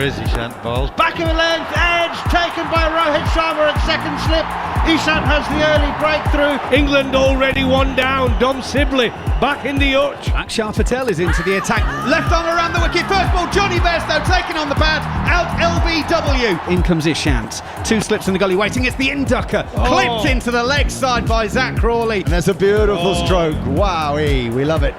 There's Ishant bowls. Back of the length, edge, taken by Rohit Sharma at second slip. Ishant has the early breakthrough. England already one down. Dom Sibley back in the hutch. Akshar Patel is into the attack. Left arm around the wicket. First ball, Johnny Bairstow taken on the pad. Out LBW. In comes Ishant. Two slips in the gully waiting. It's the inducker. Clipped into the leg side by Zach Crawley. And that's a beautiful stroke. Wowee, we love it.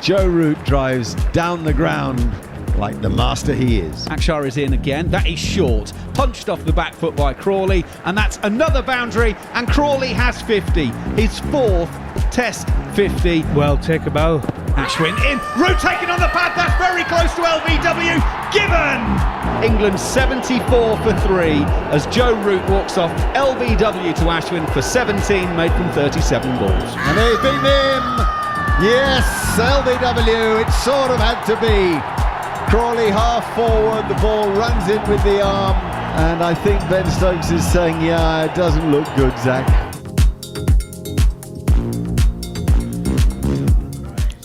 Joe Root drives down the ground like the master he is. Akshar is in again. That is short. Punched off the back foot by Crawley. And that's another boundary. And Crawley has 50. His fourth Test 50. Well, take a bow. Ashwin in. Root taken on the pad. That's very close to LBW. Given! England 74 for 3 as Joe Root walks off LBW to Ashwin for 17 made from 37 balls. And he's beaten him. Yes, LBW. It sort of had to be. Crawley half forward, the ball runs in with the arm, and I think Ben Stokes is saying, yeah, it doesn't look good, Zach.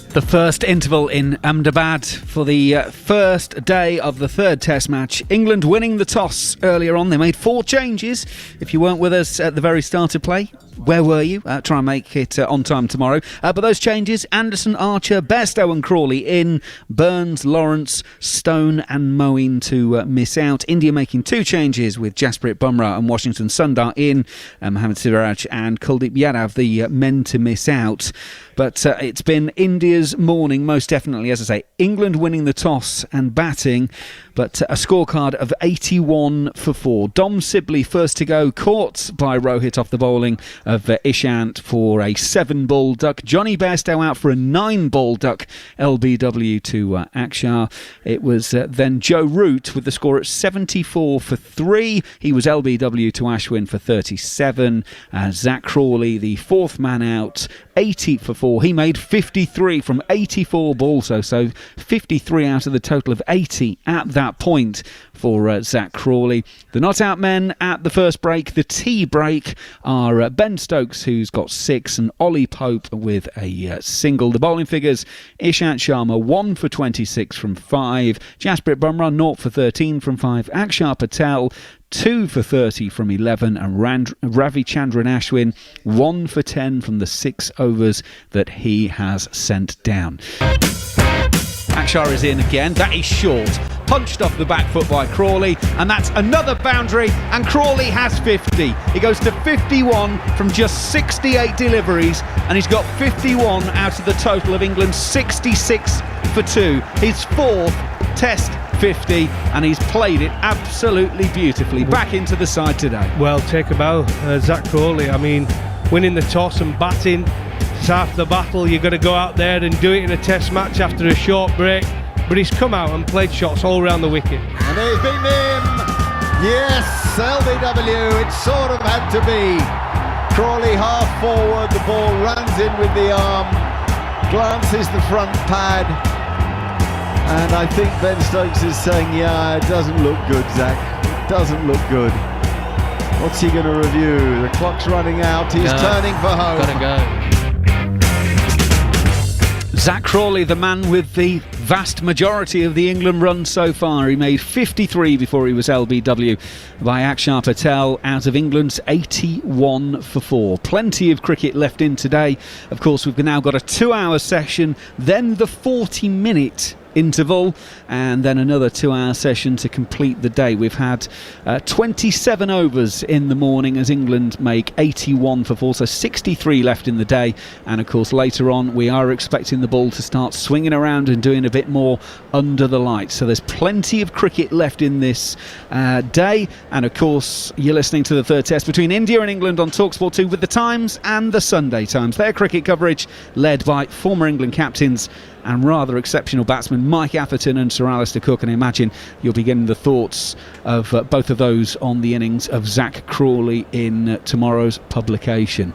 The first interval in Ahmedabad for the first day of the third Test match. England winning the toss earlier on. They made 4 changes. If you weren't with us at the very start of play, where were you? Try and make it on time tomorrow. But those changes, Anderson, Archer, Bairstow and Crawley in. Burns, Lawrence, Stone and Moeen to miss out. India making 2 changes with Jasprit Bumrah and Washington Sundar in. Mohammad Siraj and Kuldeep Yadav, the men to miss out. But it's been India's morning, most definitely. As I say, England winning the toss and batting, but a scorecard of 81 for 4. Dom Sibley first to go, caught by Rohit off the bowling of Ishant for a 7-ball duck. Johnny Bairstow out for a 9-ball duck. LBW to Akshar. It was then Joe Root with the score at 74 for 3. He was LBW to Ashwin for 37. Zach Crawley, the 4th man out, 80 for 4. He made 53 from 84 balls, so 53 out of the total of 80 at that point for Zach Crawley. The not out men at the first break, the tea break, are Ben Stokes, who's got 6, and Ollie Pope with a single. The bowling figures, Ishant Sharma 1 for 26 from 5, Jasprit Bumrah 0 for 13 from 5, Akshar Patel 2 for 30 from 11, and Ravichandran Ashwin 1 for 10 from the 6 overs that he has sent down. Akshar is in again. That is short. Punched off the back foot by Crawley, and that's another boundary, and Crawley has 50. He goes to 51 from just 68 deliveries, and he's got 51 out of the total of England's 66 for 2. His 4th Test 50, and he's played it absolutely beautifully. Back into the side today. Well, take a bow. Zach Crawley, I mean, winning the toss and batting, it's half the battle. You've got to go out there and do it in a Test match after a short break. But he's come out and played shots all around the wicket. And he's beaten him. Yes, LBW, it sort of had to be. Crawley half forward, the ball runs in with the arm, glances the front pad, and I think Ben Stokes is saying, yeah, it doesn't look good, Zach. It doesn't look good. What's he going to review? The clock's running out. He's turning for home. Gotta go. Zach Crawley, the man with the vast majority of the England run so far. He made 53 before he was LBW by Akshar Patel out of England's 81 for 4. Plenty of cricket left in today. Of course, we've now got a 2-hour session, then the 40-minute interval, and then another 2-hour session to complete the day. We've had 27 overs in the morning as England make 81 for 4, so 63 left in the day. And of course later on we are expecting the ball to start swinging around and doing a bit more under the lights, so there's plenty of cricket left in this day. And of course you're listening to the third Test between India and England on TalkSport 2 with the Times and the Sunday Times. Their cricket coverage led by former England captains and rather exceptional batsmen Mike Atherton and Sir Alistair Cook, and I imagine you'll be getting the thoughts of both of those on the innings of Zach Crawley in tomorrow's publication.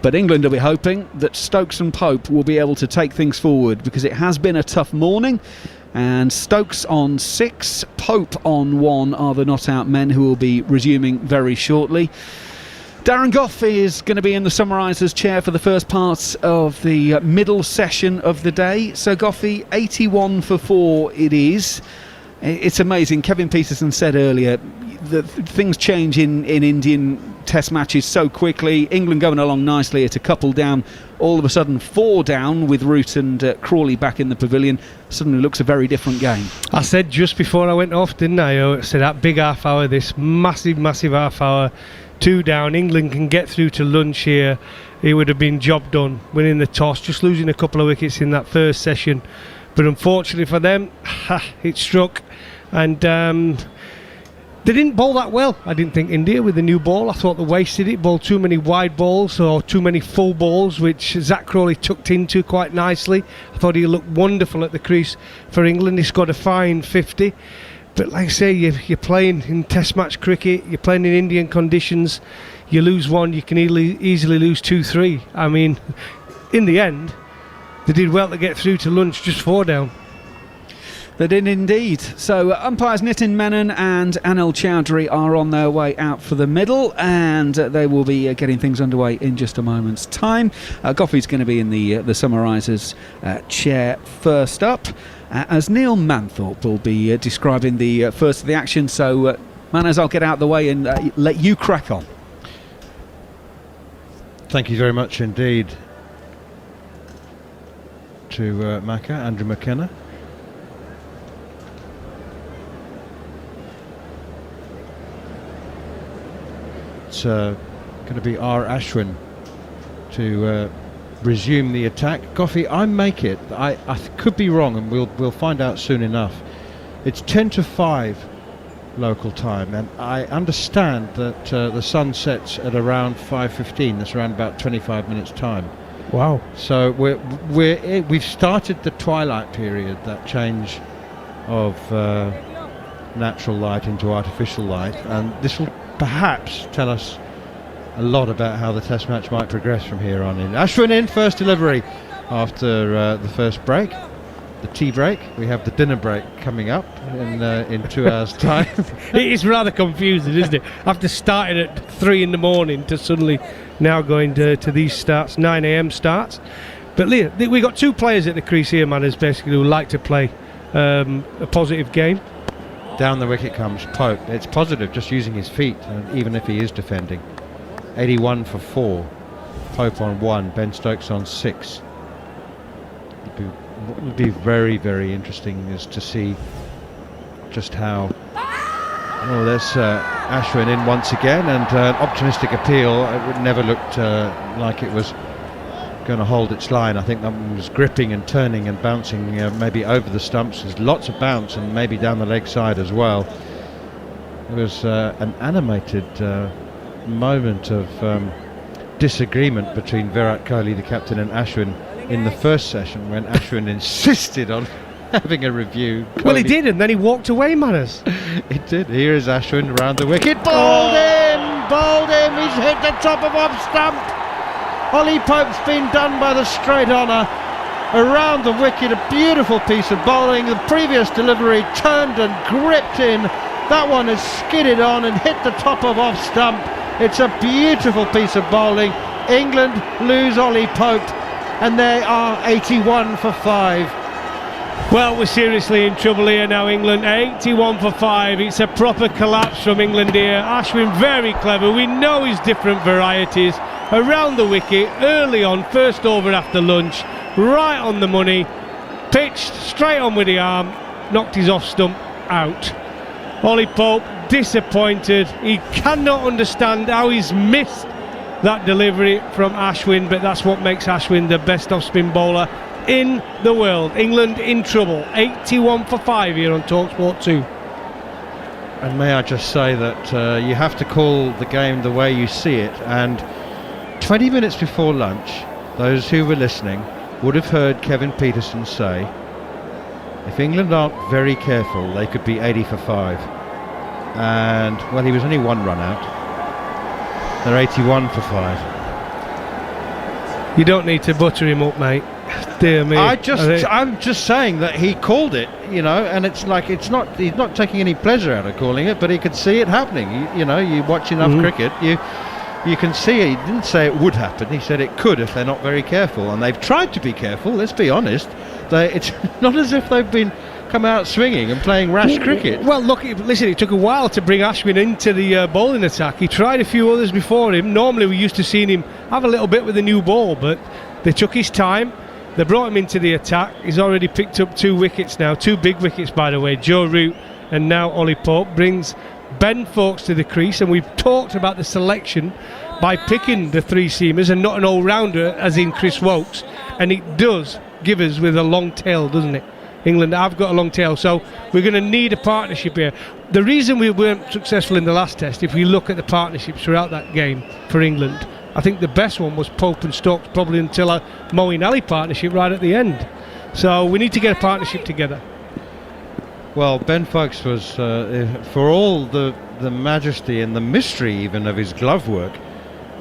But England will be hoping that Stokes and Pope will be able to take things forward, because it has been a tough morning, and Stokes on 6, Pope on 1 are the not out men who will be resuming very shortly. Darren Gough is going to be in the summarisers chair for the first part of the middle session of the day. So Goughy, 81 for 4 it is. It's amazing. Kevin Peterson said earlier that things change in Indian Test matches so quickly. England going along nicely at a couple down, all of a sudden 4 down with Root and Crawley back in the pavilion. Suddenly looks a very different game. I said just before I went off, didn't I? I said that big half hour, this massive half hour, 2 down. England can get through to lunch here. It would have been job done, winning the toss, just losing a couple of wickets in that first session. But unfortunately for them, it struck. And they didn't bowl that well, I didn't think, India, with the new ball. I thought they wasted it, bowled too many wide balls or too many full balls, which Zach Crawley tucked into quite nicely. I thought he looked wonderful at the crease for England. He scored a fine 50. But like I say, you're playing in Test match cricket, you're playing in Indian conditions. You lose one, you can easily lose 2-3. I mean, in the end, they did well to get through to lunch just 4 down. They did indeed. So umpires Nitin Menon and Anil Chowdhury are on their way out for the middle, and they will be getting things underway in just a moment's time. Goffey's going to be in the summarisers chair first up, as Neil Manthorpe will be describing the first of the action. So Manners, I'll get out of the way and let you crack on. Thank you very much indeed to Macca, Andrew McKenna. It's going to be R. Ashwin to resume the attack. Goffey, I make it. I could be wrong, and we'll find out soon enough. It's 10:05 local time, and I understand that the sun sets at around 5:15. That's around about 25 minutes time. Wow! So we've started the twilight period, that change of natural light into artificial light, and this will perhaps tell us a lot about how the Test match might progress from here on in. Ashwin in, first delivery after the first break, the tea break. We have the dinner break coming up in 2 hours' time. It is rather confusing, isn't it? After starting at 3 in the morning to suddenly now going to these starts, 9 a.m. starts. But Leah, we got 2 players at the crease here, Manners, basically, who like to play a positive game. Down the wicket comes Pope. It's positive, just using his feet, even if he is defending. 81 for 4. Pope on 1. Ben Stokes on 6. It would be very, very interesting as to see just how. Oh, there's Ashwin in once again, and an optimistic appeal. It never looked like it was going to hold its line. I think that one was gripping and turning and bouncing maybe over the stumps. There's lots of bounce and maybe down the leg side as well. It was an animated moment of disagreement between Virat Kohli, the captain, and Ashwin in the first session, when Ashwin insisted on having a review. Well, he did, and then he walked away, Manners. He did. Here is Ashwin around the wicket. Bowled him, he's hit the top of off stump. Ollie Pope's been done by the straight honour. Around the wicket, a beautiful piece of bowling. The previous delivery turned and gripped in. That one has skidded on and hit the top of off stump. It's a beautiful piece of bowling. England lose Ollie Pope, and they are 81 for 5. Well, we're seriously in trouble here now, England. 81 for 5. It's a proper collapse from England here. Ashwin very clever. We know his different varieties. Around the wicket, early on, first over after lunch, right on the money, pitched straight on with the arm, knocked his off stump out. Ollie Pope disappointed. He cannot understand how he's missed that delivery from Ashwin, but that's what makes Ashwin the best off-spin bowler in the world. England in trouble. 81 for 5 here on TalkSport 2. And may I just say that you have to call the game the way you see it, and 20 minutes before lunch, those who were listening would have heard Kevin Peterson say, if England aren't very careful, they could be 80 for 5. And, well, he was only 1 run out. They're 81 for 5. You don't need to butter him up, mate. Dear me. I'm just saying that he called it, and it's like he's not taking any pleasure out of calling it, but he could see it happening. You watch enough cricket, you can see it. He didn't say it would happen, he said it could if they're not very careful, and they've tried to be careful, let's be honest. It's not as if they've been come out swinging and playing rash cricket. Well, look, listen, it took a while to bring Ashwin into the bowling attack. He tried a few others before him. Normally we used to see him have a little bit with the new ball, but they took his time. They brought him into the attack. He's already picked up 2 wickets now, 2 big wickets, by the way. Joe Root and now Ollie Pope brings Ben Foakes to the crease, and we've talked about the selection by picking the 3 seamers and not an all-rounder as in Chris Woakes, and it does give us with a long tail, doesn't it? England have got a long tail, so we're going to need a partnership here. The reason we weren't successful in the last test, if we look at the partnerships throughout that game for England, I think the best one was Pope and Stokes, probably until a Moeen Ali partnership right at the end. So we need to get a partnership together. Well, Ben Foakes was, for all the majesty and the mystery even of his glove work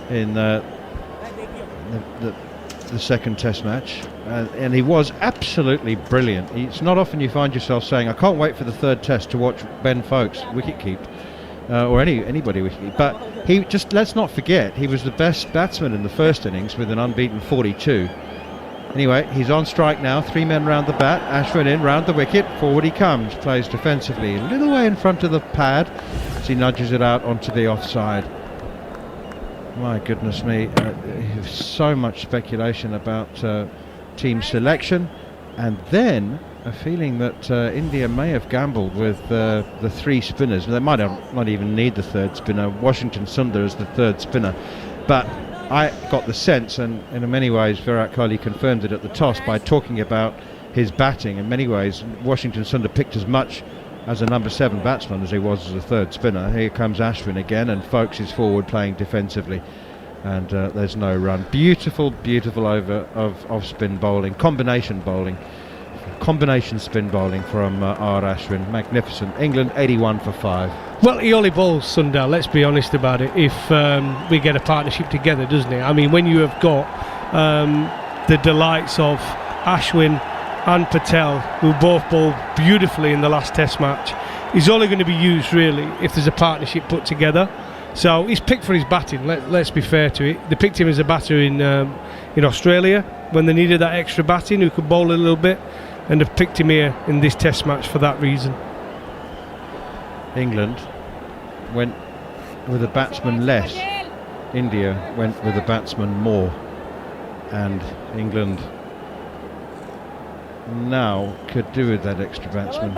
in the second test match, and he was absolutely brilliant. It's not often you find yourself saying, I can't wait for the third test to watch Ben Foakes wicket keep, or anybody wicket keep. But he just, let's not forget, he was the best batsman in the first innings with an unbeaten 42. Anyway, he's on strike now, 3 men round the bat, Ashwin in, round the wicket, forward he comes, plays defensively, a little way in front of the pad as he nudges it out onto the offside. My goodness me, so much speculation about team selection, and then a feeling that India may have gambled with the 3 spinners. They might not even need the third spinner, Washington Sundar as the third spinner, but I got the sense, and in many ways Virat Kohli confirmed it at the toss by talking about his batting. In many ways Washington Sundar picked as much as a number 7 batsman as he was as a third spinner. Here comes Ashwin again, and Foakes is forward playing defensively, and there's no run. Beautiful over of spin bowling, combination spin bowling from R. Ashwin. Magnificent. England 81 for 5. Well, he only bowls Sundar, let's be honest about it, if we get a partnership together, doesn't he? I mean, when you have got the delights of Ashwin and Patel, who both bowled beautifully in the last test match, he's only going to be used really if there's a partnership put together. So he's picked for his batting, let's be fair to it. They picked him as a batter in Australia when they needed that extra batting, who could bowl a little bit, and have picked him here in this test match for that reason. England went with a batsman less, India went with a batsman more, and England now could do with that extra batsman.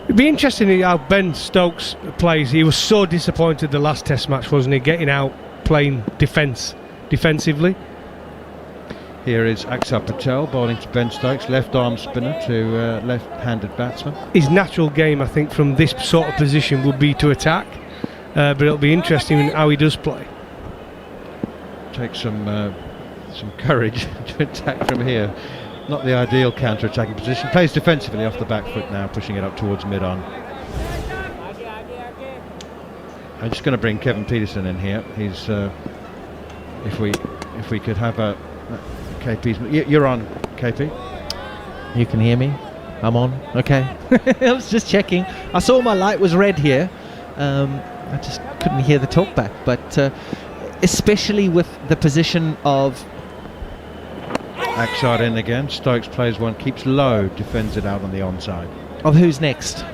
It'd be interesting how Ben Stokes plays. He was so disappointed the last test match, wasn't he, getting out playing defensively. Here is Axar Patel bowling to Ben Stokes, left arm spinner to left-handed batsman. His natural game, I think, from this sort of position would be to attack, but it'll be interesting how he does play. Takes some courage to attack from here. Not the ideal counter-attacking position. Plays defensively off the back foot now, pushing it up towards mid-on. I'm just going to bring Kevin Peterson in here. He's if we could have a KP's. You're on, KP. You can hear me? I'm on? Okay. I was just checking. I saw my light was red here. I just couldn't hear the talk back. But especially with the position of... Axar in again. Stokes plays one, keeps low, defends it out on the onside. Of who's next.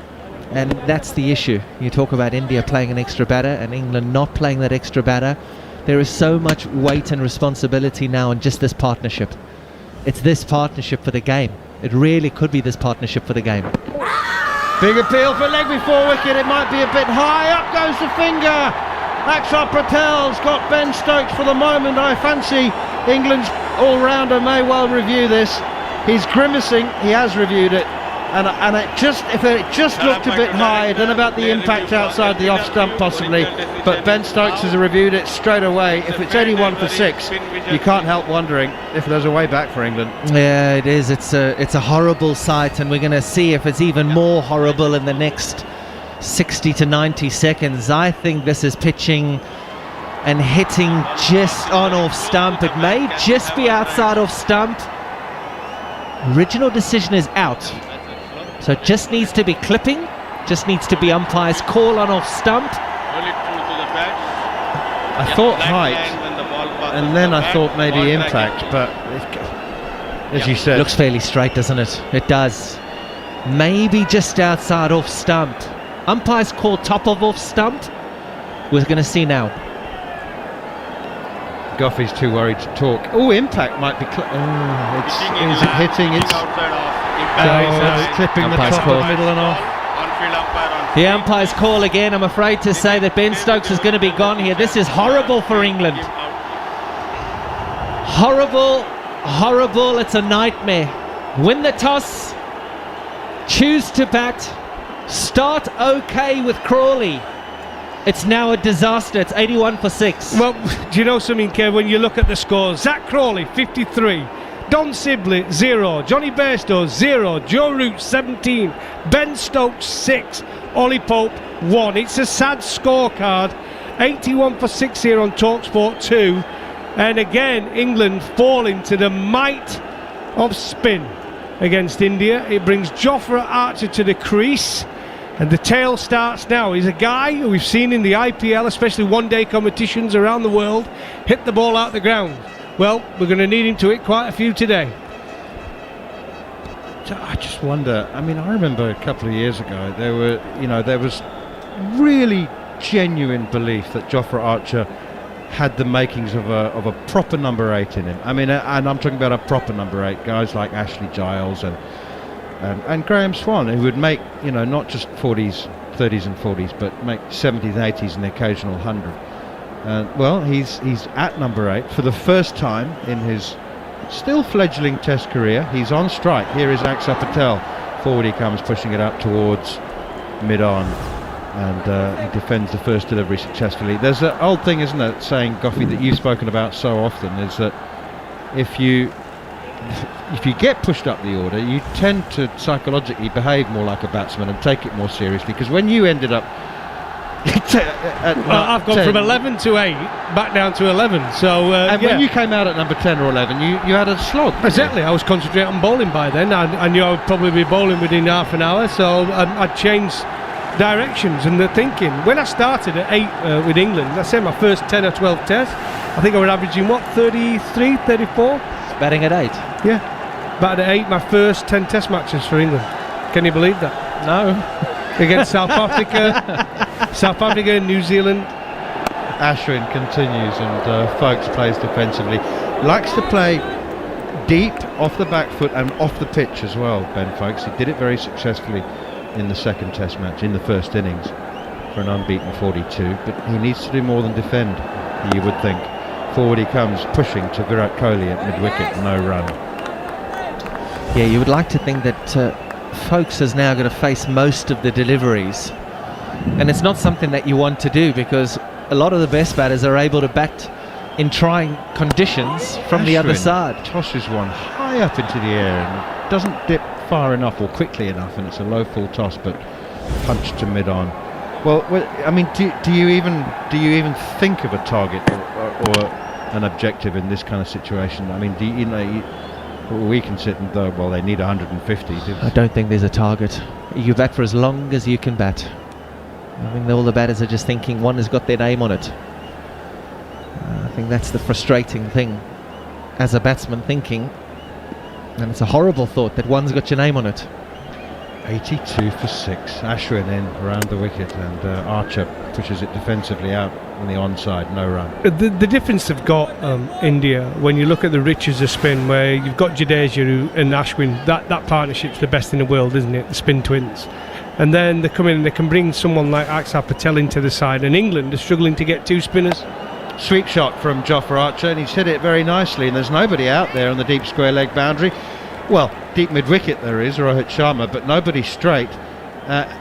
And that's the issue. You talk about India playing an extra batter and England not playing that extra batter. There is so much weight and responsibility now on just this partnership. It's this partnership for the game. It really could be this partnership for the game. Big appeal for leg before wicket. It might be a bit high. Up goes the finger. Axar Patel's got Ben Stokes for the moment. I fancy England's all-rounder may well review this. He's grimacing. He has reviewed it. And if it just looked a bit high, I don't know about the impact outside the off stump possibly, but Ben Stokes has reviewed it straight away. If it's 81 for 6, you can't help wondering if there's a way back for England. Yeah, it is. It's a horrible sight, and we're going to see if it's even more horrible in the next 60 to 90 seconds. I think this is pitching and hitting just on off stump. It may just be outside off stump. Original decision is out. So it just needs to be clipping, just needs to be umpire's call on off stump. I thought height, and then I thought maybe impact, but as you said... Looks fairly straight, doesn't it? It does. maybe just outside off stump. Umpire's call top of off stump. We're going to see now. Goffey's too worried to talk. Oh, impact might be. Is it hitting? It's clipping the Umpire's top call. of middle and off. The umpire's call again. I'm afraid to say that Ben Stokes is going to be gone here. This is horrible for England. Horrible, horrible. It's a nightmare. Win the toss. Choose to bat. Start okay with Crawley. It's now a disaster. It's 81 for 6. Well, do you know something, Kev? When you look at the scores, Zach Crawley 53, Don Sibley 0, Johnny Bairstow 0, Joe Root 17, Ben Stokes 6, Ollie Pope 1. It's a sad scorecard. 81 for 6 here on TalkSport 2, and again England falling to the might of spin against India. It brings Jofra Archer to the crease. And the tale starts now. He's a guy who we've seen in the IPL, especially one-day competitions around the world, hit the ball out the ground. Well, we're going to need him to hit quite a few today. So I just wonder. I mean, I remember a couple of years ago there was really genuine belief that Jofra Archer had the makings of a proper number 8 in him. I mean, and I'm talking about a proper number 8. Guys like Ashley Giles and Graham Swan, who would make, not just 40s, 30s and 40s, but make 70s and 80s and the occasional 100. Well, he's at number 8 for the first time in his still fledgling Test career. He's on strike. Here is Axar Patel. Forward he comes, pushing it up towards mid-on, and he defends the first delivery successfully. There's an old thing, isn't it, saying, Goffey, that you've spoken about so often, is that if you get pushed up the order, you tend to psychologically behave more like a batsman and take it more seriously, because when you ended up I've gone 10, from 11 to 8 back down to 11, so and when you came out at number 10 or 11 you had a slog. Exactly. I was concentrating on bowling by then. I knew I would probably be bowling within half an hour, so I'd changed directions and the thinking. When I started at 8 with England, I said my first 10 or 12 tests, I think I was averaging 33, 34. Batting at 8. Yeah, batted at 8, my first 10 test matches for England. Can you believe that? No. Against South Africa, New Zealand. Ashwin continues, and Foakes plays defensively. Likes to play deep off the back foot and off the pitch as well, Ben Foakes. He did it very successfully in the second test match, in the first innings, for an unbeaten 42, but he needs to do more than defend, you would think. Forward he comes, pushing to Virat Kohli at mid-wicket, no run. Yeah, you would like to think that Foakes is now going to face most of the deliveries, and it's not something that you want to do, because a lot of the best batters are able to bat in trying conditions from the other side. Tosses one high up into the air and doesn't dip far enough or quickly enough, and it's a low full toss, but punched to mid-on. Well, I mean, do you even think of a target or an objective in this kind of situation? I mean, we can sit and go, well, they need 150. I don't think there's a target. You bat for as long as you can bat. I mean, all the batters are just thinking one has got their name on it. I think that's the frustrating thing as a batsman, thinking, and it's a horrible thought that one's got your name on it. 82 for 6. Ashwin in around the wicket, and Archer pushes it defensively out on the onside, no run. The difference they've got, India, when you look at the riches of spin, where you've got Jadeja and Ashwin, that partnership's the best in the world, isn't it? The spin twins. And then they come in and they can bring someone like Axar Patel into the side, and England are struggling to get 2 spinners. Sweep shot from Jofra Archer, and he's hit it very nicely, and there's nobody out there on the deep square leg boundary. Well, deep mid-wicket there is, Rohit Sharma, but nobody straight.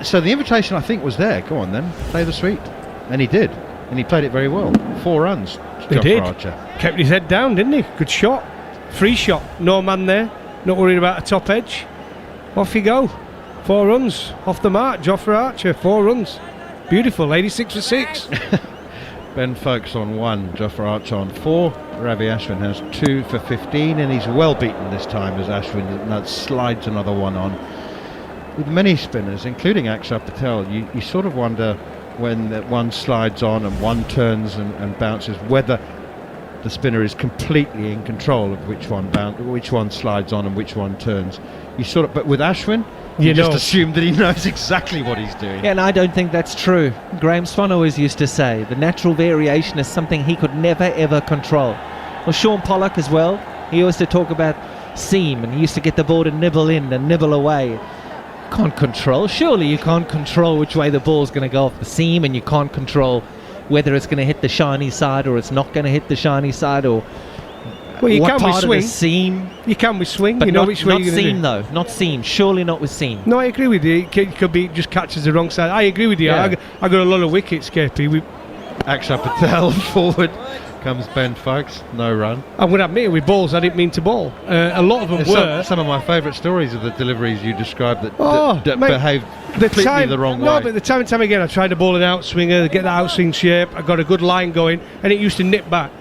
So the invitation, I think, was there. Go on then, play the sweep. And he did, and he played it very well. 4 runs, Jofra Archer. Kept his head down, didn't he? Good shot. Free shot, no man there, not worried about a top edge. Off you go. 4 runs, off the mark, Jofra Archer, 4 runs. Beautiful, 86 for 6. Ben Foakes on 1, Jofra Archer on 4. Ravi Ashwin has 2 for 15, and he's well beaten this time as Ashwin slides another one on. With many spinners, including Axar Patel, you sort of wonder when one slides on and one turns and bounces, whether the spinner is completely in control of which one slides on and which one turns. You sort of, but with Ashwin, you just assume that he knows exactly what he's doing. Yeah, and I don't think that's true. Graham Swan always used to say the natural variation is something he could never ever control. Well, Sean Pollock as well, he used to talk about seam, and he used to get the ball to nibble in and nibble away. Can't control. Surely you can't control which way the ball's going to go off the seam, and you can't control whether it's going to hit the shiny side or it's not going to hit the shiny side, or well, you what can part with of the swing. seam. You can with swing. But You know not, which way not you're going to seam do. though. Not seam. Surely not with seam. No, I agree with you. It could be just catches the wrong side. I agree with you. Yeah. I got a lot of wickets, KP. Akshar Patel forward comes Ben Folkes, no run. I'm going to admit, with balls, I didn't mean to bowl. A lot of them were. Some of my favourite stories are the deliveries you described that, Oh, that mate, behaved completely the wrong way. No, but the time and time again, I tried to bowl an outswinger, get that outswing shape. I got a good line going, and it used to nip back.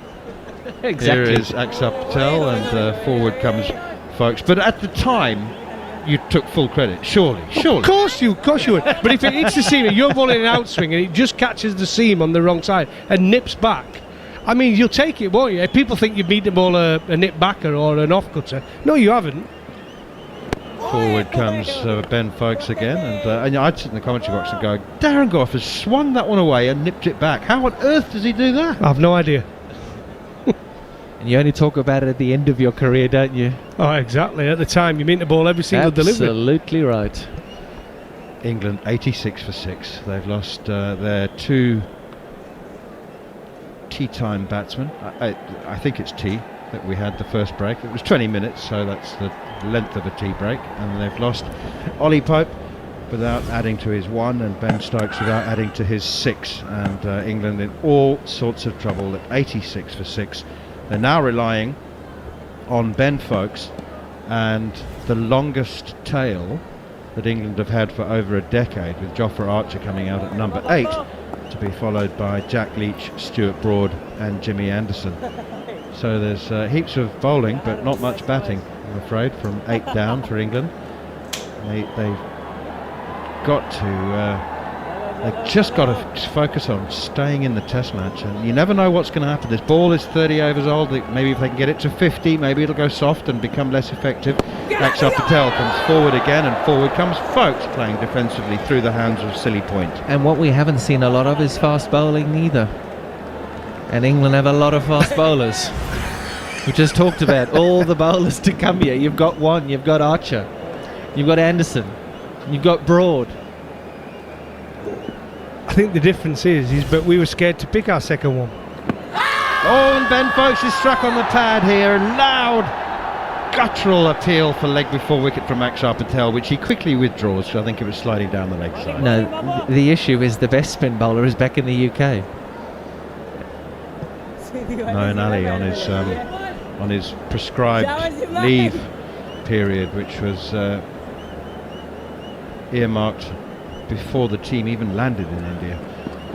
Exactly. Here is Akshar Patel, and forward comes Folkes. But at the time, you took full credit, surely. Of course you would. But if it hits the seam and you're bowling an outswing and it just catches the seam on the wrong side and nips back, I mean, you'll take it, won't you? If people think you've beat the ball a nip backer or an off cutter, no, you haven't. Forward comes Ben Folkes again, and I'd sit in the commentary box and go, Darren Gough has swung that one away and nipped it back. How on earth does he do that? I've no idea. And you only talk about it at the end of your career, don't you? Oh, exactly. At the time, you mean to ball every single delivery. Absolutely right. England 86 for 6. They've lost their 2 tea time batsmen. I think it's tea that we had the first break. It was 20 minutes, so that's the length of a tea break. And they've lost Ollie Pope without adding to his 1, and Ben Stokes without adding to his 6. And England in all sorts of trouble at 86 for 6. They're now relying on Ben Folkes and the longest tail that England have had for over a decade, with Jofra Archer coming out at number 8, to be followed by Jack Leach, Stuart Broad and Jimmy Anderson. So there's heaps of bowling but not much batting, I'm afraid, from 8 down for England. They've just got to focus on staying in the test match, and you never know what's going to happen. This ball is 30 overs old. Maybe if they can get it to 50, maybe it'll go soft and become less effective. Akshar Patel comes forward again, and forward comes Folkes, playing defensively through the hands of Silly Point. And what we haven't seen a lot of is fast bowling neither. And England have a lot of fast bowlers. We just talked about all the bowlers to come here. You've got one, you've got Archer, you've got Anderson, you've got Broad. I think the difference is but we were scared to pick our second one. Oh, and Ben Folkes is struck on the pad here. A loud, guttural appeal for leg before wicket from Akshar Patel, which he quickly withdraws, because I think it was sliding down the leg side. No, the issue is the best spin bowler is back in the UK. Moeen Ali on his prescribed leave period, which was earmarked before the team even landed in India.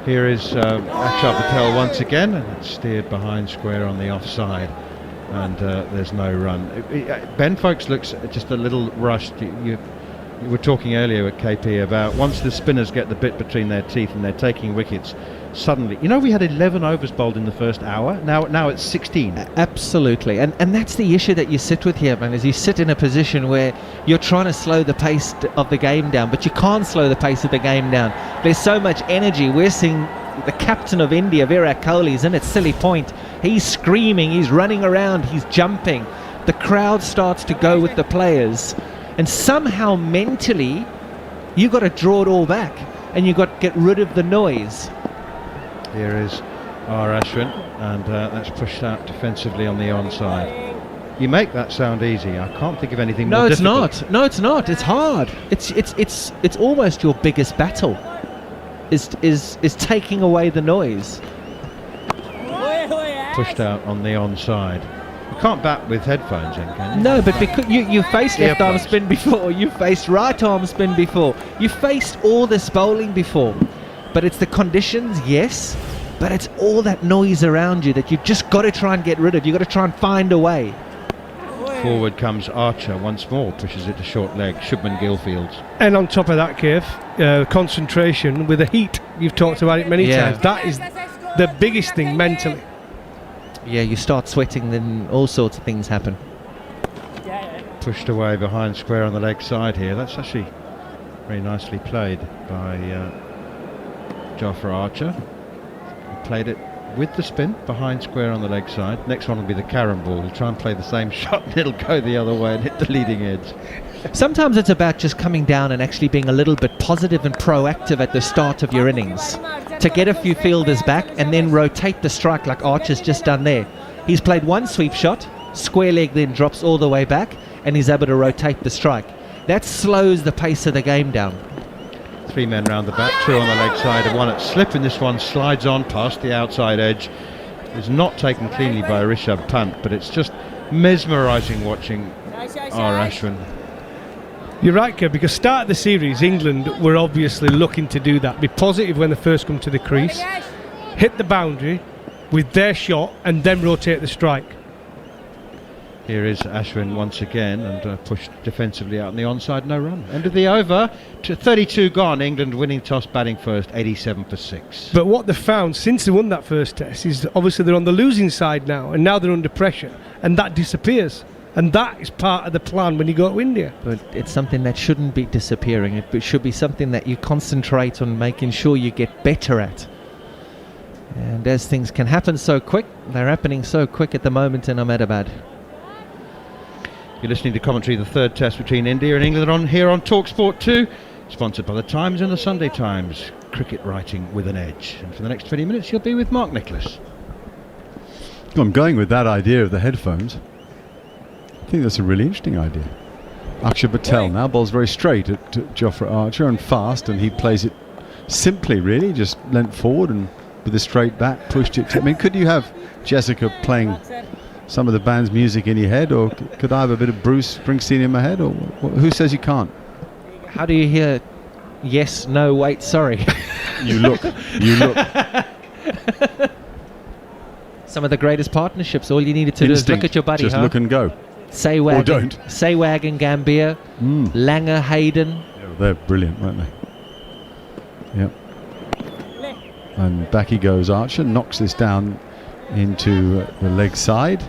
Here is Akshar Patel once again, and it's steered behind square on the offside, and there's no run. Ben Folkes looks just a little rushed. You were talking earlier at KP about once the spinners get the bit between their teeth and they're taking wickets, suddenly, we had 11 overs bowled in the first hour. Now it's 16. Absolutely, and that's the issue that you sit with here, man. Is you sit in a position where you're trying to slow the pace of the game down, but you can't slow the pace of the game down. There's so much energy. We're seeing the captain of India, Virat Kohli, is in at Silly Point. He's screaming, he's running around, he's jumping. The crowd starts to go with the players, and somehow mentally you got to draw it all back, and you got to get rid of the noise. Here is R. Ashwin, and that's pushed out defensively on the onside. You make that sound easy. I can't think of anything more difficult. No, it's not. It's hard. It's almost your biggest battle. Is taking away the noise. Pushed out on the onside. You can't bat with headphones in, can you? No, but because you faced left arm Earplugs. spin before, you faced right arm spin before, you faced all this bowling before. But it's the conditions, yes, but it's all that noise around you that you've just got to try and get rid of. You've got to try and find a way. Forward comes Archer once more, pushes it to short leg. Shubman Gilfields. And on top of that, Kev, concentration with the heat. You've talked about it many Yeah. times. That is the biggest thing mentally. Yeah, you start sweating, then all sorts of things happen. Pushed away behind square on the leg side here. That's actually very nicely played by Jofra Archer. He played it with the spin behind square on the leg side. Next one will be the carom ball. He'll try and play the same shot and it'll go the other way and hit the leading edge. Sometimes it's about just coming down and actually being a little bit positive and proactive at the start of your innings to get a few fielders back and then rotate the strike like Archer's just done there. He's played one sweep shot, square leg then drops all the way back, and he's able to rotate the strike. That slows the pace of the game down. 3 men round the bat, 2 on the leg side, and 1 at slip, and this one slides on past the outside edge. It's not taken cleanly by Rishabh Pant, but it's just mesmerising watching R. Ashwin. You're right, Kev, because start of the series, England were obviously looking to do that. Be positive when they first come to the crease, hit the boundary with their shot, and then rotate the strike. Here is Ashwin once again, and pushed defensively out on the onside, no run. End of the over, 32 gone. England winning toss, batting first, 87 for 6. But what they've found since they won that first test is obviously they're on the losing side now, and now they're under pressure, and that disappears. And that is part of the plan when you go to India. But it's something that shouldn't be disappearing. It should be something that you concentrate on making sure you get better at. And as things can happen so quick, they're happening so quick at the moment in Ahmedabad. You're listening to commentary of the third test between India and England on here on TalkSport 2, sponsored by the Times and the Sunday Times. Cricket writing with an edge. And for the next 20 minutes, you'll be with Mark Nicholas. I'm going with that idea of the headphones. I think that's a really interesting idea. Akshar Patel now bowls very straight at Jofra Archer and fast, and he plays it simply, really, just leant forward and with a straight bat pushed it. I mean, could you have Jessica playing some of the band's music in your head, or could I have a bit of Bruce Springsteen in my head, or who says you can't? How do you hear yes, no, wait, sorry? You look. Some of the greatest partnerships, all you needed to do is look at your buddy, just look and go. Sehwag, Or don't. Sehwag and Gambier, Langer, Hayden. Yeah, they're brilliant, weren't they? Yep. And back he goes, Archer knocks this down into the leg side.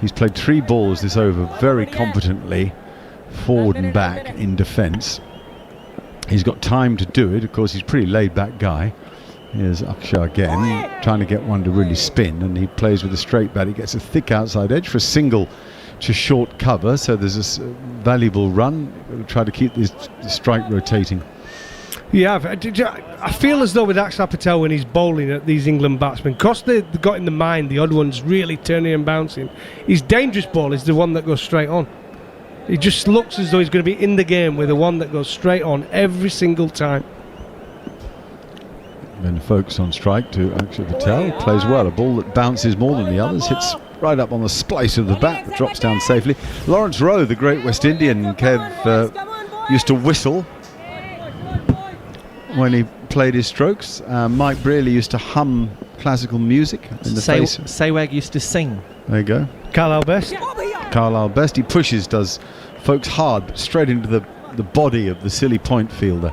He's played 3 balls this over very competently, forward and back in defence. He's got time to do it. Of course, he's a pretty laid back guy. Here's Akshar again, trying to get one to really spin, and he plays with a straight bat. He gets a thick outside edge for a single to short cover, so there's a valuable run. We'll try to keep this strike rotating. Yeah, I feel as though with Akshar Patel when he's bowling at these England batsmen, because they've got in the mind the odd ones really turning and bouncing, his dangerous ball is the one that goes straight on. He just looks as though he's going to be in the game with the one that goes straight on every single time. Then focus on strike to Akshar Patel. Plays well, a ball that bounces more than the others, hits right up on the splice of the bat, but drops down safely. Lawrence Rowe, the great West Indian, Kev used to whistle when he played his strokes. Mike Brearley used to hum classical music in the face. Sehwag used to sing. There you go. Carlisle Best. Carlisle Best. He pushes, does folks hard, but straight into the body of the silly point fielder,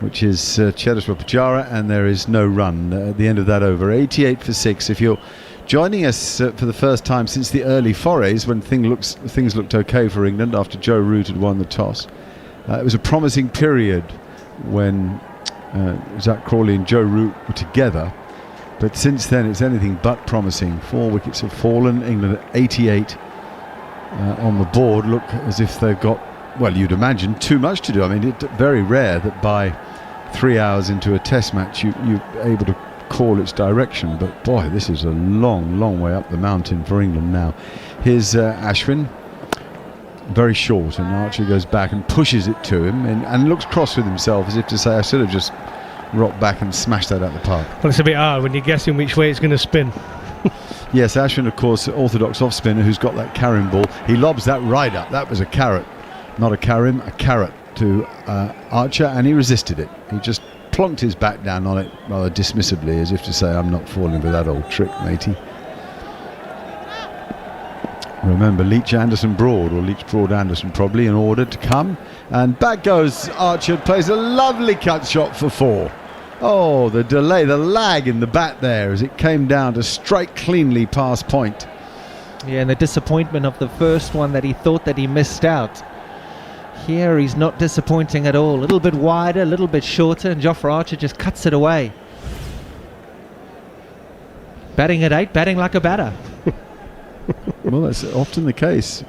which is Cheteshwar Pujara, and there is no run at the end of that over. 88 for 6. If you're joining us for the first time since the early forays, when things looked okay for England after Joe Root had won the toss, it was a promising period when Zach Crawley and Joe Root were together, but since then it's anything but promising. 4 wickets have fallen. England at 88 on the board look as if they've got, well, you'd imagine, too much to do. I mean, it's very rare that by 3 hours into a test match you're able to call its direction, but boy, this is a long way up the mountain for England now. Here's Ashwin, very short, and Archer goes back and pushes it to him and looks cross with himself as if to say, I should have just rocked back and smashed that out the park. Well, it's a bit hard when you're guessing which way it's going to spin. Yes, Ashwin, of course, orthodox off spinner who's got that carrying ball. He lobs that right up. That was a carrot, not a carom, a carrot to Archer, and he resisted it. He just plonked his back down on it rather dismissively, as if to say, I'm not falling for that old trick, matey. Remember, Leach, Anderson, Broad, or Leach, Broad, Anderson probably in order to come, and back goes Archer, plays a lovely cut shot for 4. Oh, the delay, the lag in the bat there as it came down to strike cleanly past point. Yeah, and the disappointment of the first one that he thought that he missed out. Here he's not disappointing at all. A little bit wider, a little bit shorter, and Jofra Archer just cuts it away. Batting at 8, batting like a batter. Well, that's often the case.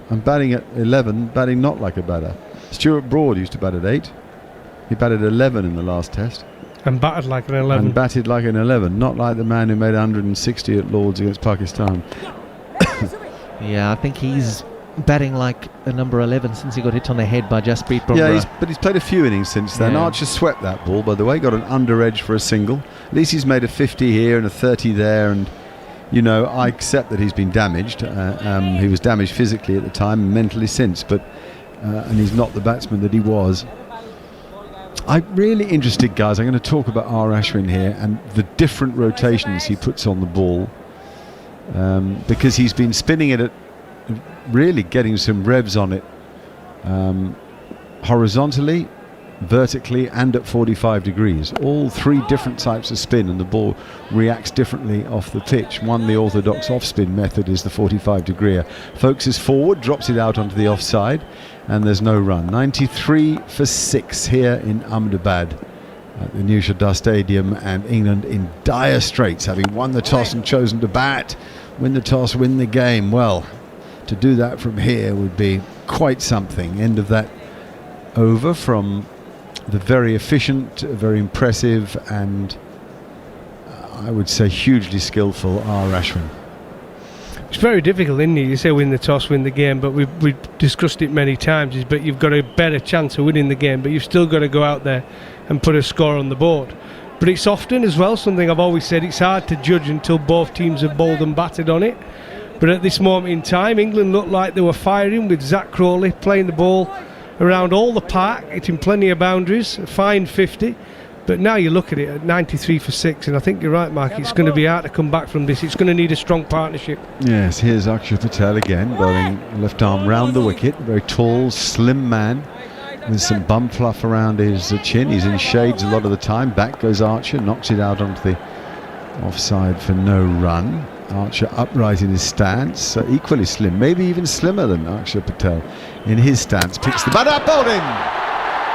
I'm batting at 11, batting not like a batter. Stuart Broad used to bat at 8. He batted 11 in the last test. And batted like an 11. And batted like an 11, not like the man who made 160 at Lords against Pakistan. Yeah, I think he's batting like a number 11 since he got hit on the head by Jasprit Bumrah. Yeah, but he's played a few innings since then. Yeah. Archer swept that ball, by the way, got an under edge for a single. At least he's made a 50 here and a 30 there, and you know, I accept that he's been damaged. He was damaged physically at the time and mentally since, but and he's not the batsman that he was. I'm really interested, guys. I'm going to talk about R. Ashwin here and the different rotations he puts on the ball, because he's been spinning it at really getting some revs on it, horizontally, vertically, and at 45 degrees. All three different types of spin, and the ball reacts differently off the pitch. One, the orthodox off-spin method, is the 45 degree. Focuses forward, drops it out onto the offside, and there's no run. 93 for 6 here in Ahmedabad at the New Shah Stadium, and England in dire straits, having won the toss and chosen to bat. Win the toss, win the game. Well, to do that from here would be quite something. End of that over from the very efficient, very impressive, and I would say hugely skillful R. Ashwin. It's very difficult, isn't it? You say win the toss, win the game, but we've discussed it many times, but you've got a better chance of winning the game, but you've still got to go out there and put a score on the board. But it's often as well, something I've always said, it's hard to judge until both teams have bowled and batted on it. But at this moment in time, England looked like they were firing, with Zach Crawley playing the ball around all the park, hitting plenty of boundaries, a fine 50. But now you look at it at 93 for 6, and I think you're right, Mark, it's going to be hard to come back from this. It's going to need a strong partnership. Yes, here's Akshar Patel again, bowling left arm round the wicket. Very tall, slim man with some bum fluff around his chin. He's in shades a lot of the time. Back goes Archer, knocks it out onto the offside for no run. Archer upright in his stance, equally slim, maybe even slimmer than Akshar Patel in his stance. Picks the bat up, bowled in.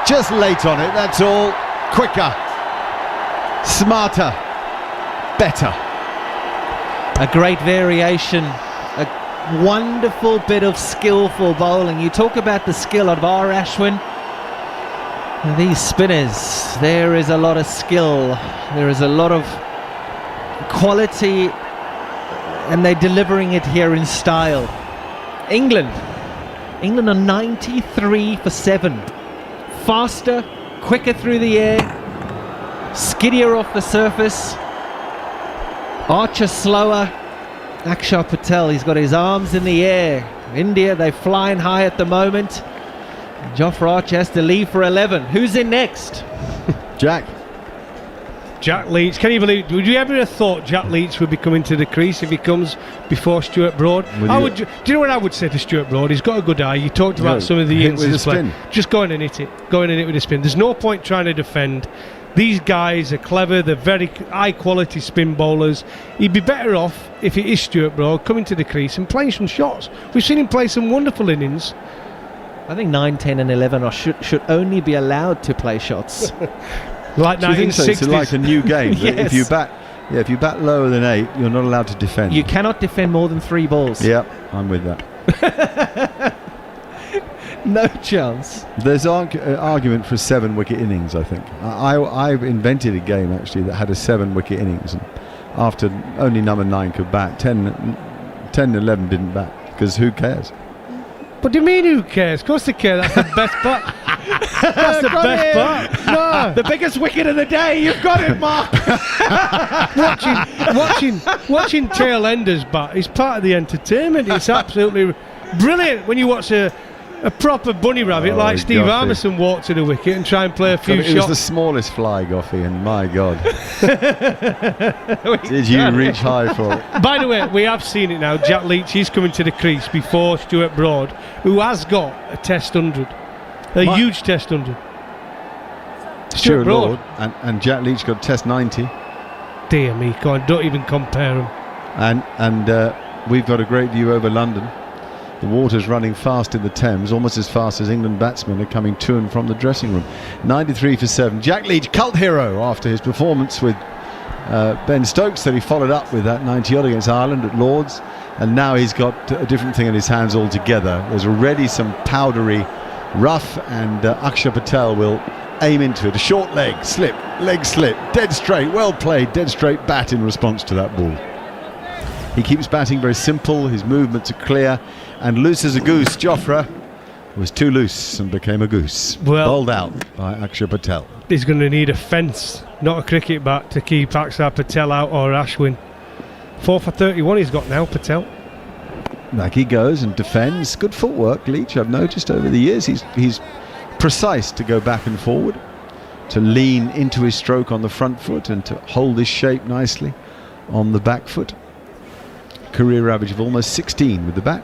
Just late on it, that's all. Quicker, smarter, better. A great variation, a wonderful bit of skillful bowling. You talk about the skill of R. Ashwin. These spinners, there is a lot of skill, there is a lot of quality, and they're delivering it here in style. England are 93 for 7. Faster, quicker through the air, skiddier off the surface. Archer slower. Akshar Patel, he's got his arms in the air. India, they're flying high at the moment. Jofra Archer has to leave for 11. Who's in next? Jack Leach. Can you believe, would you ever have thought Jack Leach would be coming to the crease if he comes before Stuart Broad? Do you know what I would say to Stuart Broad? He's got a good eye. You talked about some of the innings he's played. Just go in and hit it. Go in and hit it with a spin. There's no point trying to defend. These guys are clever. They're very high quality spin bowlers. He'd be better off, if it is Stuart Broad, coming to the crease and playing some shots. We've seen him play some wonderful innings. I think 9, 10 and 11 should only be allowed to play shots. Like 1960s. It's like a new game. Yes. If you bat lower than 8, you're not allowed to defend. You cannot defend more than 3 balls. Yep, I'm with that. No chance. There's argument for 7-wicket innings, I think. I've invented a game, actually, that had a 7-wicket innings. And after only number 9 could bat, 10 and 11 didn't bat, because who cares? What do you mean who cares? Of course they care. That's the best part. That's the best part. No. The biggest wicket of the day. You've got it, Mark. watching tail enders bat is part of the entertainment. It's absolutely brilliant when you watch a proper bunny rabbit like Steve Armisen walk to the wicket and try and play a few shots. It was the smallest fly, Goffey, and my God. Did you reach high for it? By the way, we have seen it now. Jack Leach is coming to the crease before Stuart Broad, who has got a Test 100. A huge Test 100. Stuart Broad. And Jack Leach got Test 90. Dear me, God, don't even compare them. And we've got a great view over London. The water's running fast in the Thames, almost as fast as England batsmen are coming to and from the dressing room. 93 for 7. Jack Leach, cult hero after his performance with Ben Stokes that he followed up with that 90-odd against Ireland at Lord's. And now he's got a different thing in his hands altogether. There's already some powdery rough, and Akshar Patel will aim into it. A short leg slip, dead straight, well played, dead straight bat in response to that ball. He keeps batting very simple, his movements are clear, and loose as a goose. Jofra was too loose and became a goose. Well, bowled out by Akshar Patel. He's going to need a fence, not a cricket bat, to keep Akshar Patel out, or Ashwin. 4 for 31 he's got now, Patel. Back he goes and defends. Good footwork, Leach. I've noticed over the years he's precise to go back and forward, to lean into his stroke on the front foot and to hold his shape nicely on the back foot. Career average of almost 16 with the bat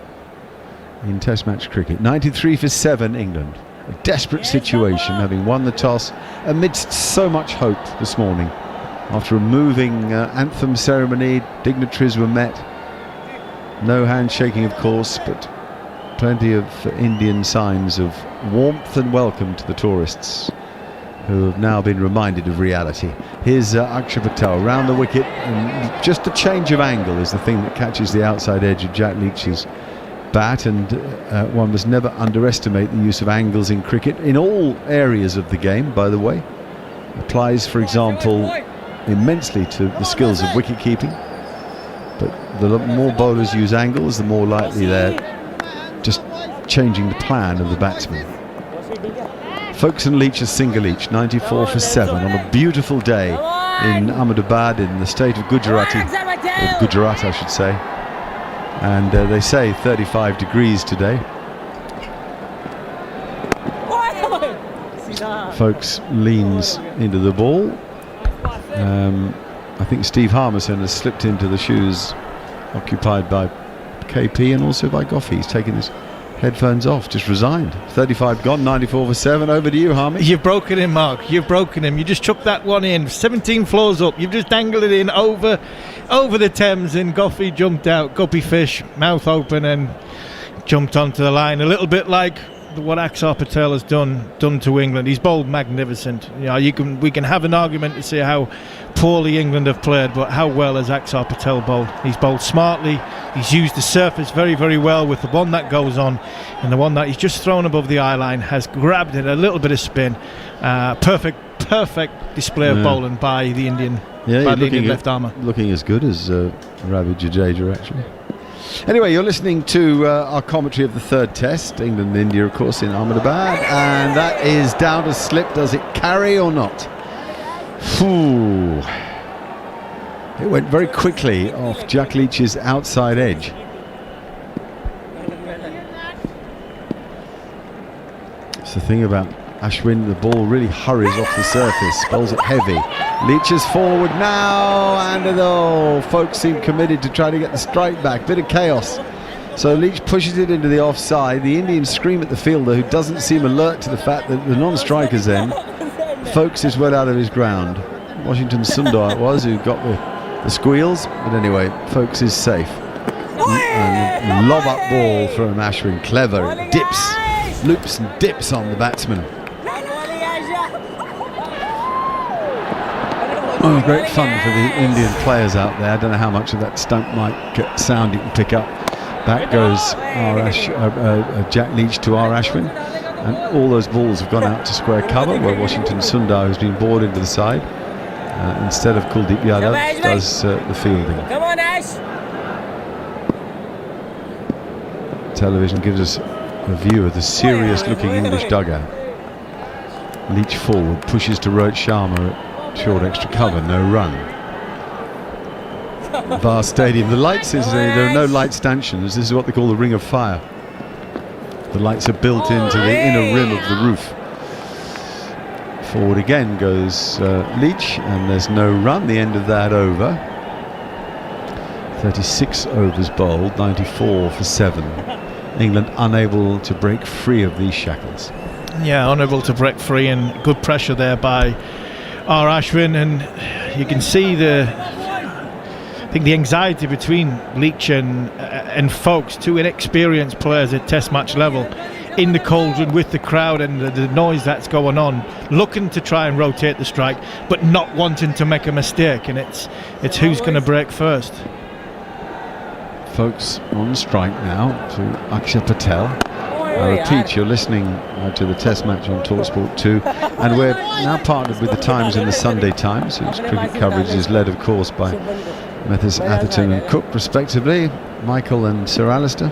in Test match cricket. 93 for 7 England. A desperate situation, having won the toss amidst so much hope this morning. After a moving anthem ceremony, dignitaries were met. No handshaking, of course, but plenty of Indian signs of warmth and welcome to the tourists, who have now been reminded of reality. Here's Akshar Patel round the wicket, and just a change of angle is the thing that catches the outside edge of Jack Leach's bat, and one must never underestimate the use of angles in cricket, in all areas of the game, by the way. Applies, for example, immensely to the skills of wicket keeping, but the more bowlers use angles, the more likely they're just changing the plan of the batsman. Folkestone Leach is single each, 94 for 7 on a beautiful day in Ahmedabad in the state of Gujarat, I should say. And they say 35 degrees today. Folkes leans into the ball. I think Steve Harmison has slipped into the shoes occupied by KP and also by Goffey. He's taken his headphones off, just resigned. 35 gone, 94 for 7. Over to you, Harmy. You've broken him, Mark. You've broken him. You just chucked that one in. 17 floors up. You've just dangled it in over the Thames, and Goffey jumped out. Guppy fish, mouth open, and jumped onto the line. A little bit like what Akshar Patel has done to England. He's bowled magnificent. You know, we can have an argument to see how poorly England have played, but how well has Akshar Patel bowled? He's bowled smartly. He's used the surface very, very well, with the one that goes on, and the one that he's just thrown above the eye line has grabbed it, a little bit of spin. Perfect display of bowling by the Indian, left armour. Looking as good as Ravi Jadeja, actually. Anyway, you're listening to our commentary of the third test, England and India, of course, in Ahmedabad, and that is down to slip. Does it carry or not? Ooh. It went very quickly off Jack Leach's outside edge. It's the thing about Ashwin, the ball really hurries off the surface, bowls it heavy. Leach is forward now, and folks seem committed to try to get the strike back. Bit of chaos. So Leach pushes it into the offside. The Indians scream at the fielder, who doesn't seem alert to the fact that the non-striker's end. Folks is well out of his ground. Washington Sundar it was who got the squeals, but anyway, Folks is safe. And lob up ball from Ashwin, clever. It dips, loops and dips on the batsman. Oh, great fun for the Indian players out there. I don't know how much of that stump mic sound you can pick up. Back goes Jack Leach to R. Ashwin, and all those balls have gone out to square cover, where Washington Sundar has been bored into the side instead of Kuldeep Yadav does the fielding. Come on, Ash. Television gives us a view of the serious-looking English dugout. Leach forward, pushes to Rohit Sharma at short extra cover, no run. Vast stadium. The lights, incidentally, there are no light stanchions. This is what they call the ring of fire. The lights are built into the inner rim of the roof. Forward again goes Leach, and there's no run. The end of that over. 36 overs bowled, 94 for 7. England unable to break free of these shackles. Yeah, unable to break free, and good pressure there by R. Ashwin, and you can see the anxiety between Leach and Folks, two inexperienced players at Test match level, in the cauldron with the crowd and the noise that's going on, looking to try and rotate the strike, but not wanting to make a mistake, and it's who's going to break first. Folks on strike now to Akshay Patel. I repeat, you're listening to the Test match on TalkSport 2, and we're now partnered with the Times and the Sunday Times, whose cricket coverage is led, of course, by Mathis Atherton and Cook, respectively, Michael and Sir Alistair,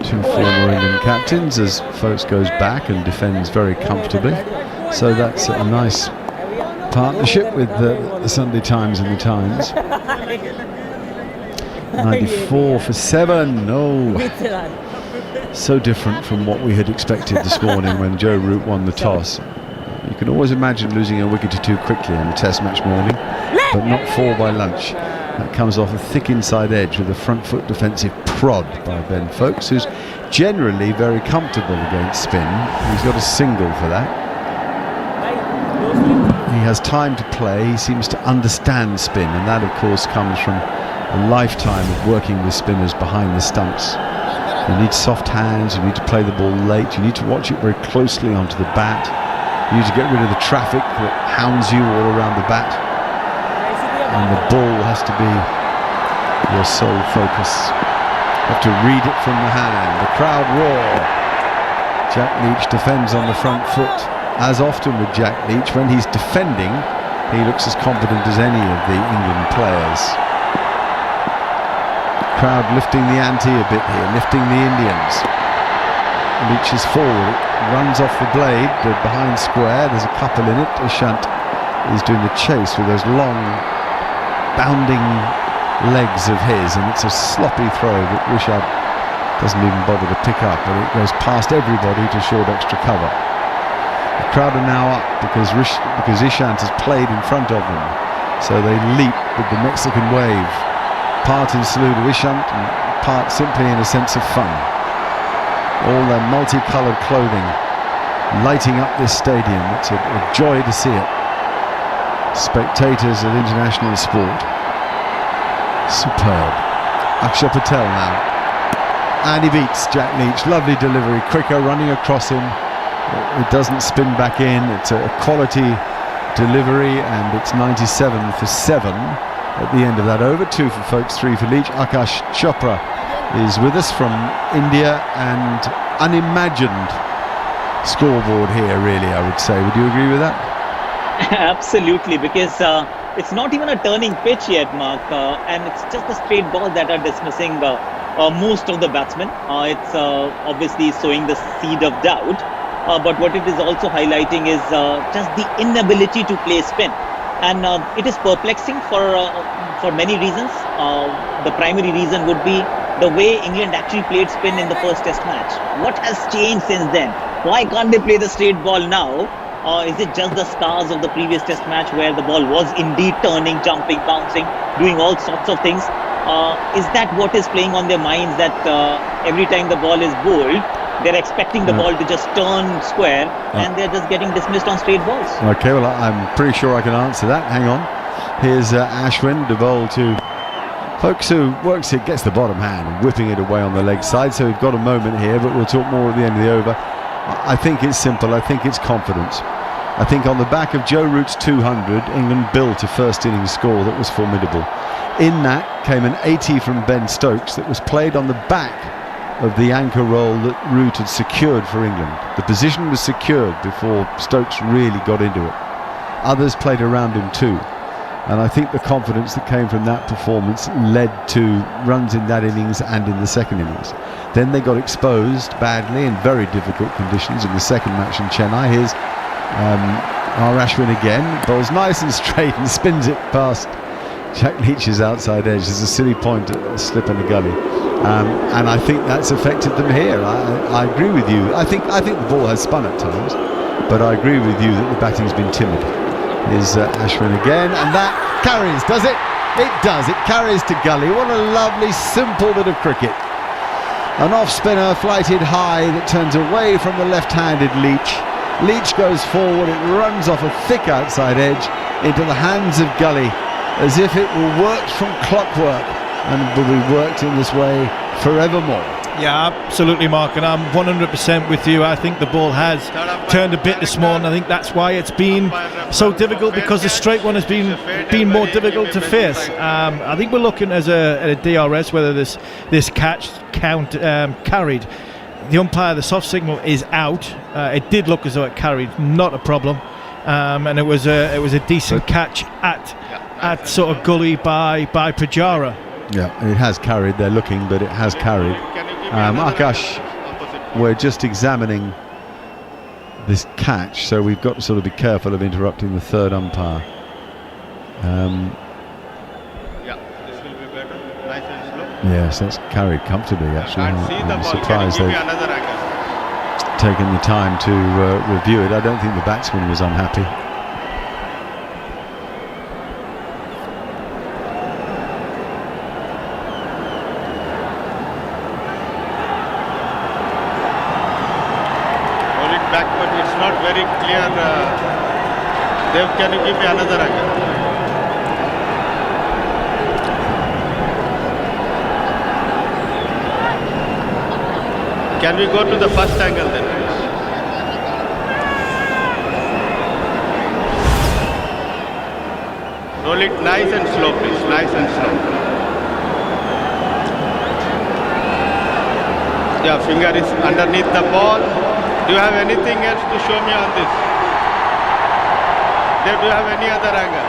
two former England captains, as Folks goes back and defends very comfortably. So that's a nice partnership with the Sunday Times and the Times. 94 for 7. No, so different from what we had expected this morning when Joe Root won the toss. You can always imagine losing a wicket or two quickly on a Test match morning, but not 4 by lunch. That comes off a thick inside edge with a front foot defensive prod by Ben Folks, who's generally very comfortable against spin. He's got a single for that. He has time to play, he seems to understand spin, and that of course comes from a lifetime of working with spinners behind the stumps. You need soft hands, you need to play the ball late, you need to watch it very closely onto the bat, you need to get rid of the traffic that hounds you all around the bat, and the ball has to be your sole focus. You have to read it from the hand. The crowd roar. Jack Leach defends on the front foot. As often with Jack Leach, when he's defending, he looks as confident as any of the England players. Crowd lifting the ante a bit here, lifting the Indians. Leach is forward, runs off the blade, behind square, there's a couple in it. Ishant is doing the chase with those long bounding legs of his, and it's a sloppy throw that Rishabh doesn't even bother to pick up, and it goes past everybody to short extra cover. The crowd are now up because Ishant has played in front of them, so they leap with the Mexican wave, part in salute of Ishant and part simply in a sense of fun. All their multicoloured clothing lighting up this stadium. It's a joy to see it. Spectators of international sport. Superb. Akshay Patel now, and he beats Jack Leach. Lovely delivery, quicker, running across him. It doesn't spin back in. It's a quality delivery, and it's 97 for 7 at the end of that over. 2 for Folks, 3 for Leach. Akash Chopra is with us from India, and unimagined scoreboard here, really, I would say. Would you agree with that? Absolutely, because it's not even a turning pitch yet, Mark, and it's just the straight balls that are dismissing most of the batsmen. It's obviously sowing the seed of doubt, but what it is also highlighting is just the inability to play spin, and it is perplexing for many reasons. The primary reason would be the way England actually played spin in the first Test match. What has changed since then? Why can't they play the straight ball now? Is it just the scars of the previous Test match where the ball was indeed turning, jumping, bouncing, doing all sorts of things? Is that what is playing on their minds, that every time the ball is bowled, they're expecting the ball to just turn square and they're just getting dismissed on straight balls? Okay, well, I'm pretty sure I can answer that. Hang on. Here's Ashwin to bowl to Folks, who works it, gets the bottom hand, whipping it away on the leg side. So we've got a moment here, but we'll talk more at the end of the over. I think it's simple. I think it's confidence. I think on the back of Joe Root's 200, England built a first innings score that was formidable. In that came an 80 from Ben Stokes that was played on the back of the anchor roll that Root had secured for England. The position was secured before Stokes really got into it. Others played around him too. And I think the confidence that came from that performance led to runs in that innings and in the second innings. Then they got exposed badly in very difficult conditions in the second match in Chennai. Here's R. Ashwin again, bowls nice and straight and spins it past Jack Leach's outside edge. There's a silly point, a slip in the gully, and I think that's affected them here. I agree with you. I think the ball has spun at times, but I agree with you that the batting's been timid. Is Ashwin again, and that carries, does it? It does. It carries to gully. What a lovely, simple bit of cricket. An off-spinner flighted high that turns away from the left-handed Leach. Leach goes forward, it runs off a thick outside edge into the hands of Gully, as if it were worked from clockwork and will be worked in this way forevermore. Yeah, absolutely, Mark, and I'm 100% with you. I think the ball has turned a bit this morning. I think that's why it's been so difficult, because the straight one has been more difficult to face. I think we're looking at a DRS whether this catch count carried. The umpire, the soft signal is out. It did look as though it carried, not a problem, and it was a decent catch at sort of Gully by Pujara. Yeah, it has carried. They're looking, but it has carried. Akash, we're just examining this catch, so we've got to sort of be careful of interrupting the third umpire. This will be better. Nice and slow. Yes, that's carried comfortably, actually. I'm surprised Can you they've give me another angle? taken the time to review it. I don't think the batsman was unhappy. Backward, it's not very clear. Dev, can you give me another angle? Can we go to the first angle then, please? Roll it nice and slow, please. Nice and slow. Yeah, finger is underneath the ball. Do you have anything else to show me on this? Do you have any other angle?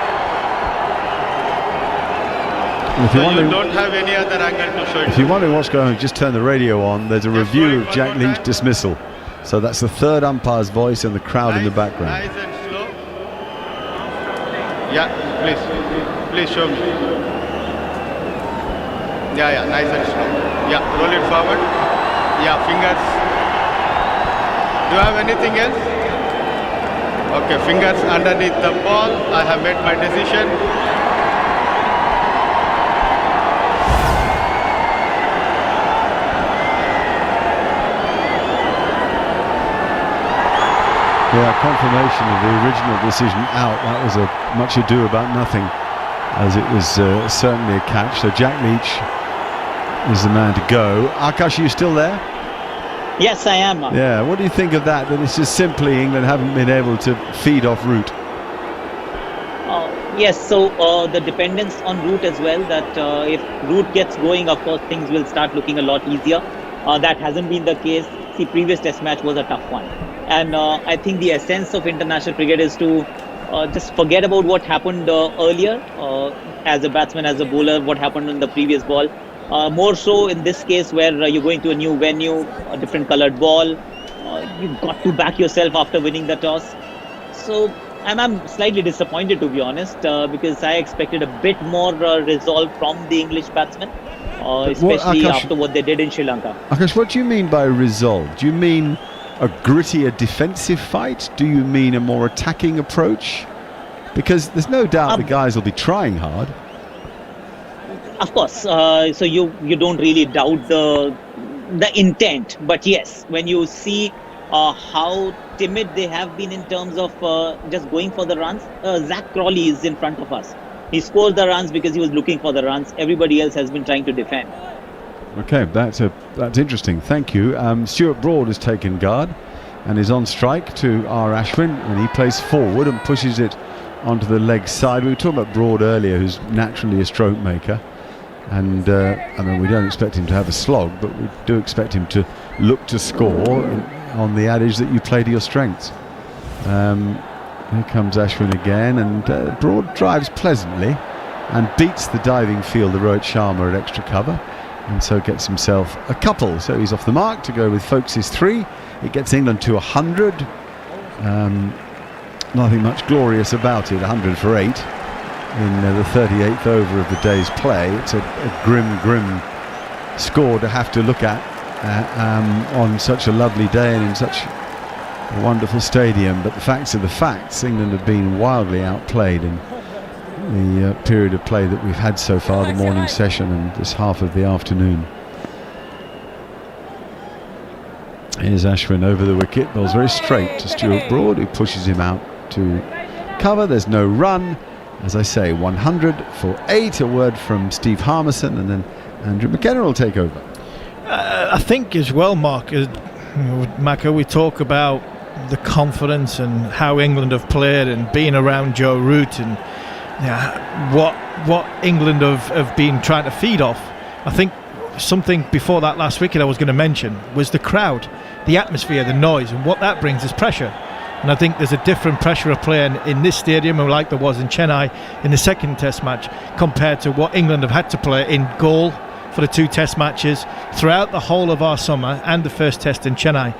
If So you don't have any other angle to show If you're wondering what's going on, just turn the radio on. There's a review of Jack Leach dismissal. So that's the third umpire's voice and the crowd in the background. Nice and slow. Yeah, please show me. Yeah, nice and slow. Yeah, roll it forward. Yeah, fingers. Do you have anything else? Okay, fingers underneath the ball. I have made my decision. Yeah, confirmation of the original decision out. That was a much ado about nothing, as it was certainly a catch. So Jack Leach is the man to go. Akash, are you still there? Yes, I am. Yeah, what do you think of that? That it's just simply England haven't been able to feed off route. Yes, so the dependence on route as well, that if route gets going, of course, things will start looking a lot easier. That hasn't been the case. The previous test match was a tough one. And I think the essence of international cricket is to just forget about what happened earlier as a batsman, as a bowler, what happened in the previous ball. More so in this case where you're going to a new venue, a different coloured ball. You've got to back yourself after winning the toss. So I'm slightly disappointed, to be honest, because I expected a bit more resolve from the English batsmen, especially after what they did in Sri Lanka. Akash, what do you mean by resolve? Do you mean a grittier defensive fight? Do you mean a more attacking approach? Because there's no doubt the guys will be trying hard. Of course, so you don't really doubt the intent, but yes, when you see how timid they have been in terms of just going for the runs, Zach Crawley is in front of us. He scored the runs because he was looking for the runs. Everybody else has been trying to defend. Okay, that's interesting. Thank you. Stuart Broad has taken guard and is on strike to R. Ashwin, and he plays forward and pushes it onto the leg side. We were talking about Broad earlier, who's naturally a stroke maker. And I mean, we don't expect him to have a slog, but we do expect him to look to score on the adage that you play to your strengths. Here comes Ashwin again, and Broad drives pleasantly and beats the diving fielder Rohit Sharma at extra cover, and so gets himself a couple. So he's off the mark to go with Folkes' 3. It gets England to 100. Nothing much glorious about it. 100 for 8. In the 38th over of the day's play. It's a grim score to have to look at on such a lovely day and in such a wonderful stadium. But the facts are the facts. England have been wildly outplayed in the period of play that we've had so far, the morning session and this half of the afternoon. Here's Ashwin over the wicket, bowls very straight to Stuart Broad, who pushes him out to cover. There's no run. As I say, 100 for 8. A word from Steve Harmison, and then Andrew McKenna will take over. I think as well, Mark, Mako, we talk about the confidence and how England have played and being around Joe Root and what England have been trying to feed off. I think something before that last wicket I was going to mention was the crowd, the atmosphere, the noise, and what that brings is pressure. And I think there's a different pressure of playing in this stadium, like there was in Chennai in the second Test match, compared to what England have had to play in Galle for the 2 Test matches throughout the whole of our summer and the first Test in Chennai.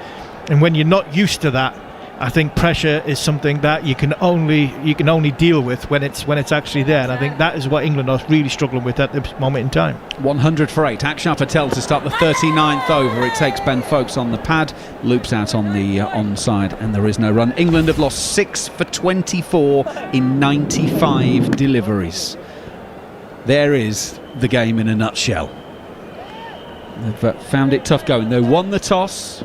And when you're not used to that, I think pressure is something that you can only deal with when it's actually there. And I think that is what England are really struggling with at this moment in time. 100 for 8. Akshar Patel to start the 39th over. It takes Ben Foakes on the pad, loops out on the onside, and there is no run. England have lost 6 for 24 in 95 deliveries. There is the game in a nutshell. They've found it tough going. They won the toss.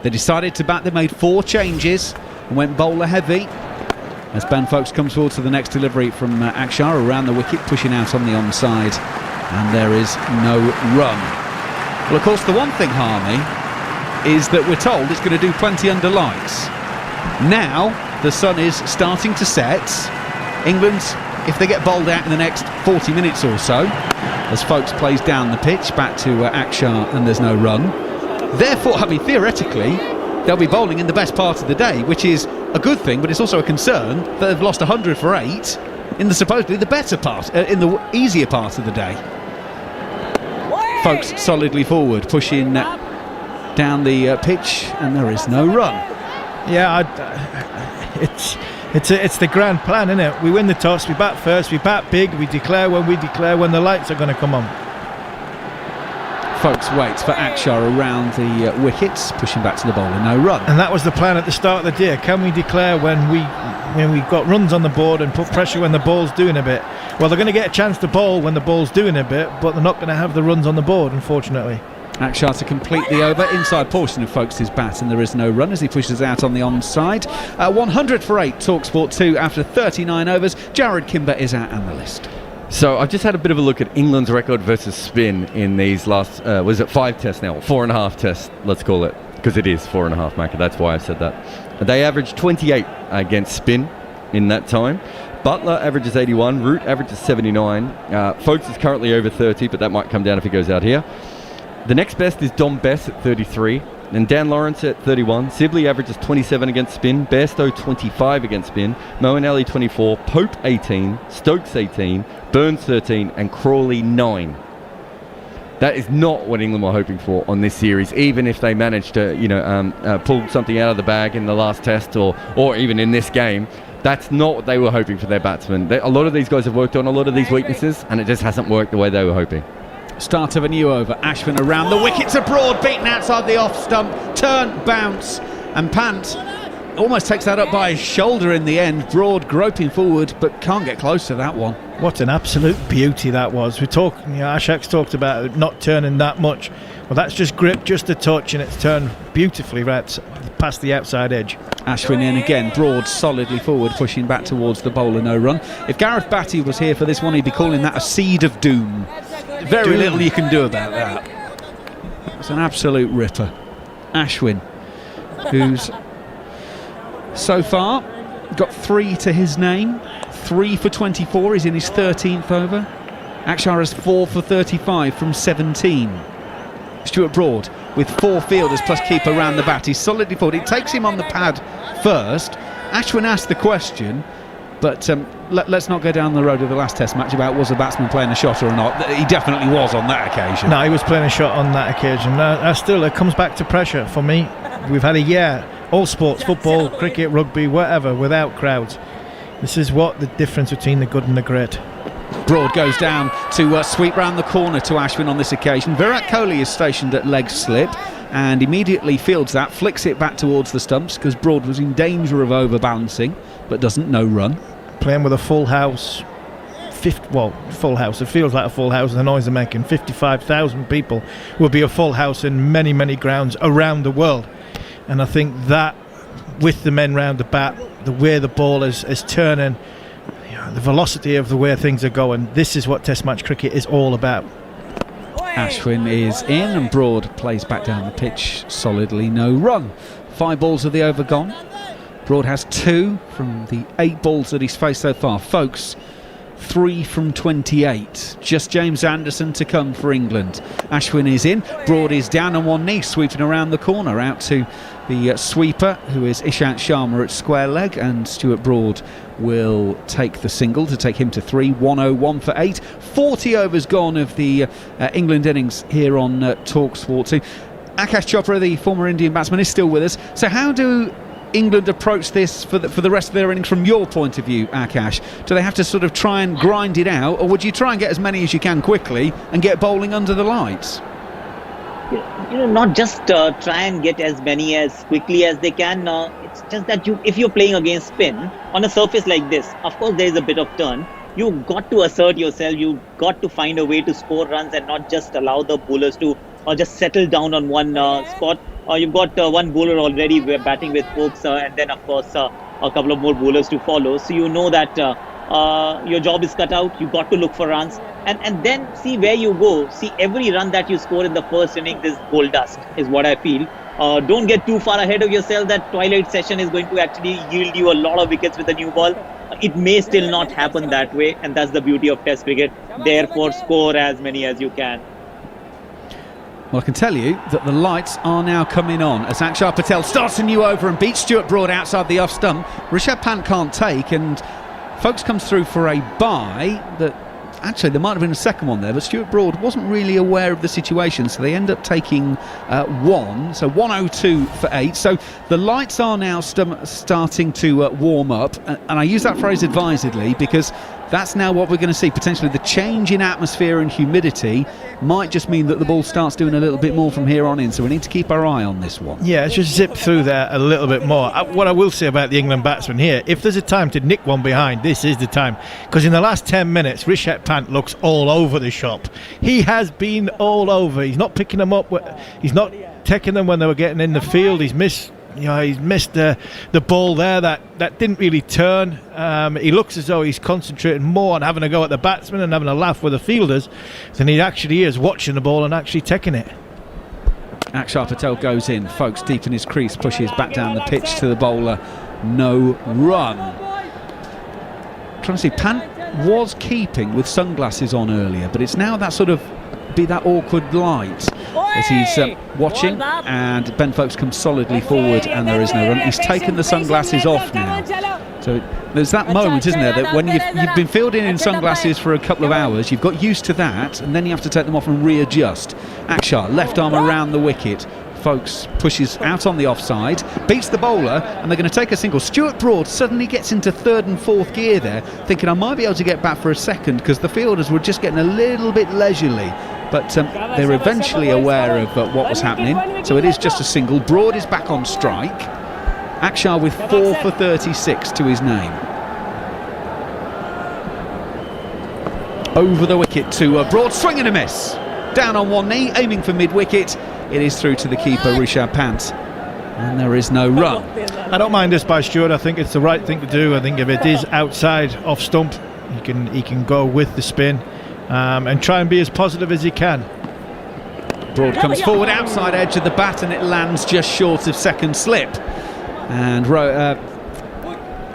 They decided to bat. They made 4 changes and went bowler heavy as Ben Foakes comes forward to the next delivery from Akshar around the wicket, pushing out on the onside, and there is no run. Well, of course, the one thing, Harmy, is that we're told it's going to do plenty under lights. Now the sun is starting to set. England, if they get bowled out in the next 40 minutes or so, as Foakes plays down the pitch back to Akshar, and there's no run. Therefore, I mean, theoretically, they'll be bowling in the best part of the day, which is a good thing, but it's also a concern that they've lost 100 for 8 in the supposedly the better part, in the easier part of the day. Foakes solidly forward, pushing down the pitch, and there is no run. Yeah, it's the grand plan, isn't it? We win the toss, we bat first, we bat big, we declare when the lights are going to come on. Foakes waits for Akshar around the wickets, pushing back to the bowler, no run. And that was the plan at the start of the day. Can we declare when we've got runs on the board and put pressure when the ball's doing a bit? Well, they're going to get a chance to bowl when the ball's doing a bit, but they're not going to have the runs on the board, unfortunately. Akshar to complete the over, inside portion of Foakes' bat, and there is no run as he pushes out on the onside. 100 for 8, TalkSport 2 after 39 overs. Jared Kimber is our analyst. So I've just had a bit of a look at England's record versus spin in these last, was it 5 tests now? 4.5 tests, let's call it, because it is 4.5, Macca, that's why I've said that. They averaged 28 against spin in that time. Butler averages 81, Root averages 79. Foakes is currently over 30, but that might come down if he goes out here. The next best is Dom Bess at 33. Then Dan Lawrence at 31. Sibley averages 27 against spin. Bairstow 25 against spin. Moeen 24. Pope 18. Stokes 18. Burns 13. And Crawley 9. That is not what England were hoping for on this series, even if they managed to, pull something out of the bag in the last test or even in this game. That's not what they were hoping for their batsmen. A lot of these guys have worked on a lot of these weaknesses, and it just hasn't worked the way they were hoping. Start of a new over. Ashwin around the wicket to Broad, beaten outside the off stump. Turn, bounce, and Pant almost takes that up by his shoulder in the end. Broad groping forward, but can't get close to that one. What an absolute beauty that was. Ashak's talked about it not turning that much. Well, that's just grip, just a touch, and it's turned beautifully right past the outside edge. Ashwin in again, Broad solidly forward, pushing back towards the bowler, no run. If Gareth Batty was here for this one, he'd be calling that a seed of doom. Very little you can do about that. It's an absolute ripper. Ashwin, who's so far got 3 to his name, 3 for 24, he's in his 13th over. Akshar has 4 for 35 from 17. Stuart Broad with 4 fielders plus keeper around the bat. He's solidly forward. It takes him on the pad first. Ashwin asked the question, but let's not go down the road of the last test match about was the batsman playing a shot or not. He definitely was on that occasion. No, he was playing a shot on that occasion. Still, it comes back to pressure for me. We've had a year, all sports, football, cricket, rugby, whatever, without crowds. This is what the difference between the good and the great. Broad goes down to sweep round the corner to Ashwin on this occasion. Virat Kohli is stationed at leg slip and immediately fields that, flicks it back towards the stumps because Broad was in danger of overbalancing, but doesn't, no run. Playing with a full house, full house, it feels like a full house, the noise they're making, 55,000 people will be a full house in many, many grounds around the world. And I think that, with the men round the bat, the way the ball is turning, the velocity of the way things are going, this is what Test match cricket is all about. Ashwin is in and Broad plays back down the pitch solidly, no run. 5 balls of the over gone. Broad has 2 from the 8 balls that he's faced so far. Folkes, 3 from 28. Just James Anderson to come for England. Ashwin is in. Broad is down on one knee, sweeping around the corner out to the sweeper, who is Ishant Sharma at square leg, and Stuart Broad will take the single to take him to 3. 101 for 8. 40 overs gone of the England innings here on TalkSport 2. Akash Chopra, the former Indian batsman, is still with us. So how do England approach this for the rest of their innings from your point of view, Akash? Do they have to sort of try and grind it out, or would you try and get as many as you can quickly and get bowling under the lights? Not just try and get as many as quickly as they can. It's just that if you're playing against spin on a surface like this, of course there is a bit of turn. You've got to assert yourself. You've got to find a way to score runs and not just allow the bowlers to just settle down on one spot. You've got one bowler already batting with Folkes, and then of course a couple of more bowlers to follow. So you know that your job is cut out. You've got to look for runs and then see where you go. See, every run that you score in the first innings is gold dust, is what I feel. Don't get too far ahead of yourself. That twilight session is going to actually yield you a lot of wickets with a new ball. It may still not happen that way, and that's the beauty of Test cricket. Therefore, score as many as you can. Well, I can tell you that the lights are now coming on as Akshar Patel starts a new over and beats Stuart Broad outside the off stump. Rishabh Pant can't take, and Folkes comes through for a bye that actually there might have been a second one there, but Stuart Broad wasn't really aware of the situation, so they end up taking 1. So 102 for 8. So the lights are now starting to warm up, and I use that phrase advisedly because that's now what we're going to see. Potentially the change in atmosphere and humidity might just mean that the ball starts doing a little bit more from here on in, so we need to keep our eye on this one. Yeah, it's just zip through there a little bit more. What I will say about the England batsmen here, if there's a time to nick one behind, this is the time, because in the last 10 minutes Rishabh Pant looks all over the shop. He has been all over. He's not picking them up, he's not taking them when they were getting in the field. He's missed the ball there that didn't really turn. He looks as though he's concentrating more on having a go at the batsmen and having a laugh with the fielders than he actually is watching the ball and actually taking it. Akshar Patel goes in. Folkes deep in his crease, pushes back down the pitch to the bowler. No run. Trying to see, Pant was keeping with sunglasses on earlier, but it's now that sort of that awkward light as he's watching, and Ben Folkes comes solidly forward and there is no run. He's taken the sunglasses off now, so there's that moment, isn't there, that when you've been fielding in sunglasses for a couple of hours, you've got used to that, and then you have to take them off and readjust. Akshar, left arm around the wicket. Folkes pushes out on the offside, beats the bowler, and they're going to take a single. Stuart Broad suddenly gets into 3rd and 4th gear there, thinking I might be able to get back for a second, because the fielders were just getting a little bit leisurely. But they're eventually aware of what was happening, so it is just a single. Broad is back on strike. Akshar with 4 for 36 to his name. Over the wicket to Broad, swing and a miss. Down on one knee, aiming for mid-wicket. It is through to the keeper, Rishabh Pant, and there is no run. I don't mind this by Stuart. I think it's the right thing to do. I think if it is outside off stump, he can go with the spin and try and be as positive as he can. Broad comes forward outside edge of the bat and it lands just short of second slip. And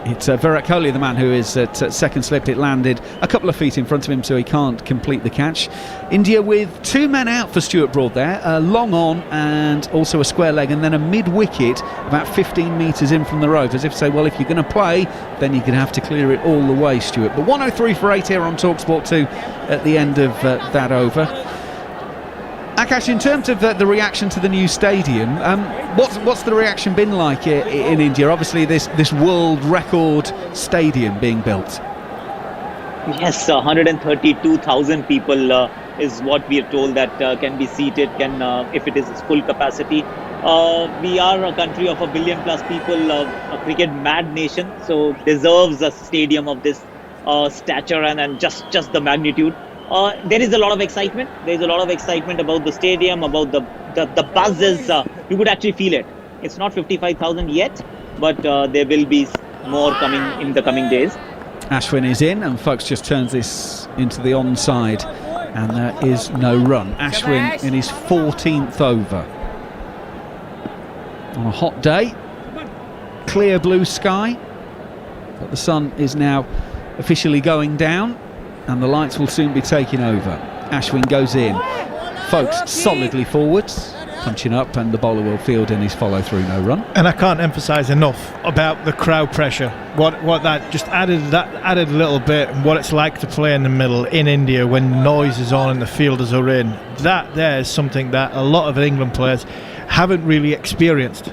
it's Virat Kohli, the man who is at second slip. It landed a couple of feet in front of him, so he can't complete the catch. India with 2 men out for Stuart Broad there, a long on and also a square leg, and then a mid-wicket about 15 metres in from the rope, as if to say, well, if you're going to play, then you're going to have to clear it all the way, Stuart. But 103 for 8 here on TalkSport 2 at the end of that over. Akash, in terms of the reaction to the new stadium, what's the reaction been like in India? Obviously, this world record stadium being built. Yes, 132,000 people is what we are told that can be seated. If it is full capacity. We are a country of 1 billion plus people, a cricket mad nation, so deserves a stadium of this stature and just the magnitude. There is a lot of excitement. There is a lot of excitement about the stadium, about the buzzes. You could actually feel it. It's not 55,000 yet, but there will be more coming in the coming days. Ashwin is in, and folks just turns this into the onside, and there is no run. Ashwin in his 14th over. On a hot day, clear blue sky, but the sun is now officially going down, and the lights will soon be taking over. Ashwin goes in, folks solidly forwards, punching up, and the bowler will field in his follow-through, no run. And I can't emphasise enough about the crowd pressure. What that just added a little bit, and what it's like to play in the middle in India when noise is on and the fielders are in. That there is something that a lot of England players haven't really experienced.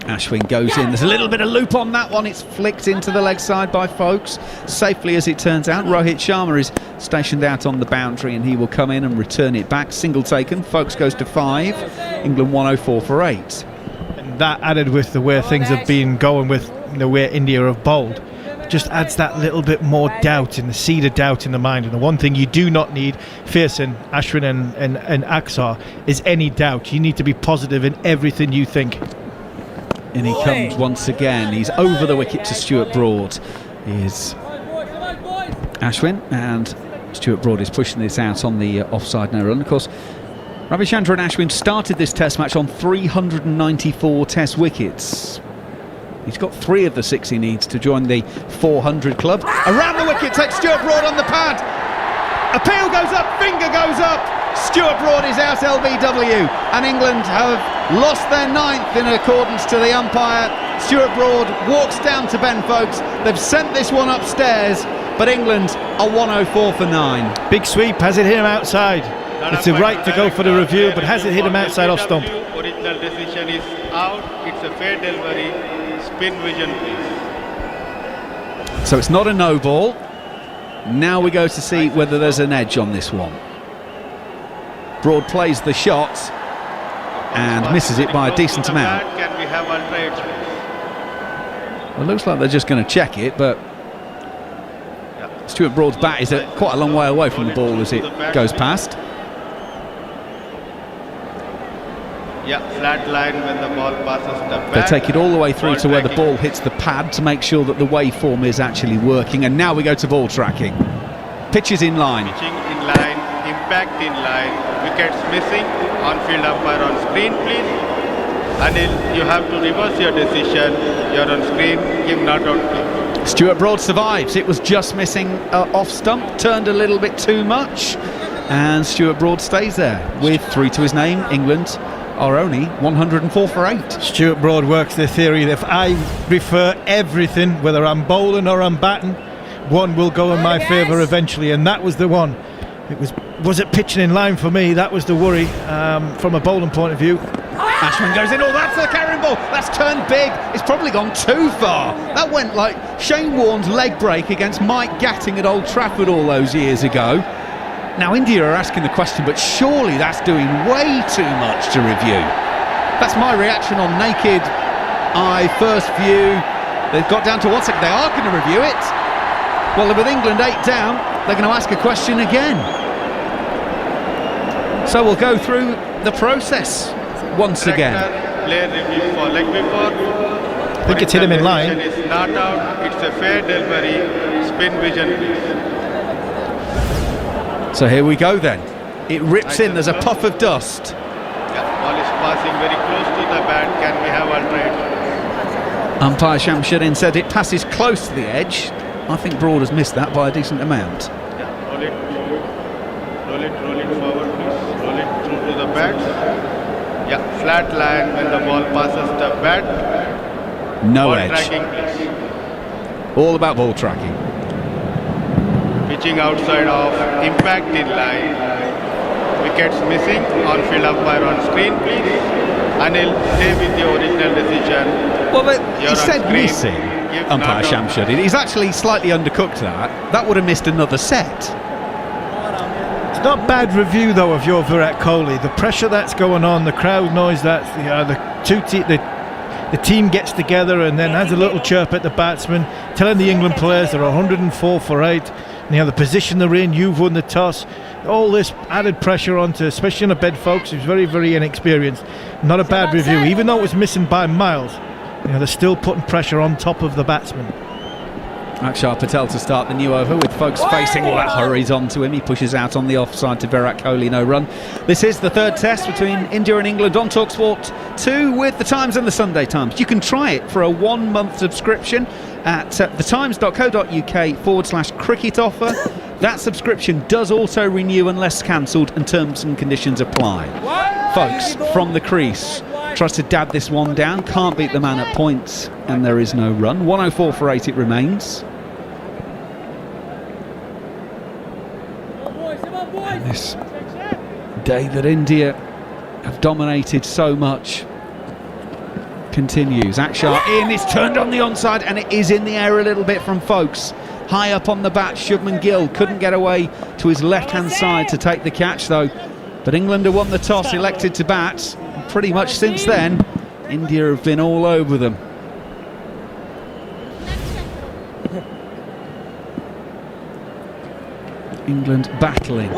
Ashwin goes in. There's a little bit of loop on that one. It's flicked into the leg side by folks, safely as it turns out. Rohit Sharma is stationed out on the boundary, and he will come in and return it back. Single taken. Folks goes to 5. England 104 for 8. And that added with the way things have been going, with the way India have bowled, just adds that little bit more doubt, in the seed of doubt in the mind. And the one thing you do not need, facing Ashwin and Axar, is any doubt. You need to be positive in everything you think. In he comes once again. He's over the wicket to Stuart Broad. Is Ashwin, and Stuart Broad is pushing this out on the offside no run. Of course, Ravichandran Ashwin started this test match on 394 test wickets. He's got 3 of the 6 he needs to join the 400 club. Around the wicket takes Stuart Broad on the pad. Appeal goes up, finger goes up. Stuart Broad is out LBW, and England have lost their 9th in accordance to the umpire. Stuart Broad walks down to Ben Folks. They've sent this one upstairs, but England are 104 for 9. Big sweep. Has it hit him outside? It's a right to go for the review, but has it hit him outside off stump? Original decision is out. It's a fair delivery. Spin vision, please. So it's not a no ball. Now we go to see whether there's an edge on this one. Broad plays the shot and misses it by a decent amount. Can we have ultra edge? Well, it looks like they're just going to check it, but Stuart Broad's bat is quite a long way away from the ball as it goes past. Yeah, flat line when the ball passes the bat. They take it all the way through to where the ball hits the pad to make sure that the waveform is actually working, and now we go to ball tracking. Pitch is in line. Pitching in line, impact in line, wickets missing, on-field umpire on screen, please. Anil, you have to reverse your decision. You're on screen, give not out, please. Stuart Broad survives. It was just missing off stump, turned a little bit too much, and Stuart Broad stays there with 3 to his name. England are only 104 for 8. Stuart Broad works the theory that if I refer everything, whether I'm bowling or I'm batting, one will go in my favour eventually, and that was the one. Was it pitching in line for me? That was the worry from a bowling point of view. Ashwin goes in. Oh, that's the carrying ball. That's turned big. It's probably gone too far. That went like Shane Warne's leg break against Mike Gatting at Old Trafford all those years ago. Now India are asking the question, but surely that's doing way too much to review. That's my reaction on naked eye first view. They've got down to 1 second. They are going to review it. Well, with England 8 down, they're going to ask a question again. So we'll go through the process once again. Player review for leg before. I think it's hit him in line. It's not out. It's a fair delivery. Spin vision, please. So here we go then. It rips in. There's a puff of dust. Yeah, ball is passing very close to the bat. Can we have ultra edge? Umpire Shamshuddin said it passes close to the edge. I think Broad has missed that by a decent amount. Yeah, roll it forward, please. Roll it through to the bat. Yeah, flat line when the ball passes the bat. No ball edge. Tracking, please. All about ball tracking. Pitching outside of, impact in line. Wickets missing, on-field umpire on screen, please. Anil, stay with your original decision. Well, he You're said on screen. missing, Give umpire not out. Shamshuddin. He's actually slightly undercooked that. That would have missed another set. It's not bad review though of your Virat Kohli. The pressure that's going on, the crowd noise, that the team gets together and then has a little chirp at the batsman, telling the England players they're 104 for 8. the position they're in, you've won the toss. All this added pressure onto, especially on a bed folks who's very, very inexperienced. Not a bad review, even though it was missing by miles. They're still putting pressure on top of the batsman. Akshar Patel to start the new over with folks facing all that hurries onto him. He pushes out on the offside to Virat Kohli, no run. This is the third test between India and England on TalkSport 2 with the Times and the Sunday Times. You can try it for a 1-month subscription at thetimes.co.uk/cricket offer. That subscription does also renew unless cancelled, and terms and conditions apply. Folks, from the crease, tries to dab this one down, can't beat the man at points, and there is no run. 104 for 8 it remains. And this day that India have dominated so much continues. Akshar in, it's turned on the onside, and it is in the air a little bit from folks. High up on the bat, Shubman Gill couldn't get away to his left-hand side to take the catch though. But England have won the toss, elected to bat. And pretty much since then, India have been all over them. England battling.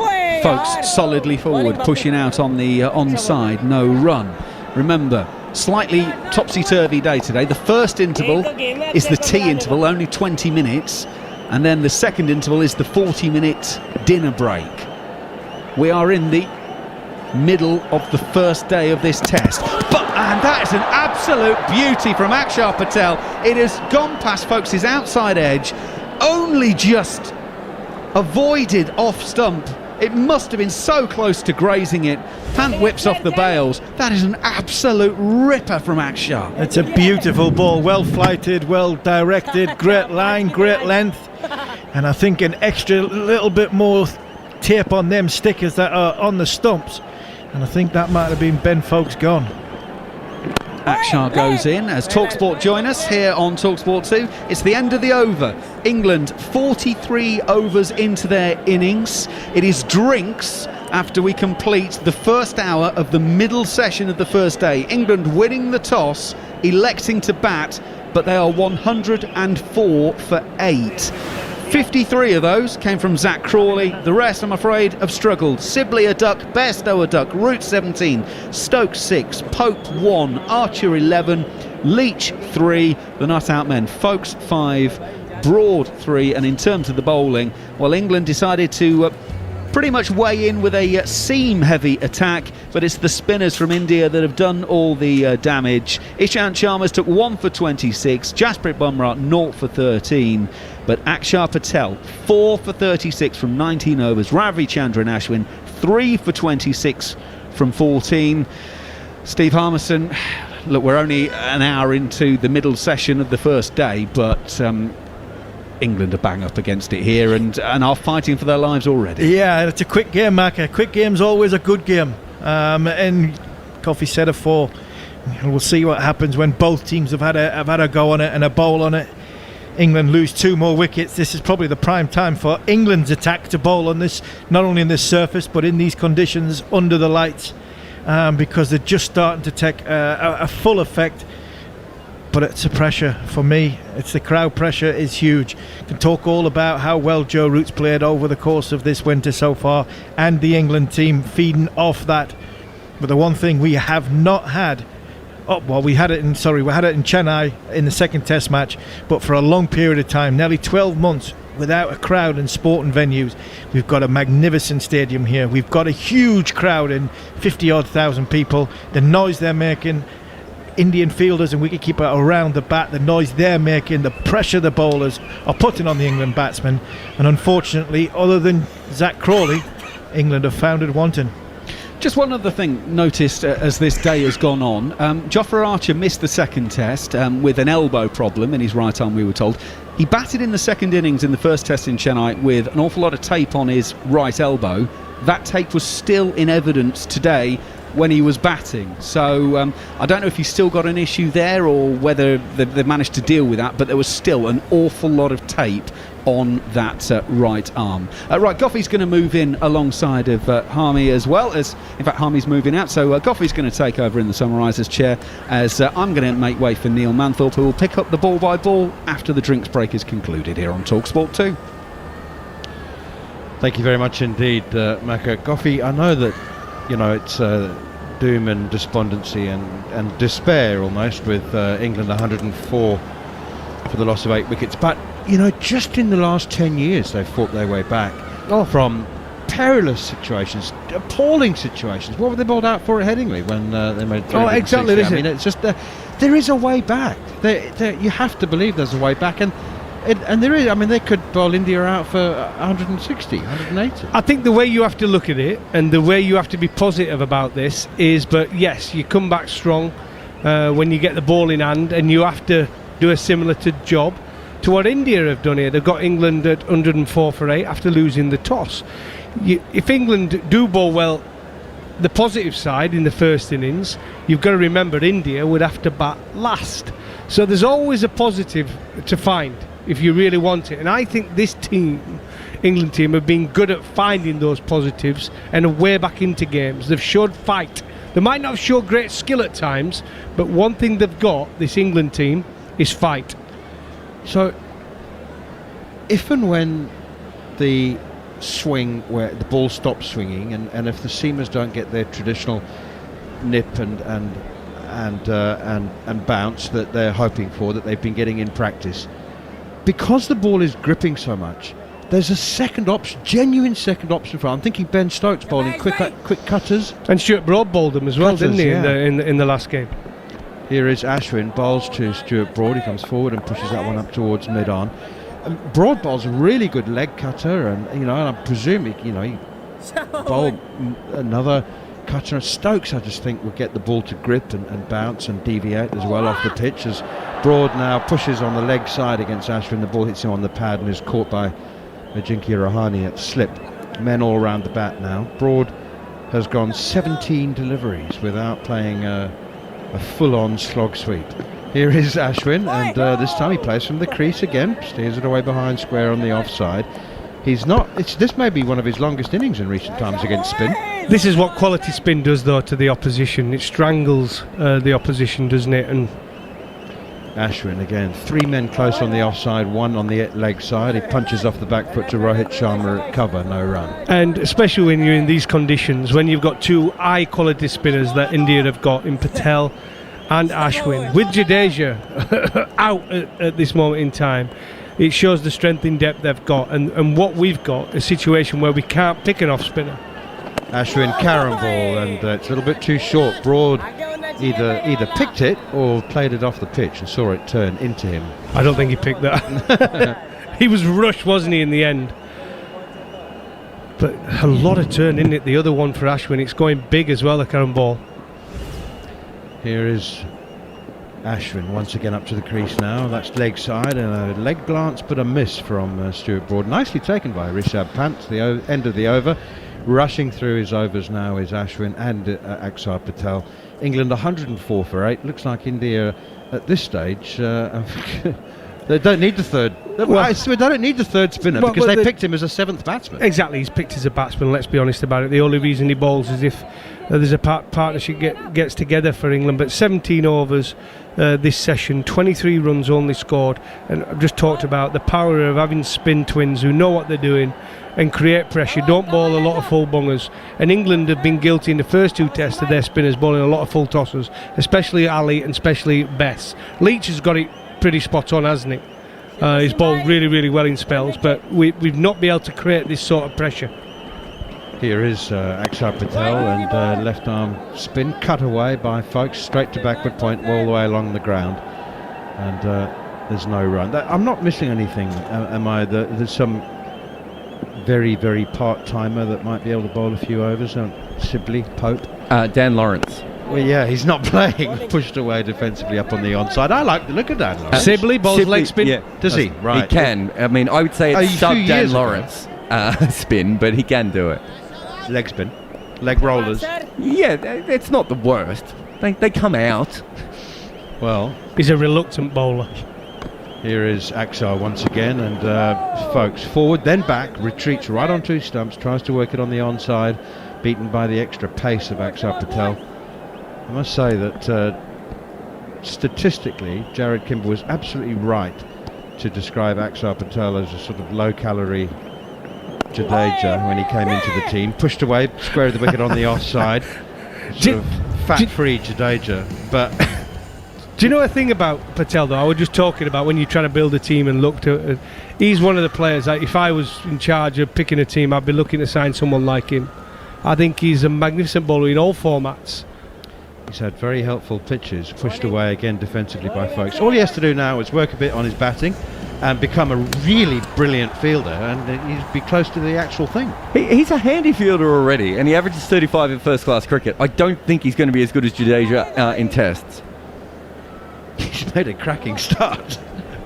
Folks solidly forward, pushing out on the onside, no run. Remember, slightly topsy-turvy day today. The first interval is the tea interval, only 20 minutes. And then the second interval is the 40-minute dinner break. We are in the middle of the first day of this test. And that is an absolute beauty from Akshar Patel. It has gone past folks' outside edge, only just avoided off stump. It must have been so close to grazing it. Pant whips off the bails. That is an absolute ripper from Akshar. It's a beautiful ball, well flighted, well directed, great line, great length. And I think an extra little bit more tape on them stickers that are on the stumps. And I think that might have been Ben Foakes gone. Akshar goes in as TalkSport join us here on TalkSport 2. It's the end of the over. England 43 overs into their innings. It is drinks after we complete the first hour of the middle session of the first day. England winning the toss, electing to bat, but they are 104 for 8. 53 of those came from Zach Crawley. The rest, I'm afraid, have struggled. Sibley a duck, Bairstow a duck, Root 17, Stokes 6, Pope 1, Archer 11, Leach 3, the not-out men, Foakes 5, Broad 3, and in terms of the bowling, well, England decided to pretty much weigh in with a seam-heavy attack, but it's the spinners from India that have done all the damage. Ishant Sharma's took 1 for 26, Jasprit Bumrah 0 for 13, but Akshar Patel 4 for 36 from 19 overs, Ravi Chandran Ashwin 3 for 26 from 14. Steve Harmison, look, we're only an hour into the middle session of the first day, but England are bang up against it here and are fighting for their lives already. Yeah, it's a quick game, Mac. A quick game's always a good game. And Coffey said it for. We'll see what happens when both teams have had a go on it and a bowl on it. England lose 2 more wickets. This is probably the prime time for England's attack to bowl on this, not only in this surface but in these conditions under the lights, because they're just starting to take a full effect. But it's a pressure for me. It's the crowd pressure is huge. Can talk all about how well Joe Root's played over the course of this winter so far, and the England team feeding off that. But the one thing we have not had, we had it in Chennai in the second Test match, but for a long period of time, nearly 12 months without a crowd in sporting venues. We've got a magnificent stadium here. We've got a huge crowd in 50-odd thousand people. The noise they're making. Indian fielders and wicketkeeper around the bat, the noise they're making, the pressure the bowlers are putting on the England batsmen, and unfortunately, other than Zach Crawley, England have found it wanting. Just one other thing noticed as this day has gone on. Jofra Archer missed the second test with an elbow problem in his right arm, we were told. He batted in the second innings in the first test in Chennai with an awful lot of tape on his right elbow. That tape was still in evidence today when he was batting, so I don't know if he's still got an issue there or whether they've managed to deal with that, but there was still an awful lot of tape on that right arm. Right, Goffey's going to move in alongside of Harmy as well, as in fact Harmy's moving out, so Goffey's going to take over in the summarisers chair as I'm going to make way for Neil Manthorpe, who will pick up the ball by ball after the drinks break is concluded here on TalkSport 2. Thank you very much indeed, Maka. Goffey, I know that, it's doom and despondency and despair almost with England 104 for the loss of 8 wickets. But, just in the last 10 years, they've fought their way back from perilous situations, appalling situations. What were they bowled out for at Headingley when they made 360? Exactly. I mean, it's just there is a way back. You have to believe there's a way back, and there is. I mean, they could bowl India out for 160, 180. I think the way you have to look at it and the way you have to be positive about this is, but yes, you come back strong when you get the ball in hand, and you have to do a similar job to what India have done here. They've got England at 104 for 8 after losing the toss. If England do bowl well, the positive side in the first innings, you've got to remember India would have to bat last. So there's always a positive to find if you really want it. And I think this team, England team, have been good at finding those positives and a way back into games. They've showed fight. They might not have showed great skill at times, but one thing they've got, this England team, is fight. So if and when the swing, where the ball stops swinging, and if the seamers don't get their traditional nip and bounce that they're hoping for, that they've been getting in practice, because the ball is gripping so much, there's a second option, genuine second option for. I'm thinking Ben Stokes bowling quick cutters, and Stuart Broad bowled them as well, didn't he? Yeah. In the last game. Here is Ashwin, bowls to Stuart Broad. He comes forward and pushes that one up towards mid-on. Broad bowls a really good leg cutter, and and I presume he bowled another cutter. Stokes, I just think, will get the ball to grip and bounce and deviate as well off the pitch, as Broad now pushes on the leg side against Ashwin. The ball hits him on the pad and is caught by Ajinkya Rahane at slip. Men all round the bat now. Broad has gone 17 deliveries without playing a full-on slog sweep. Here is Ashwin, and this time he plays from the crease again, steers it away behind square on the offside. This may be one of his longest innings in recent times against spin. This is what quality spin does, though, to the opposition. It strangles the opposition, doesn't it? And Ashwin again, 3 men close on the offside, 1 on the leg side. He punches off the back foot to Rohit Sharma at cover, no run. And especially when you're in these conditions, when you've got 2 high quality spinners that India have got in Patel and Ashwin, with Jadeja out at this moment in time, it shows the strength in depth they've got, and what we've got, a situation where we can't pick an off spinner. Ashwin carom ball, and it's a little bit too short. Broad either picked it or played it off the pitch and saw it turn into him. I don't think he picked that. He was rushed, wasn't he, in the end? But a lot of turn, isn't it? The other one for Ashwin, it's going big as well, the carom ball. Here is Ashwin once again up to the crease now. That's leg side, and a leg glance but a miss from Stuart Broad. Nicely taken by Rishabh Pant, the end of the over. Rushing through his overs now is Ashwin and Axar Patel. England 104 for 8. Looks like India at this stage they don't need the third. They don't need the third spinner because they picked him as a 7th batsman. Exactly, he's picked as a batsman. Let's be honest about it. The only reason he bowls is if there's a partnership gets together for England. But 17 overs this session, 23 runs only scored, and I've just talked about the power of having spin twins who know what they're doing and create pressure, don't bowl a lot of full bungers. And England have been guilty in the first 2 tests of their spinners bowling a lot of full tossers, especially Ali and especially Bess. Leach has got it pretty spot on, hasn't he? He's bowled really, really well in spells, but we've not been able to create this sort of pressure. Here is Axar Patel, and left arm spin cut away by Folkes, straight to backward point all the way along the ground, and there's no run. I'm not missing anything, am I? There's some very, very part-timer that might be able to bowl a few overs. Sibley, Pope, Dan Lawrence. Well, yeah, he's not playing. Pushed away defensively up on the onside. I like the look of Dan Lawrence. Sibley bowls leg spin. Yeah. Does he? Right. He can. I mean, I would say it's sub Dan Lawrence spin, but he can do it. Leg spin, leg rollers. Yeah, it's not the worst. They come out. Well, he's a reluctant bowler. Here is Axar once again, and Folkes forward, then back, retreats right onto his stumps, tries to work it on the onside, beaten by the extra pace of Axar Patel. I must say that statistically, Jared Kimber was absolutely right to describe Axar Patel as a sort of low-calorie Jadeja when he came into the team. Pushed away, square of the wicket on the offside. Sort of fat-free Jadeja. But do you know a thing about Patel, though? I was just talking about when you're trying to build a team and look to... he's one of the players that if I was in charge of picking a team, I'd be looking to sign someone like him. I think he's a magnificent bowler in all formats. He's had very helpful pitches, pushed away again defensively by folks. All he has to do now is work a bit on his batting and become a really brilliant fielder, and he'd be close to the actual thing. He's a handy fielder already, and he averages 35 in first-class cricket. I don't think he's going to be as good as Jadeja in tests. He's made a cracking start.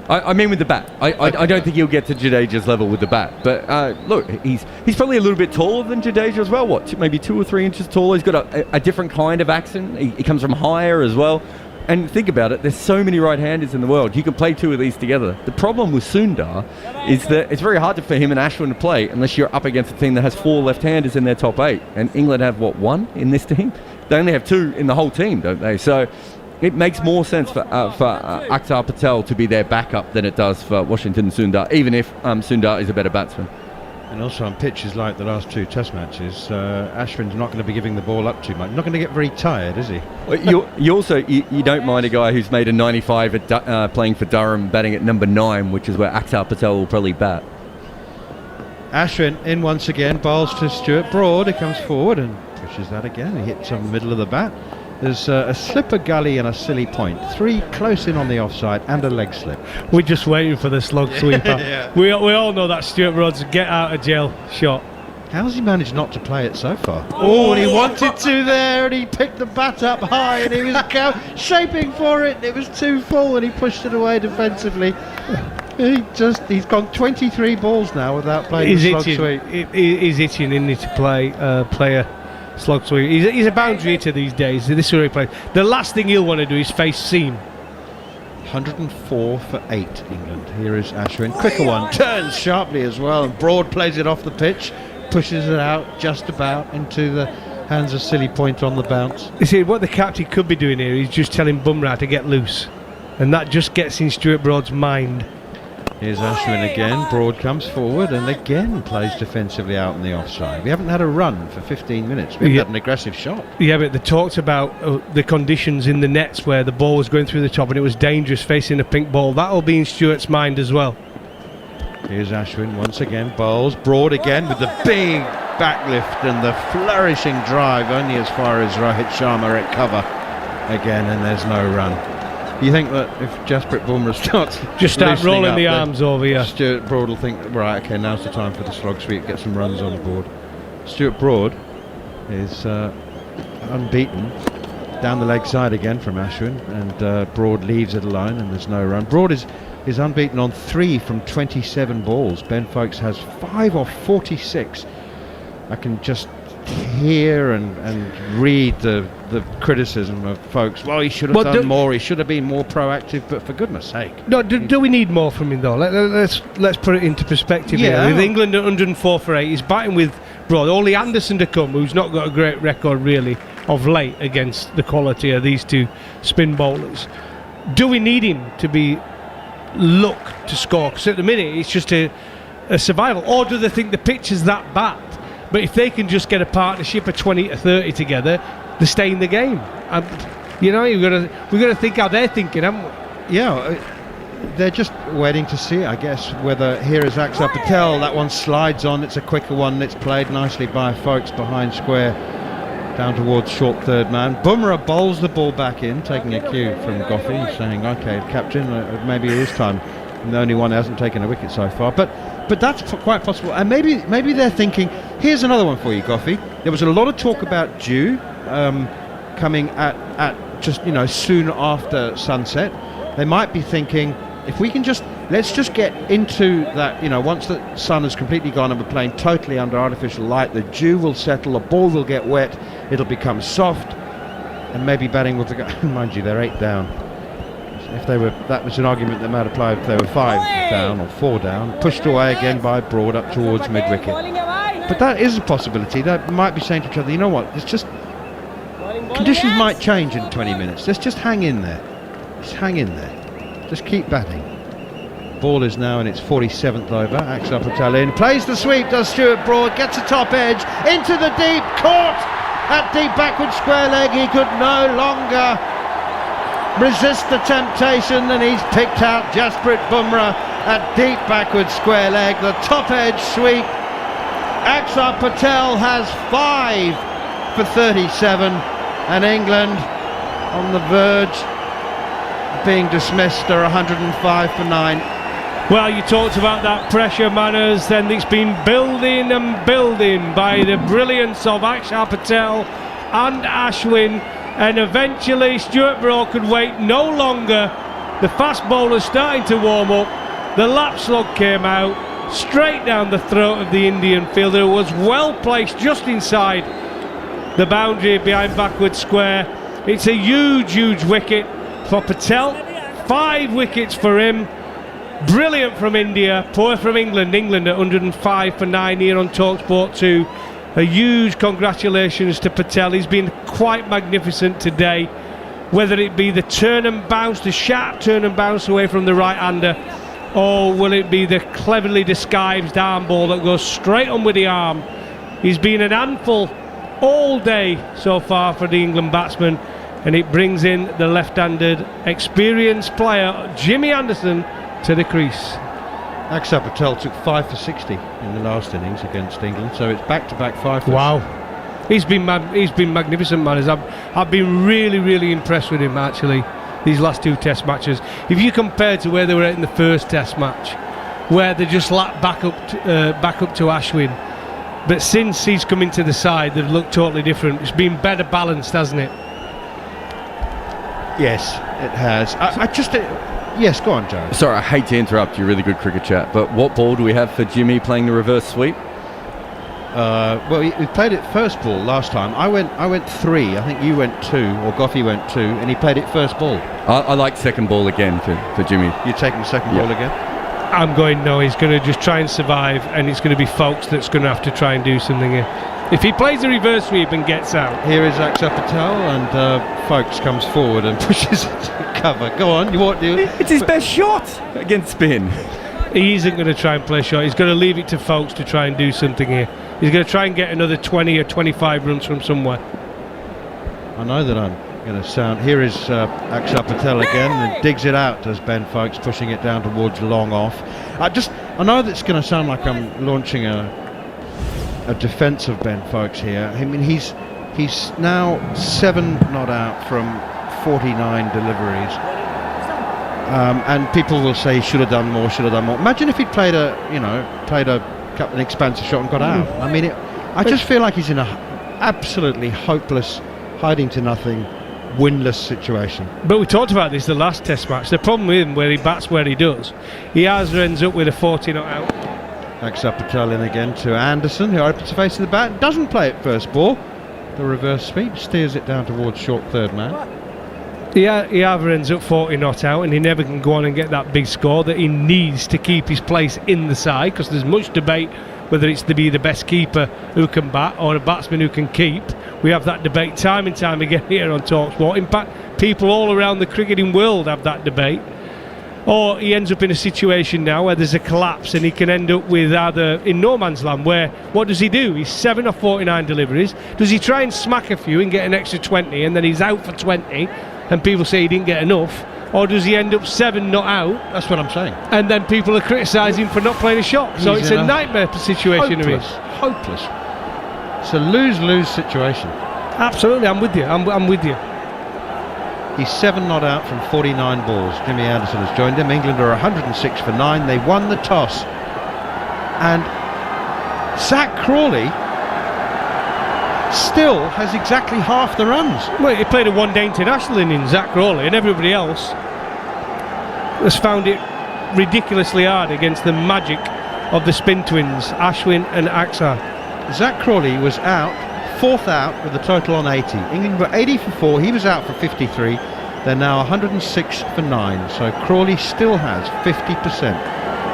I mean with the bat. I don't think he'll get to Jadeja's level with the bat. But look, he's probably a little bit taller than Jadeja as well. Maybe 2 or 3 inches taller. He's got a different kind of accent. He comes from higher as well. And think about it, there's so many right-handers in the world. You can play 2 of these together. The problem with Sundar is that it's very hard for him and Ashwin to play unless you're up against a team that has 4 left-handers in their top 8. And England have, 1 in this team? They only have 2 in the whole team, don't they? So it makes more sense for Akhtar Patel to be their backup than it does for Washington Sundar, even if Sundar is a better batsman. And also on pitches like the last 2 Test matches, Ashwin's not going to be giving the ball up too much. Not going to get very tired, is he? Well, you don't mind a guy who's made a 95 at playing for Durham, batting at number 9, which is where Akhtar Patel will probably bat. Ashwin in once again, bowls to Stuart Broad. He comes forward and pushes that again. He hits on the middle of the bat. There's a slipper gully and a silly point. 3 close in on the offside and a leg slip. We're just waiting for the slug sweeper. Yeah. We all know that Stuart Broad's get out of jail shot. How's he managed not to play it so far? Oh, and he wanted to there, and he picked the bat up high, and he was shaping for it. It was too full, and he pushed it away defensively. He's gone 23 balls now without playing the slug sweep. He's itching, isn't he, to play player slog sweep. He's a boundary hitter these days. This is where he plays. The last thing he'll want to do is face seam. 104 for 8 England. Here is Ashwin. Quicker one. Turns sharply as well, and Broad plays it off the pitch. Pushes it out just about into the hands of silly point on the bounce. You see, what the captain could be doing here is just telling Bumrah to get loose. And that just gets in Stuart Broad's mind. Here's Ashwin again. Broad comes forward and again plays defensively out on the offside. We haven't had a run for 15 minutes. We've had an aggressive shot. Yeah, but they talked about the conditions in the nets where the ball was going through the top and it was dangerous facing a pink ball. That'll be in Stuart's mind as well. Here's Ashwin once again. Bowls. Broad again with the big backlift and the flourishing drive only as far as Rohit Sharma at cover again, and there's no run. You think that if Jasprit Bumrah start rolling the arms over here, Stuart Broad will think, right, okay, now's the time for the slog sweep, get some runs on the board. Stuart Broad is unbeaten down the leg side again from Ashwin, and Broad leaves it alone, and there's no run. Broad is unbeaten on 3 from 27 balls. Ben Foakes has 5 off 46. I can just hear and read the criticism of folks. Well, he should have done more. He should have been more proactive. But for goodness' sake, no. Do we need more from him though? Let's put it into perspective. Yeah. Here. With England at 104 for 8, he's batting with Broad. Only Anderson to come, who's not got a great record really of late against the quality of these 2 spin bowlers. Do we need him to be look to score? Because at the minute it's just a survival. Or do they think the pitch is that bad? But if they can just get a partnership of 20 to 30 together, they stay in the game. We've got to think how they're thinking, haven't we? Yeah, they're just waiting to see, I guess, whether here is Akhtar Patel. That one slides on. It's a quicker one. It's played nicely by Foakes behind square, down towards short third man. Bumrah bowls the ball back in, taking a cue from Goffey, saying, "Okay, captain, maybe it is time." And the only one who hasn't taken a wicket so far, but that's quite possible. And maybe they're thinking, here's another one for you, Goffey. There was a lot of talk about dew coming at just soon after sunset. They might be thinking, if we can let's just get into that, once the sun has completely gone and we're playing totally under artificial light, the dew will settle, the ball will get wet, it'll become soft, and maybe batting will go. Mind you, they're 8 down. If they were, that was an argument that might apply if they were 5 down or 4 down. Pushed away again by Broad up towards mid-wicket. But that is a possibility. They might be saying to each other, you know what, it's just conditions might change in 20 minutes. Let's just hang in there. Just hang in there. Just keep batting. Ball is now in its 47th over. Axar Patel in, plays the sweep, does Stuart Broad, gets a top edge, into the deep, caught at deep backward square leg. He could no longer resist the temptation, and he's picked out Jasprit Bumrah at deep backward square leg. The top edge sweep. Axar Patel has 5 for 37, and England on the verge of being dismissed are 105 for 9. Well, you talked about that pressure, Manners, then it's been building and building by the brilliance of Axar Patel and Ashwin, and eventually Stuart Broad could wait no longer. The fast bowler starting to warm up, the lap slug came out, straight down the throat of the Indian fielder, who was well placed just inside the boundary behind backward square. It's a huge wicket for Patel, 5 wickets for him. Brilliant from India, poor from England. England at 105 for 9 here on TalkSport 2. A huge congratulations to Patel. He's been quite magnificent today, whether it be the turn and bounce, the sharp turn and bounce away from the right-hander, or will it be the cleverly disguised arm ball that goes straight on with the arm. He's been an handful all day so far for the England batsman, and it brings in the left-handed experienced player Jimmy Anderson to the crease. Axar Patel took 5 for 60 in the last innings against England, so it's back-to-back 5 for Wow. He's been magnificent, man. I've been really impressed with him, actually, these last 2 test matches. If you compare to where they were at in the first test match, where they just lapped back up to Ashwin, but since he's come into the side, they've looked totally different. It's been better balanced, hasn't it? Yes, it has. Yes, go on, Joe. Sorry, I hate to interrupt your really good cricket chat, but what ball do we have for Jimmy playing the reverse sweep? Well, we played it first ball last time. I went 3. I think you went 2, or Goffey went 2, and he played it first ball. I like second ball again for Jimmy. You're taking second ball again? I'm going no. He's going to just try and survive, and it's going to be Folkes that's going to have to try and do something here. If he plays a reverse sweep and gets out. Here is Axar Patel, and Folkes comes forward and pushes it to cover. Go on, It's his best shot against spin. He isn't going to try and play a shot. He's going to leave it to Folkes to try and do something here. He's going to try and get another 20 or 25 runs from somewhere. I know that I'm going to sound. Here is Axar Patel again, and digs it out, does Ben Folkes, pushing it down towards long off. I know that's going to sound like I'm launching a defence of Ben Folkes here. I mean, he's now 7 not out from 49 deliveries, and people will say he should have done more. Imagine if he'd played an expansive shot and got out. I mean, I just feel like he's in a absolutely hopeless, hiding to nothing, winless situation. But we talked about this the last test match. The problem with him, where he bats where he does, he either ends up with a 40 not out. Axar Patel in again to Anderson, who opens the face of the bat, doesn't play it first ball. The reverse sweep, steers it down towards short third man. He either ends up 40 not out, and he never can go on and get that big score that he needs to keep his place in the side, because there's much debate whether it's to be the best keeper who can bat or a batsman who can keep. We have that debate time and time again here on TalkSport. In fact, people all around the cricketing world have that debate. Or he ends up in a situation now where there's a collapse, and he can end up with either in no man's land, where what does he do? He's 7 of 49 deliveries. Does he try and smack a few and get an extra 20, and then he's out for 20 and people say he didn't get enough? Or does he end up 7 not out? That's what I'm saying. And then people are criticising for not playing a shot. So it's a nightmare situation. Hopeless. It's a lose-lose situation. Absolutely, I'm with you. I'm with you. He's 7 not out from 49 balls. Jimmy Anderson has joined him. England are 106 for 9. They won the toss. And Zach Crawley still has exactly half the runs. Well, he played a one-day international in Zach Crawley, and everybody else has found it ridiculously hard against the magic of the spin twins, Ashwin and Axar. Zach Crawley was out, 4th out with a total on 80. England were 80 for 4. He was out for 53. They're now 106 for 9. So Crawley still has 50%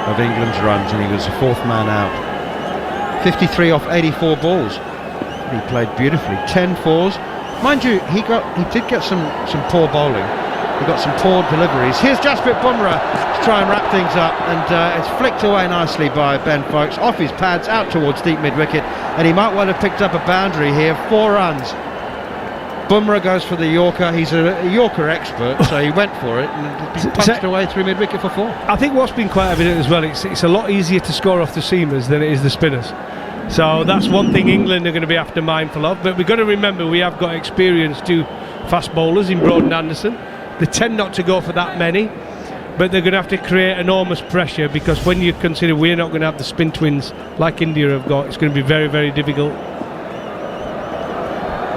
of England's runs, and he was the 4th man out. 53 off 84 balls. He played beautifully. 10 fours. Mind you, he did get some poor bowling We've got some poor deliveries. Here's Jasprit Bumrah to try and wrap things up, and it's flicked away nicely by Ben Foakes, off his pads, out towards deep mid-wicket, and he might well have picked up a boundary here. 4 runs. Bumrah goes for the Yorker. He's a Yorker expert, so he went for it and it's been punched away through mid-wicket for 4. I think what's been quite evident as well, it's a lot easier to score off the seamers than it is the spinners. So that's one thing England are going to be after mindful of. But we've got to remember we have got experienced 2 fast bowlers in Broad and Anderson. They tend not to go for that many, but they're going to have to create enormous pressure, because when you consider we're not going to have the spin twins like India have got, it's going to be very, very difficult.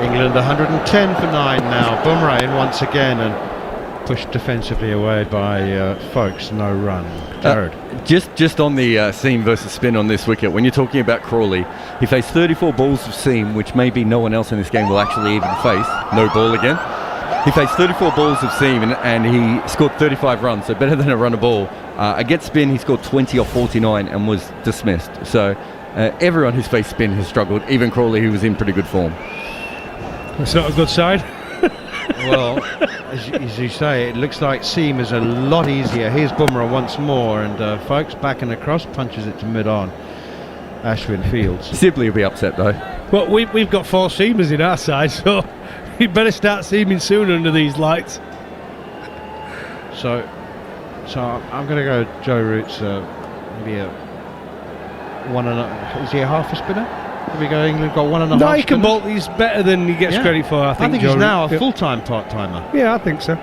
England 110 for 9 now. Bumrah in once again and pushed defensively away by Foakes. No run. Jared. Just on the seam versus spin on this wicket, when you're talking about Crawley, he faced 34 balls of seam, which maybe no one else in this game will actually even face. No ball again. He faced 34 balls of seam and he scored 35 runs, so better than a run a ball. Against spin, he scored 20 off 49 and was dismissed. So everyone who's faced spin has struggled, even Crawley, who was in pretty good form. That's not a good sign. Well, as you say, it looks like seam is a lot easier. Here's Bumrah once more, and Foakes backing across, punches it to mid-on. Ashwin Fields. Sibley will be upset though. Well, we've got 4 seamers in our side, so you better start seaming soon under these lights. So I'm going to go Joe Root's maybe a 1.5. Is he a half a spinner? Here we go, England got 1.5. No, he can bowl. He's better than he gets credit for. I think he's now a full-time part-timer. Yeah, I think so.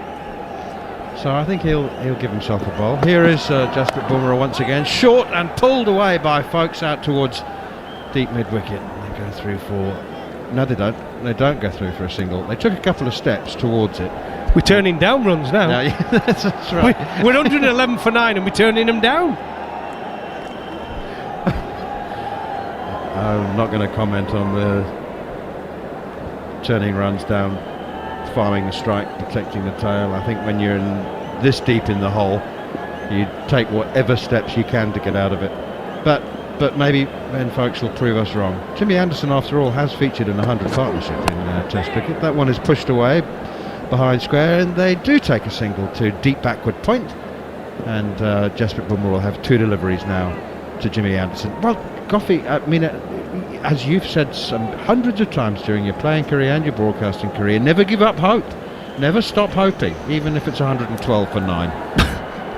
So I think he'll give himself a bowl. Here is Jasprit Bumrah once again, short and pulled away by Foakes out towards deep mid-wicket. They go through for... No, they don't. They don't go through for a single. They took a couple of steps towards it. We're turning down runs now. No, yeah, that's right. We're 111 for 9 and we're turning them down. I'm not going to comment on the turning runs down, farming the strike, protecting the tail. I think when you're this deep in the hole, you take whatever steps you can to get out of it. But maybe Ben Foakes will prove us wrong. Jimmy Anderson, after all, has featured in a 100 partnership in Test cricket. That one is pushed away behind square, and they do take a single to deep backward point. And Jasprit Bumrah will have 2 deliveries now to Jimmy Anderson. Well, Goffey, I mean, as you've said hundreds of times during your playing career and your broadcasting career, never give up hope. Never stop hoping, even if it's 112 for 9.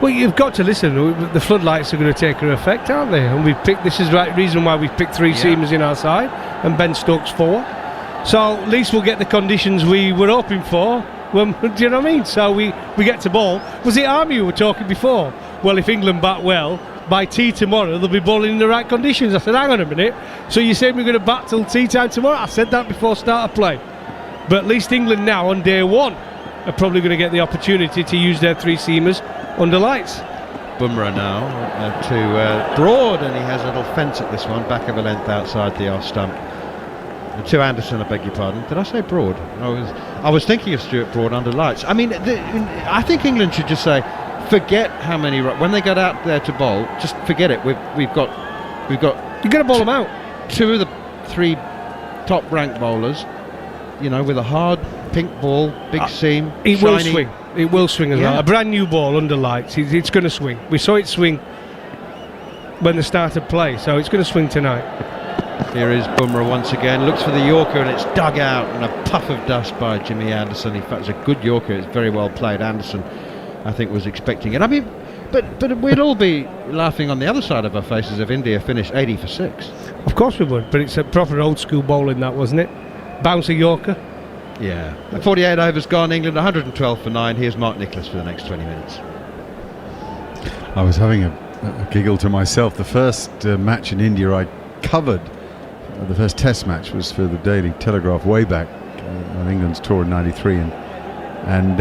Well, you've got to listen. The floodlights are going to take an effect, aren't they? And we've picked. This is the right reason why we've picked 3 seamers in our side, and Ben Stokes 4. So at least we'll get the conditions we were hoping for. Do you know what I mean? So we get to bowl. Was it Army who were talking before? Well, if England bat well, by tea tomorrow they'll be bowling in the right conditions. I said, hang on a minute, so you're saying we're going to bat till tea time tomorrow? I said that before start of play. But at least England now on day 1 are probably going to get the opportunity to use their 3 seamers under lights. Bumrah now to Broad, and he has a little fence at this one, back of a length outside the off stump. And to Anderson, I beg your pardon. Did I say Broad? I was thinking of Stuart Broad under lights. I mean, I think England should just say, forget how many when they get out there to bowl, just forget it. We've got you're going to bowl them out. 2 of the 3 top ranked bowlers, you know, with a hard pink ball, big seam. It will swing. It will swing as well. A brand new ball under lights. It's going to swing. We saw it swing when they started play, so it's going to swing tonight. Here is Bumrah once again, looks for the Yorker, and it's dug out, and a puff of dust by Jimmy Anderson. In fact, it's a good Yorker. It's very well played. Anderson, I think, was expecting it. I mean, but we'd all be laughing on the other side of our faces if India finished 80 for 6. Of course we would, but it's a proper old school bowling, that, wasn't it? Bouncer Yorker. Yeah. 48 overs gone, England 112 for 9. Here's Mark Nicholas for the next 20 minutes. I was having a giggle to myself. The first match in India I covered, the first Test match, was for the Daily Telegraph way back on England's tour in '93, and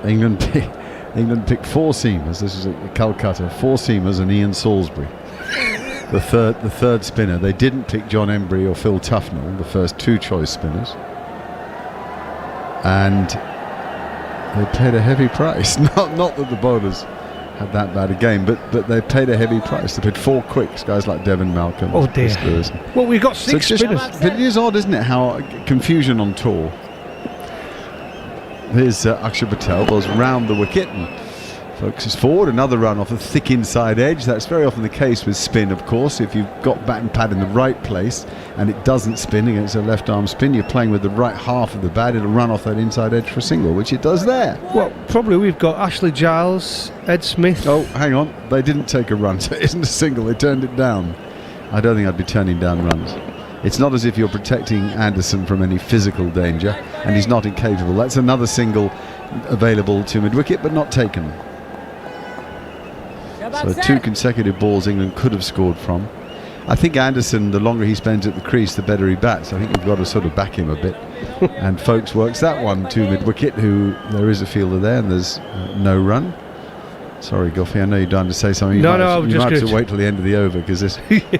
England picked 4 seamers. This is at Calcutta. 4 seamers and Ian Salisbury, the third spinner. They didn't pick John Embry or Phil Tufnell, the first 2 choice spinners, and they paid a heavy price. Not that the bowlers had that bad a game, but they paid a heavy price. They paid 4 quicks, guys like Devon Malcolm. Oh dear. Well, we've got 6 spinners. But it is odd, isn't it, how confusion on tour. Here's Akshay Patel, goes round the wicket and focuses forward. Another run off a thick inside edge. That's very often the case with spin, of course. If you've got bat and pad in the right place and it doesn't spin against a left arm spin, you're playing with the right half of the bat, it'll run off that inside edge for a single, which it does there. Well, probably we've got Ashley Giles, Ed Smith. Oh, hang on. They didn't take a run, so it isn't a single. They turned it down. I don't think I'd be turning down runs. It's not as if you're protecting Anderson from any physical danger, and he's not incapable. That's another single available to mid-wicket, but not taken. So 2 consecutive balls England could have scored from. I think Anderson, the longer he spends at the crease, the better he bats. I think we've got to sort of back him a bit. And Folkes works that one to mid-wicket, who there is a fielder there, and there's no run. Sorry, Goffey, I know you're dying to say something. You might have to wait till the end of the over, because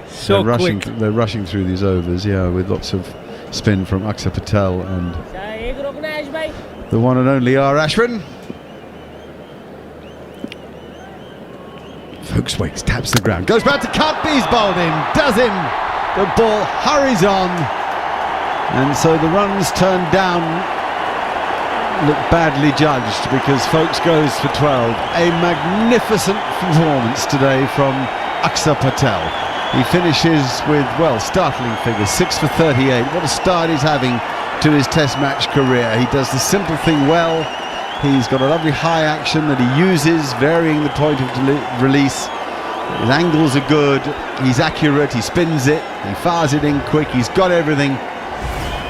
so they're rushing through these overs, with lots of spin from Akshay Patel and the one and only R. Ashwin. Folkes waits, taps the ground, goes back to cut, B's bowled in, does him. The ball hurries on, and so the runs turned down look badly judged, because Folkes goes for 12. A magnificent performance today from Akshay Patel. He finishes with, well, startling figures, 6 for 38. What a start he's having to his test match career. He does the simple thing well. He's got a lovely high action that he uses, varying the point of release. His angles are good, he's accurate, he spins it, he fires it in quick, he's got everything.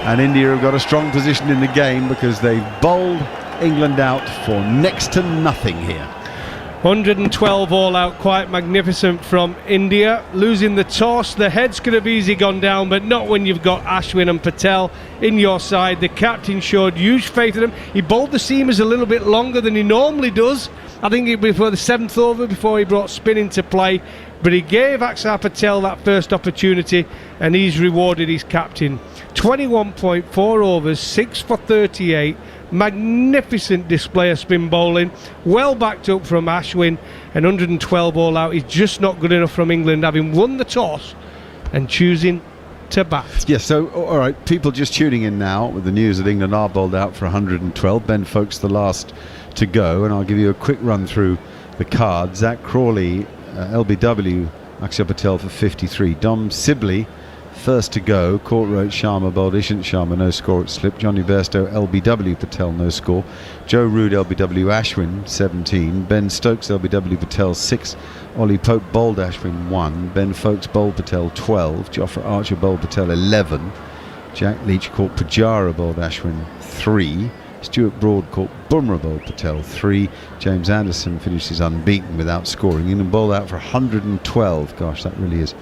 And India have got a strong position in the game, because they've bowled England out for next to nothing here. 112 all out, quite magnificent from India. Losing the toss, the heads could have easily gone down, but not when you've got Ashwin and Patel in your side. The captain showed huge faith in them. He bowled the seamers a little bit longer than he normally does. I think it was before the 7th over, before he brought spin into play. But he gave Akshay Patel that first opportunity, and he's rewarded his captain. 21.4 overs, 6 for 38. Magnificent display of spin bowling, well backed up from Ashwin, and 112 all out is just not good enough from England, having won the toss and choosing to bat. Yes, so all right, people just tuning in now with the news that England are bowled out for 112. Ben Folkes the last to go, and I'll give you a quick run through the cards. Zach Crawley, LBW, Akshay Patel for 53. Dom Sibley first to go. Court Rohit Sharma bowled Ishant Sharma, no score at slip. Johnny Bairstow, LBW Patel, no score. Joe Root, LBW Ashwin, 17. Ben Stokes, LBW Patel, 6. Ollie Pope bowled Ashwin, 1. Ben Folkes bowled Patel, 12. Jofra Archer bowled Patel, 11. Jack Leach caught Pujara bowled Ashwin, 3. Stuart Broad caught Bumrah bowled Patel, 3. James Anderson finishes unbeaten without scoring. England bowled out for 112. Gosh, that really is,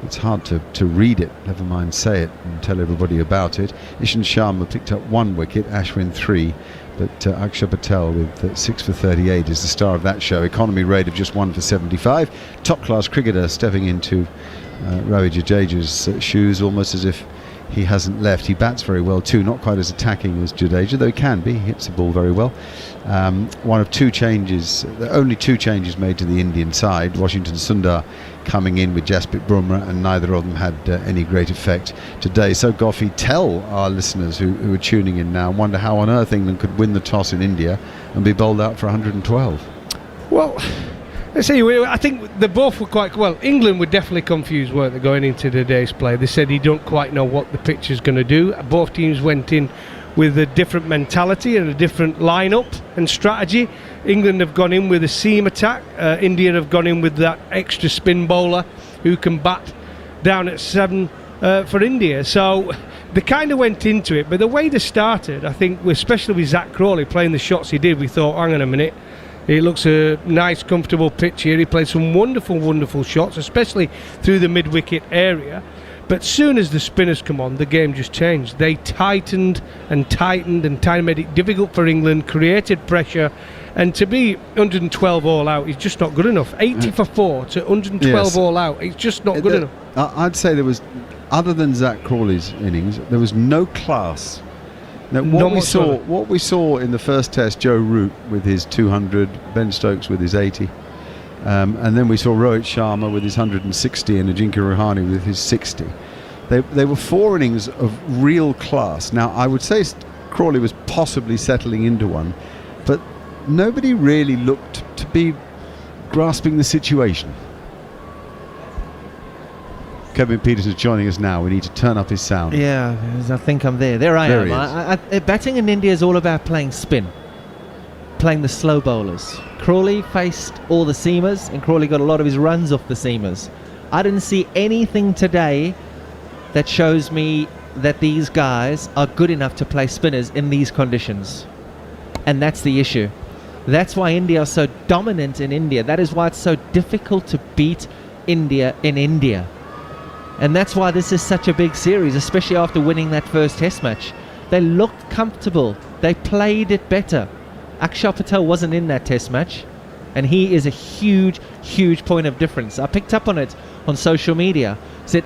it's hard to read it, never mind say it and tell everybody about it. Ishant Sharma picked up 1 wicket, Ashwin 3, but Akshay Patel with 6 for 38 is the star of that show. Economy rate of just 1 for 75. Top class cricketer stepping into Ravi Jadeja's shoes, almost as if he hasn't left. He bats very well too, not quite as attacking as Jadeja, though he can be. He hits the ball very well. One of 2 changes, only 2 changes made to the Indian side. Washington Sundar coming in with Jasprit Bumrah, and neither of them had any great effect today. So Goffey, tell our listeners who are tuning in now, wonder how on earth England could win the toss in India and be bowled out for 112. Well, let's see, I think they both were quite well. England were definitely confused, weren't they, going into today's play? They said he don't quite know what the pitch is going to do. Both teams went in with a different mentality and a different lineup and strategy. England have gone in with a seam attack. India have gone in with that extra spin bowler who can bat down at 7 for India. So they kind of went into it, but the way they started, I think, especially with Zach Crawley playing the shots he did, we thought, hang on a minute, it looks a nice, comfortable pitch here. He played some wonderful, wonderful shots, especially through the mid-wicket area. But soon as the spinners come on, the game just changed. They tightened and tightened and made it difficult for England, created pressure, and to be 112 all out is just not good enough. 80 for 4 to 112 all out, it's just not good enough. I'd say there was, other than Zach Crawley's innings, there was no class. Now, what we saw in the first test, Joe Root with his 200, Ben Stokes with his 80, and then we saw Rohit Sharma with his 160 and Ajinkya Rahane with his 60. They were 4 innings of real class. Now, I would say Crawley was possibly settling into one, but nobody really looked to be grasping the situation. Kevin Peterson's joining us now. We need to turn up his sound. Yeah, I think I'm there. There I There am. he is. Batting in India is all about playing spin, playing the slow bowlers. Crawley faced all the seamers, and Crawley got a lot of his runs off the seamers. I didn't see anything today that shows me that these guys are good enough to play spinners in these conditions. And that's the issue. That's why India are so dominant in India. That is why it's so difficult to beat India in India. And that's why this is such a big series, especially after winning that first test match. They looked comfortable. They played it better. Akshar Patel wasn't in that test match, and he is a huge, huge point of difference. I picked up on it on social media. Said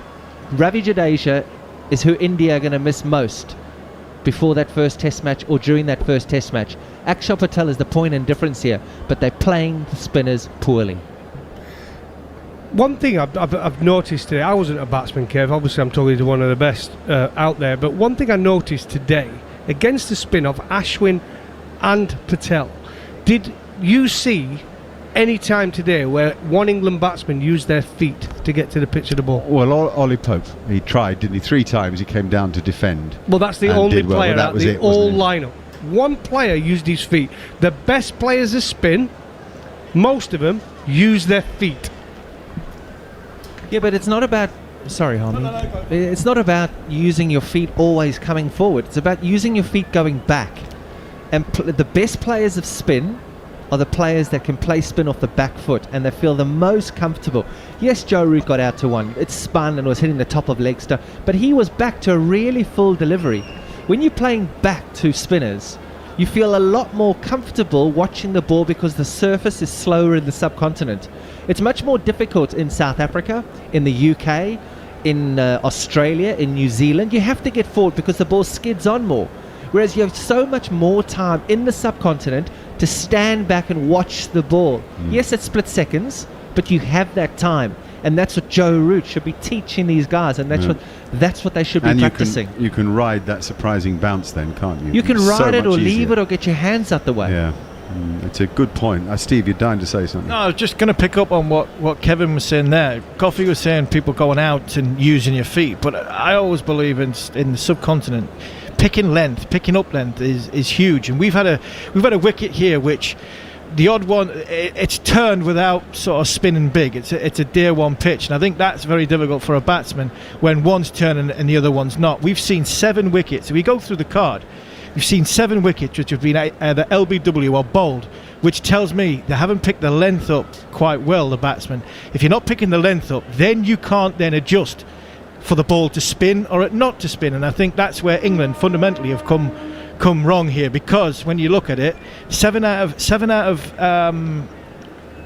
Ravi Jadeja is who India are going to miss most before that first test match or during that first test match. Akshar Patel is the point and difference here, but they're playing the spinners poorly. One thing I've noticed today, I wasn't a batsman, Kev, obviously I'm talking to one of the best out there, but one thing I noticed today, against the spin of Ashwin and Patel, did you see any time today where one England batsman used their feet to get to the pitch of the ball? Well, Ollie Pope, he tried, didn't he? 3 times he came down to defend. Well, that's the and only did well, player but that out was the it, wasn't all it? lineup. One player used his feet. The best players of spin, most of them use their feet. Yeah, but it's not about... Sorry, Harmy. It's not about using your feet always coming forward. It's about using your feet going back. And the best players of spin are the players that can play spin off the back foot and they feel the most comfortable. Yes, Joe Root got out to one. It spun and was hitting the top of leg stump, but he was back to a really full delivery. When you're playing back to spinners, you feel a lot more comfortable watching the ball because the surface is slower in the subcontinent. It's much more difficult in South Africa, in the UK, in Australia, in New Zealand. You have to get forward because the ball skids on more. Whereas you have so much more time in the subcontinent to stand back and watch the ball. Yes, it's split seconds, but you have that time. And that's what Joe Root should be teaching these guys, and that's what they should be practicing. You can ride that surprising bounce then, can't you? You can It's so ride it or much leave easier. it or get your hands out the way. Yeah, it's a good point. Steve, you're dying to say something. No, I was just going to pick up on what Kevin was saying there. Coffee was saying people going out and using your feet, but I always believe in the subcontinent, picking up length is huge. And we've had a wicket here which the odd one, it's turned without sort of spinning big. It's a Deer 1 pitch, and I think that's very difficult for a batsman when one's turning and the other one's not. We've seen 7 wickets. If we go through the card, we've seen 7 wickets which have been either LBW or bowled, which tells me they haven't picked the length up quite well, the batsman. If you're not picking the length up, then you can't then adjust for the ball to spin or it not to spin, and I think that's where England fundamentally have come wrong here, because when you look at it, 7 out of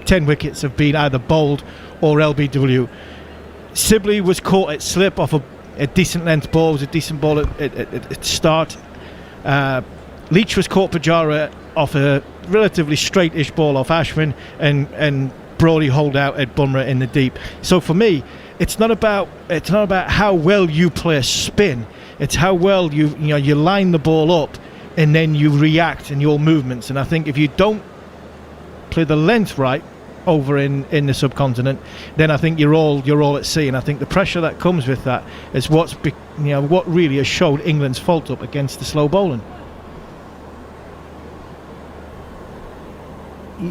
10 wickets have been either bowled or LBW. Sibley was caught at slip off a decent length ball, was a decent ball at start. Leach was caught Pujara off a relatively straight-ish ball off Ashwin, and Brody holed out at Bumrah in the deep. So for me, it's not about how well you play spin. It's how well you line the ball up and then you react in your movements. And I think if you don't play the length right over in the subcontinent, then I think you're all at sea. And I think the pressure that comes with that is what really has showed England's fault up against the slow bowling.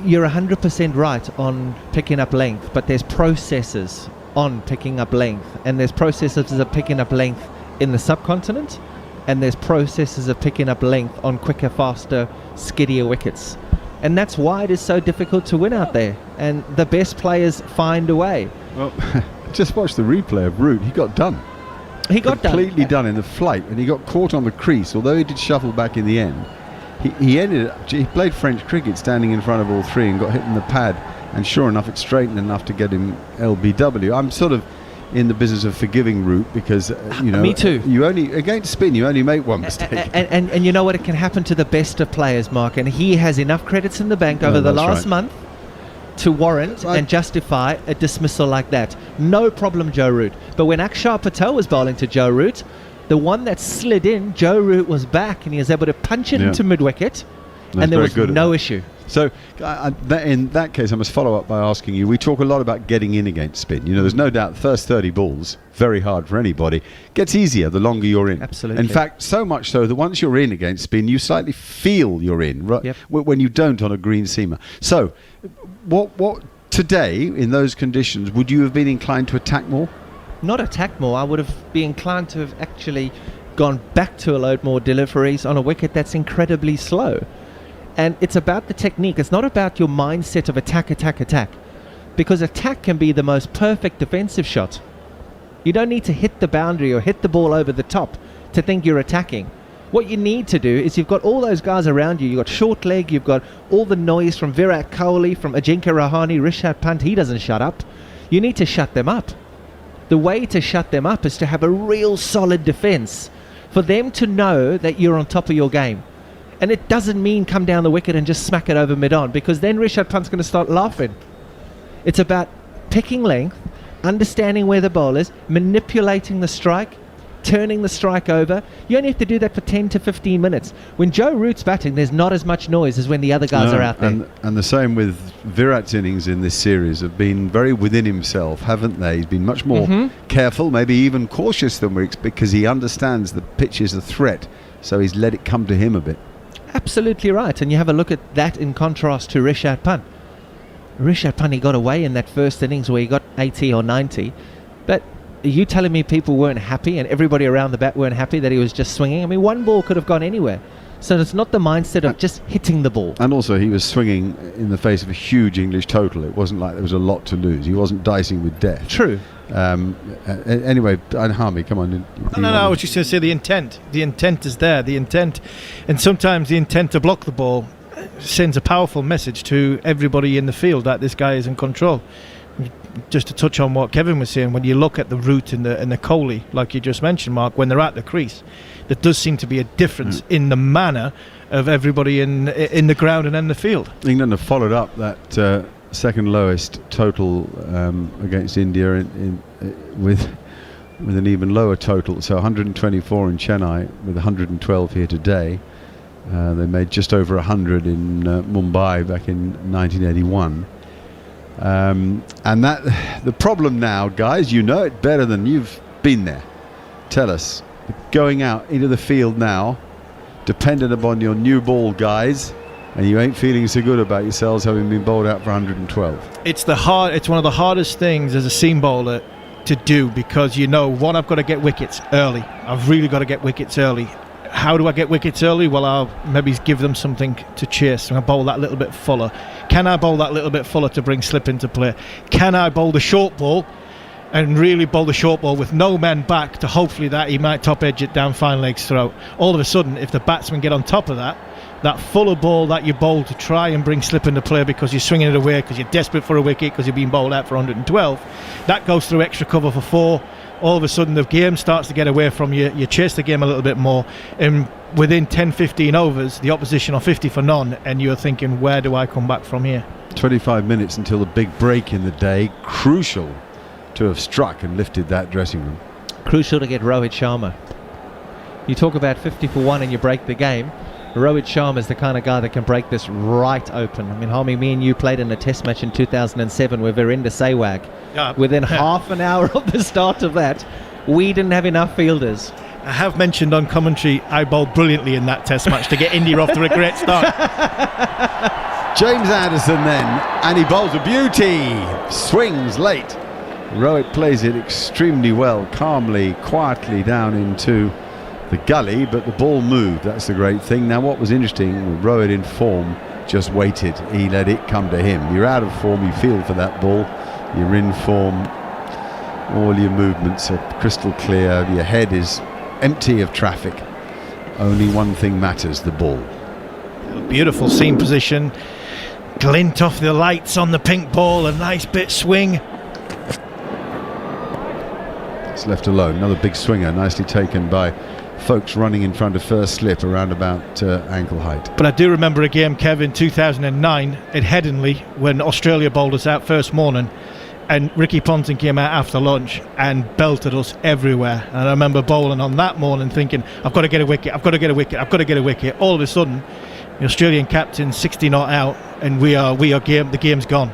You're 100% right on picking up length, but there's processes on picking up length, and there's processes of picking up length in the subcontinent, and there's processes of picking up length on quicker, faster, skiddier wickets. And that's why it is so difficult to win out there, and the best players find a way. Well, just watch the replay of Root. He got done. He got completely done in the flight, and he got caught on the crease, although he did shuffle back in the end. He played French cricket standing in front of all 3 and got hit in the pad, and sure enough it straightened enough to get him LBW. I'm sort of in the business of forgiving Root because me too. You only against spin you only make one mistake. And you know what, it can happen to the best of players, Mark, and he has enough credits in the bank over the last month to warrant and justify a dismissal like that. No problem, Joe Root. But when Akshar Patel was bowling to Joe Root, The one that slid in, Joe Root was back and he was able to punch it into mid-wicket, and there was no issue. So, in that case, I must follow up by asking you, we talk a lot about getting in against spin. You know, there's no doubt the first 30 balls, very hard for anybody. Gets easier the longer you're in. Absolutely. In fact, so much so that once you're in against spin, you slightly feel you're in, right? Yep. When you don't on a green seamer. So, what today, in those conditions, would you have been inclined to attack more? Not attack more. I would have been inclined to have actually gone back to a load more deliveries on a wicket that's incredibly slow. And it's about the technique. It's not about your mindset of attack. Because attack can be the most perfect defensive shot. You don't need to hit the boundary or hit the ball over the top to think you're attacking. What you need to do is you've got all those guys around you. You've got short leg, you've got all the noise from Virat Kohli, from Ajinkya Rahane, Rishabh Pant. He doesn't shut up. You need to shut them up. The way to shut them up is to have a real solid defense. For them to know that you're on top of your game. And it doesn't mean come down the wicket and just smack it over mid-on, because then Rishabh Pant's going to start laughing. It's about picking length, understanding where the ball is, manipulating the strike, turning the strike over. You only have to do that for 10 to 15 minutes. When Joe Root's batting, there's not as much noise as when the other guys are out there. And the same with Virat's innings in this series have been very within himself, haven't they? He's been much more careful, maybe even cautious than we expect, because he understands the pitch is a threat, so he's let it come to him a bit. Absolutely right. And you have a look at that in contrast to Rishabh Pant. Rishabh Pant, he got away in that first innings where he got 80 or 90. But are you telling me people weren't happy and everybody around the bat weren't happy that he was just swinging? I mean, one ball could have gone anywhere. So it's not the mindset of just hitting the ball. And also he was swinging in the face of a huge English total. It wasn't like there was a lot to lose. He wasn't dicing with death. True. Anyway, Harmy, come on. No, I was just going to say the intent. The intent is there. The intent. And sometimes the intent to block the ball sends a powerful message to everybody in the field that this guy is in control. Just to touch on what Kevin was saying, when you look at the Root and the Kohli, like you just mentioned, Mark, when they're at the crease, there does seem to be a difference in the manner of everybody in the ground and in the field. England have followed up that second lowest total against India with an even lower total, so 124 in Chennai with 112 here today. They made just over 100 in Mumbai back in 1981. And that the problem now, guys, you know it better than you've been there. Tell us, going out into the field now, dependent upon your new ball, guys, and you ain't feeling so good about yourselves having been bowled out for 112. It's one of the hardest things as a seam bowler to do, because you know, one, I've got to get wickets early. I've really got to get wickets early. How do I get wickets early? Well, I'll maybe give them something to chase. I bowl that little bit fuller. Can I bowl that little bit fuller to bring slip into play? Can I bowl the short ball and really bowl the short ball with no men back to hopefully that he might top edge it down fine leg's throat? All of a sudden, if the batsmen get on top of that fuller ball that you bowl to try and bring slip into play because you're swinging it away because you're desperate for a wicket because you're being bowled out for 112, that goes through extra cover for 4. All of a sudden the game starts to get away from you. You chase the game a little bit more, and within 10-15 overs the opposition are 50 for none, and you're thinking, where do I come back from here? 25 minutes until the big break in the day. Crucial to have struck and lifted that dressing room. Crucial to get Rohit Sharma. You talk about 50 for 1 and you break the game. Rohit Sharma is the kind of guy that can break this right open. I mean, Harmy, me and you played in a test match in 2007 with Virender Sehwag. Within half an hour of the start of that, we didn't have enough fielders. I have mentioned on commentary I bowled brilliantly in that test match to get India off to a great start. James Anderson then, and he bowls a beauty. Swings late. Rohit plays it extremely well, calmly, quietly down into the gully, but the ball moved. That's the great thing. Now, what was interesting, Rohit in form just waited. He let it come to him. You're out of form, you feel for that ball. You're in form. All your movements are crystal clear. Your head is empty of traffic. Only one thing matters, the ball. Beautiful seam position. Glint off the lights on the pink ball. A nice bit swing. It's left alone. Another big swinger, nicely taken by folks running in front of first slip around about ankle height. But I do remember a game, Kev, in 2009 at Headingley when Australia bowled us out first morning, and Ricky Ponting came out after lunch and belted us everywhere. And I remember bowling on that morning thinking, I've got to get a wicket, I've got to get a wicket, I've got to get a wicket. All of a sudden, the Australian captain 60 not out, and the game's gone.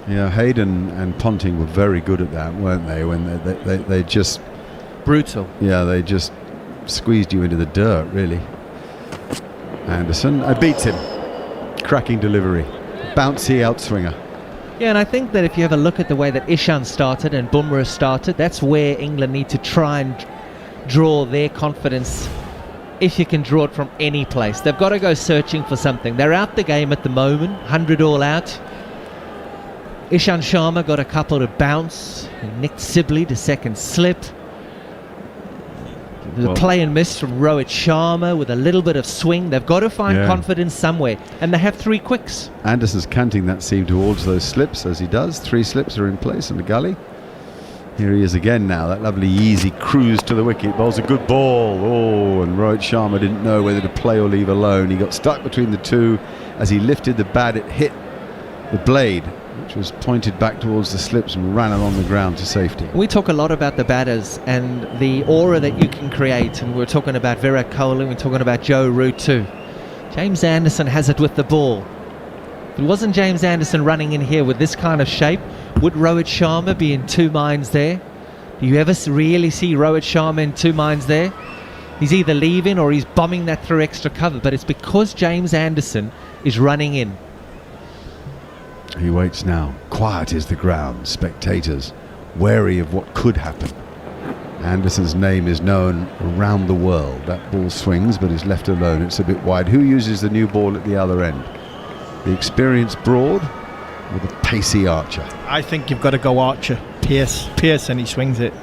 Yeah, Hayden and Ponting were very good at that, weren't they? When they just Brutal. Yeah, they just squeezed you into the dirt, really. Anderson beats him. Cracking delivery. Bouncy outswinger. Yeah, and I think that if you have a look at the way that Ishan started and Bumrah started, that's where England need to try and draw their confidence, if you can draw it from any place. They've got to go searching for something. They're out the game at the moment, 100 all out. Ishan Sharma got a couple to bounce. He nicked Sibley to second slip. The play and miss from Rohit Sharma with a little bit of swing. They've got to find confidence somewhere, and they have 3 quicks. Anderson's canting that seam towards those slips as he does. 3 slips are in place in the gully. Here he is again now, that lovely easy cruise to the wicket. Bowls a good ball. Oh, and Rohit Sharma didn't know whether to play or leave alone. He got stuck between the two. As he lifted the bat, it hit the blade, which was pointed back towards the slips, and ran along the ground to safety. We talk a lot about the batters and the aura that you can create, and we're talking about Virat Kohli, we're talking about Joe Root too. James Anderson has it with the ball. If it wasn't James Anderson running in here with this kind of shape, would Rohit Sharma be in 2 minds there? Do you ever really see Rohit Sharma in 2 minds there? He's either leaving or he's bombing that through extra cover, but it's because James Anderson is running in. He waits now. Quiet is the ground. Spectators wary of what could happen. Anderson's name is known around the world. That ball swings but is left alone. It's a bit wide. Who uses the new ball at the other end? The experienced Broad or the pacey Archer? I think you've got to go Archer. Pierce, and he swings it.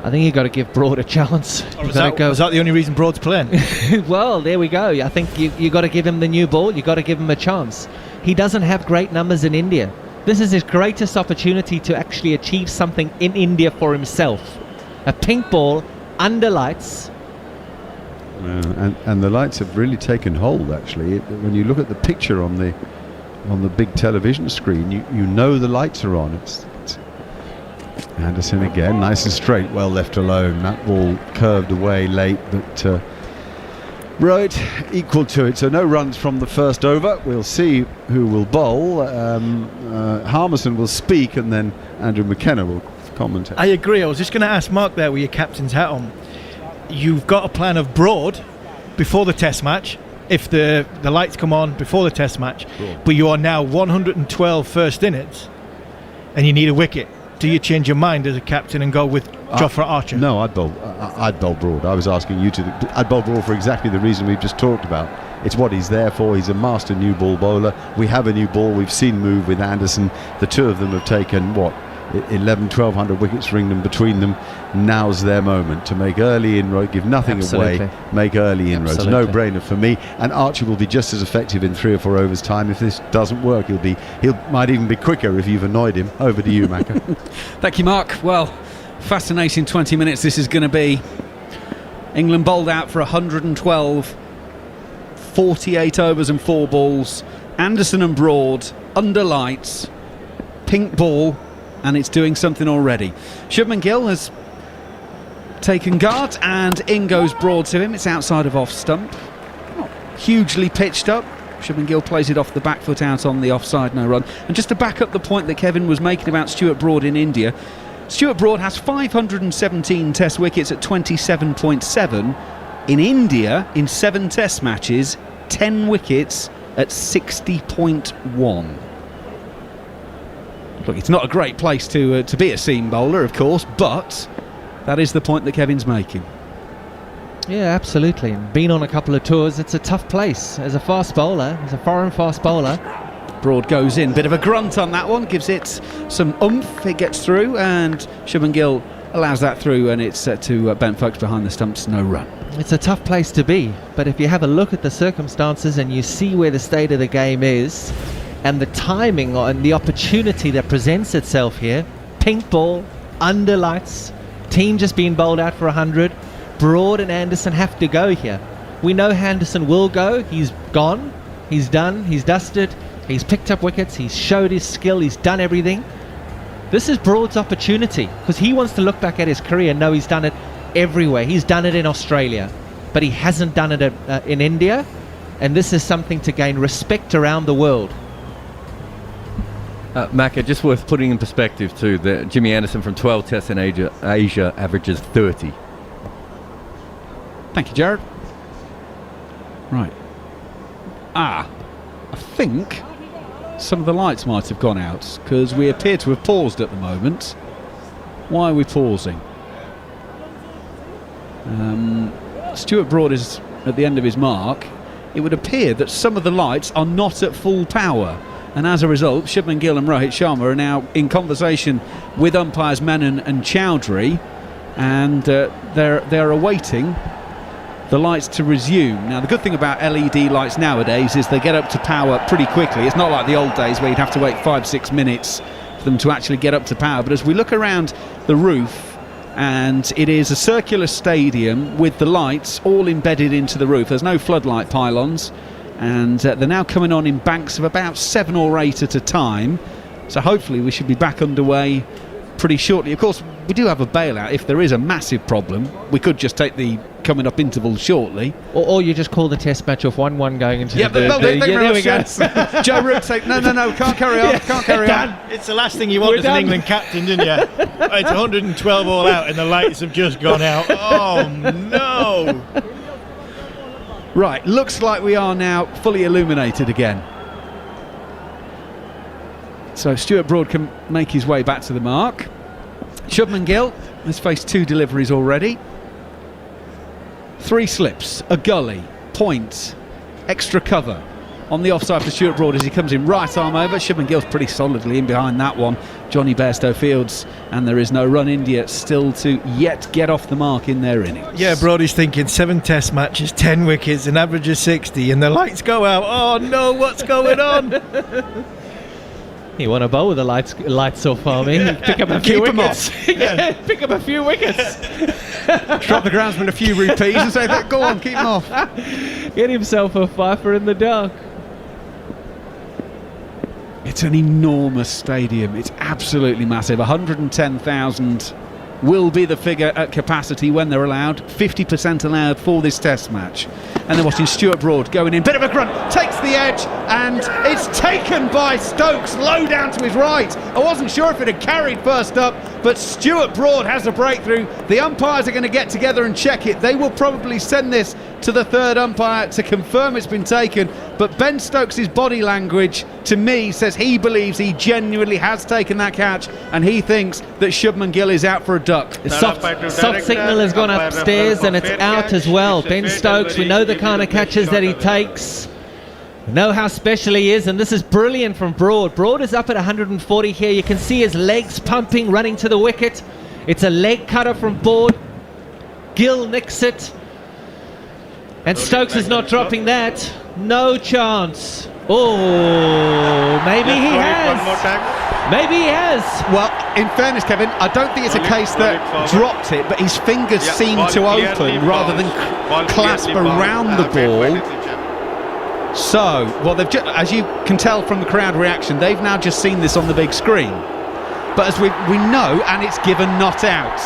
I think you've got to give Broad a chance. Is that the only reason Broad's playing? Well, there we go. I think you got to give him the new ball. You got to give him a chance. He doesn't have great numbers in India. This is his greatest opportunity to actually achieve something in India for himself. A pink ball under lights. And the lights have really taken hold, actually. When you look at the picture on the big television screen, you know the lights are on. It's Anderson again, nice and straight, well left alone. That ball curved away late, but Rohit equal to it. So no runs from the first over. We'll see who will bowl. Harmison will speak, and then Andrew McKenna will commentate. I agree. I was just going to ask Mark there with your captain's hat on. You've got a plan of Broad before the test match, if the lights come on before the test match, but you are now 112 first innings and you need a wicket. Do you change your mind as a captain and go with Jofra Archer? No, I'd bowl Broad. I was asking you I'd bowl Broad for exactly the reason we've just talked about. It's what he's there for. He's a master new ball bowler. We have a new ball. We've seen move with Anderson. The two of them have taken 1,100 wickets, ring them between them. Now's their moment to make early inroads, give nothing away, make early inroads. No brainer for me. And Archer will be just as effective in 3 or 4 overs time. If this doesn't work, he might even be quicker if you've annoyed him. Over to you, Macca. Thank you, Mark. Well, fascinating 20 minutes this is going to be. England bowled out for 112, 48 overs and 4 balls. Anderson and Broad under lights, pink ball, and it's doing something already. Shubman Gill has taken guard, and in goes Broad to him. It's outside of off stump. Not hugely pitched up. Shubman Gill plays it off the back foot out on the offside, no run. And just to back up the point that Kevin was making about Stuart Broad in India, Stuart Broad has 517 test wickets at 27.7. In India, in 7 test matches, 10 wickets at 60.1. Look, it's not a great place to be a seam bowler, of course, but that is the point that Kevin's making. Yeah, absolutely. And been on a couple of tours, it's a tough place. As a fast bowler, as a foreign fast bowler. Broad goes in, bit of a grunt on that one, gives it some oomph, it gets through, and Shubman Gill allows that through, and it's set to bent folks behind the stumps, no run. It's a tough place to be, but if you have a look at the circumstances and you see where the state of the game is, and the timing and the opportunity that presents itself here, pink ball, under lights, team just being bowled out for 100, Broad and Anderson have to go here. We know Henderson will go, he's gone, he's done, he's dusted, he's picked up wickets, he's showed his skill, he's done everything. This is Broad's opportunity, because he wants to look back at his career and know he's done it everywhere. He's done it in Australia, but he hasn't done it in India, and this is something to gain respect around the world. Macca, just worth putting in perspective too, that Jimmy Anderson from 12 tests in Asia averages 30. Thank you, Jared. Right. I think some of the lights might have gone out, because we appear to have paused at the moment. Why are we pausing? Stuart Broad is at the end of his mark. It would appear that some of the lights are not at full power, and as a result, Shubman Gill and Rohit Sharma are now in conversation with umpires Menon and Chowdhury, and they're awaiting the lights to resume. Now, the good thing about LED lights nowadays is they get up to power pretty quickly. It's not like the old days where you'd have to wait 5-6 minutes for them to actually get up to power. But as we look around the roof, and it is a circular stadium with the lights all embedded into the roof. There's no floodlight pylons, and they're now coming on in banks of about 7 or 8 at a time. So hopefully we should be back underway pretty shortly. Of course, we do have a bailout. If there is a massive problem, we could just take the coming up interval shortly. Or you just call the test match off 1-1 going into the there we go. Joe Root say, no, can't carry on, can't carry on. It's the last thing you want as an England captain, didn't you? It's 112 all out and the lights have just gone out. Oh, no. Right, looks like we are now fully illuminated again. So Stuart Broad can make his way back to the mark. Shubman Gill has faced 2 deliveries already. 3 slips, a gully, point, extra cover on the offside for Stuart Broad as he comes in right arm over. Shubman Gill's pretty solidly in behind that one. Johnny Bairstow Fields, and there is no run. India still to yet get off the mark in their innings. Yeah, Brody's thinking 7 test matches, 10 wickets, an average of 60, and the lights go out. Oh no, what's going on? You want to bowl with the lights off, Army? Pick up a few wickets. Pick up a few wickets. Drop the groundsman a few rupees and say, go on, keep him off. Get himself a fifer in the dark. It's an enormous stadium. It's absolutely massive. 110,000 will be the figure at capacity when they're allowed. 50% allowed for this test match. And they're watching Stuart Broad going in. Bit of a grunt, takes the edge, and it's taken by Stokes low down to his right. I wasn't sure if it had carried first up, but Stuart Broad has a breakthrough. The umpires are going to get together and check it. They will probably send this to the third umpire to confirm it's been taken, but Ben Stokes' body language to me says he believes he genuinely has taken that catch, and he thinks that Shubman Gill is out for a duck. The soft signal has gone upstairs and it's out as well. Ben Stokes, we know the kind of catches that he takes. We know how special he is, and this is brilliant from Broad. Broad is up at 140 here. You can see his legs pumping, running to the wicket. It's a leg cutter from Broad. Gill nicks it. And Stokes is not dropping that. No chance. Oh, maybe he has. Maybe he has. Well, in fairness, Kevin, I don't think it's a case that dropped it, but his fingers seem to open rather than clasp around the ball. So, well, they've as you can tell from the crowd reaction, they've now just seen this on the big screen. But as we know, and it's given not out.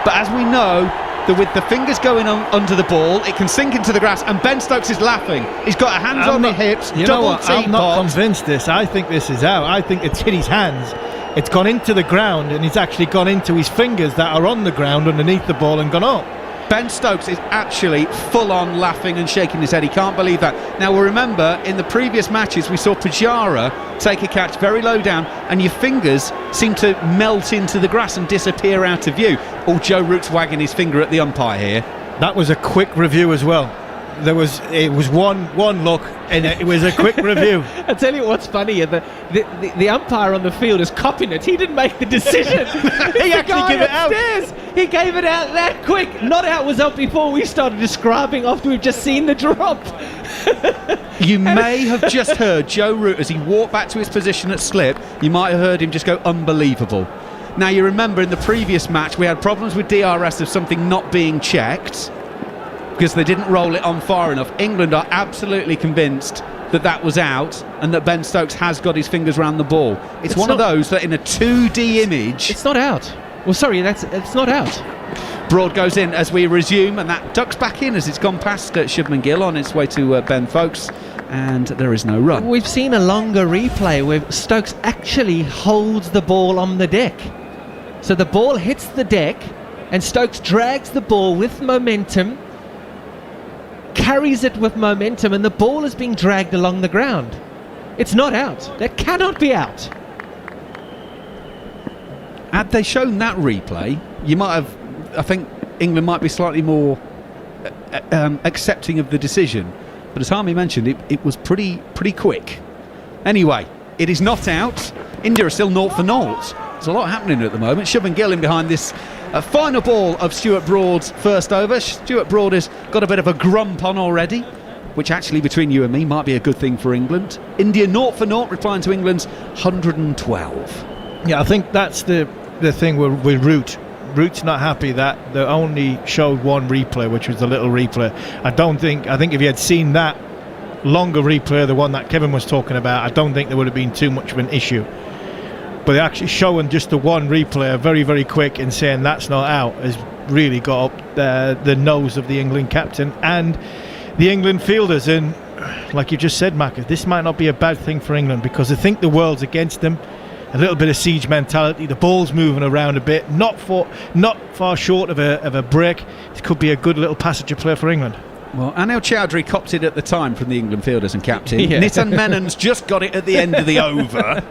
But as we know, that with the fingers going on under the ball, it can sink into the grass, and Ben Stokes is laughing. He's got a hands on the hips, double I'm not convinced this. I think this is out. I think it's hit his hands. It's gone into the ground, and it's actually gone into his fingers that are on the ground underneath the ball and gone up. Ben Stokes is actually full-on laughing and shaking his head. He can't believe that. Now, we'll remember, in the previous matches, we saw Pujara take a catch very low down, and your fingers seem to melt into the grass and disappear out of view. Oh, Joe Root's wagging his finger at the umpire here. That was a quick review as well. It was one look, and it was a quick review. I'll tell you what's funny, the umpire on the field is copying it. He didn't make the decision. He actually gave it out. He gave it out that quick. Not out was out before we started describing after we've just seen the drop. You may have just heard Joe Root as he walked back to his position at slip. You might have heard him just go unbelievable. Now, you remember in the previous match we had problems with DRS of something not being checked because they didn't roll it on far enough. England are absolutely convinced that was out and that Ben Stokes has got his fingers around the ball. It's one of those that in a 2D image... It's not out. Well, sorry, it's not out. Broad goes in as we resume, and that ducks back in as it's gone past Shubman Gill on its way to Ben Folkes, and there is no run. We've seen a longer replay where Stokes actually holds the ball on the deck. So the ball hits the deck, and Stokes drags the ball with momentum, carries it with momentum, and the ball is being dragged along the ground. It's not out. That cannot be out. Had they shown that replay, you might have... I think England might be slightly more accepting of the decision. But as Harmy mentioned, it was pretty quick. Anyway, it is not out. India are still 0 for 0. There's a lot happening at the moment. Shubman Gill in behind this final ball of Stuart Broad's first over. Stuart Broad has got a bit of a grump on already, which actually, between you and me, might be a good thing for England. India 0 for 0, replying to England's 112. Yeah, I think that's the thing with Root. Root's not happy that they only showed one replay, which was the little replay. I think if you had seen that longer replay, the one that Kevin was talking about, I don't think there would have been too much of an issue. But they're actually showing just the one replay very, very quick and saying that's not out has really got up the nose of the England captain and the England fielders. And like you just said, Mac, this might not be a bad thing for England because I think the world's against them. A little bit of siege mentality. The ball's moving around a bit, not far short of a break. It could be a good little passage of play for England. Well, Anil Chowdhury copped it at the time from the England fielders and captain. Yeah. Nitin Menon's just got it at the end of the over.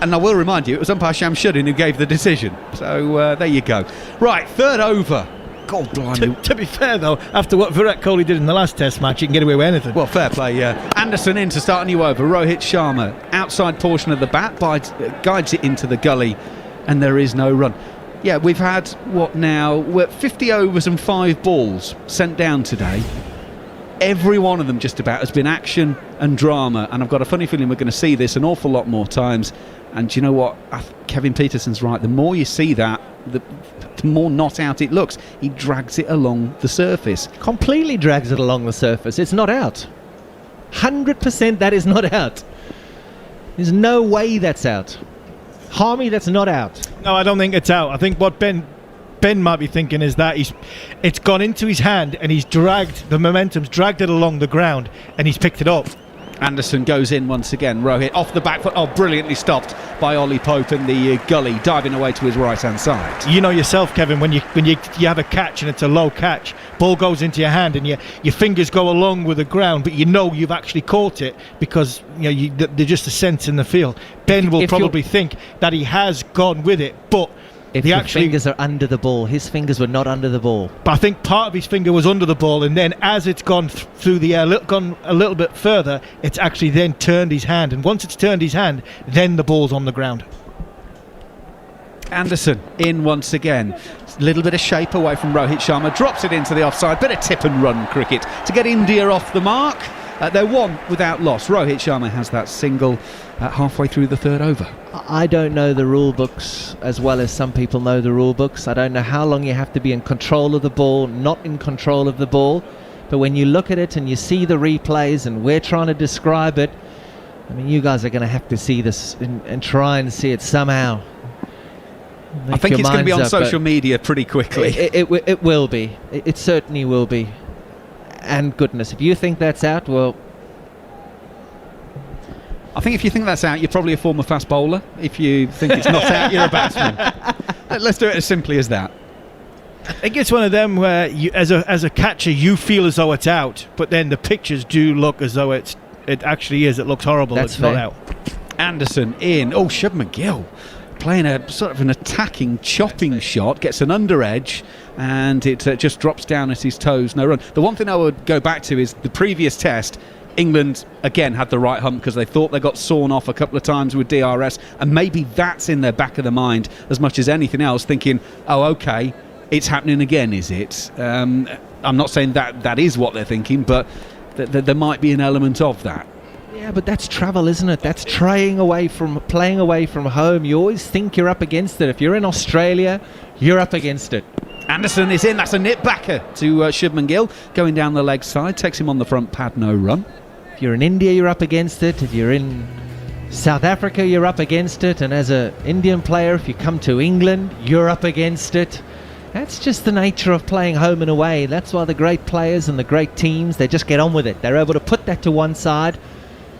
And I will remind you, it was umpire Shamshuddin who gave the decision. So there you go. Right, third over. God blimey. To be fair, though, after what Virat Kohli did in the last Test match, you can get away with anything. Well, fair play, yeah. Anderson in to start a new over. Rohit Sharma, outside portion of the bat, guides it into the gully, and there is no run. Yeah, we've had, we're 50 overs and 5 balls sent down today. Every one of them just about has been action and drama, and I've got a funny feeling we're going to see this an awful lot more times. And do you know what? Kevin Peterson's right. The more you see that, the more not out it looks. He drags it along the surface. Completely drags it along the surface. It's not out. 100% that is not out. There's no way that's out. Harmy, that's not out. No, I don't think it's out. I think what Ben might be thinking is that it's gone into his hand and he's dragged it along the ground and he's picked it up. Anderson goes in once again. Rohit off the back foot. Oh, brilliantly stopped by Ollie Pope in the gully, diving away to his right hand side. You know yourself, Kevin, when you have a catch and it's a low catch, ball goes into your hand and your fingers go along with the ground, but you know you've actually caught it because they're just a sense in the field. Ben will probably think that he has gone with it, but if your fingers are under the ball, his fingers were not under the ball. But I think part of his finger was under the ball, and then as it's gone through the air, gone a little bit further, it's actually then turned his hand. And once it's turned his hand, then the ball's on the ground. Anderson in once again. A little bit of shape away from Rohit Sharma. Drops it into the offside. Bit of tip and run cricket to get India off the mark. They're one without loss. Rohit Sharma has that single halfway through the third over. I don't know the rule books as well as some people know the rule books. I don't know how long you have to be in control of the ball, not in control of the ball. But when you look at it and you see the replays and we're trying to describe it, I mean, you guys are going to have to see this and try and see it somehow. I think it's going to be on social media pretty quickly. It will be. It certainly will be. And goodness, if you think that's out, well... I think if you think that's out, you're probably a former fast bowler. If you think it's not out, you're a batsman. Let's do it as simply as that. I think it's one of them where, you, as a catcher, you feel as though it's out, but then the pictures do look as though it actually is. It looks horrible. That's it's fair. Not out. Anderson in. Oh, Shubman Gill playing a sort of an attacking, chopping shot, gets an under edge, and it just drops down at his toes. No run. The one thing I would go back to is the previous Test. England, again, had the right hump because they thought they got sawn off a couple of times with DRS, and maybe that's in their back of the mind as much as anything else, thinking, oh, OK, it's happening again, is it? I'm not saying that is what they're thinking, but there might be an element of that. Yeah, but that's travel, isn't it? That's playing away from home. You always think you're up against it. If you're in Australia, you're up against it. Anderson is in. That's a nip backer to Shubman Gill. Going down the leg side. Takes him on the front pad. No run. If you're in India, you're up against it. If you're in South Africa, you're up against it. And as an Indian player, if you come to England, you're up against it. That's just the nature of playing home and away. That's why the great players and the great teams, they just get on with it. They're able to put that to one side,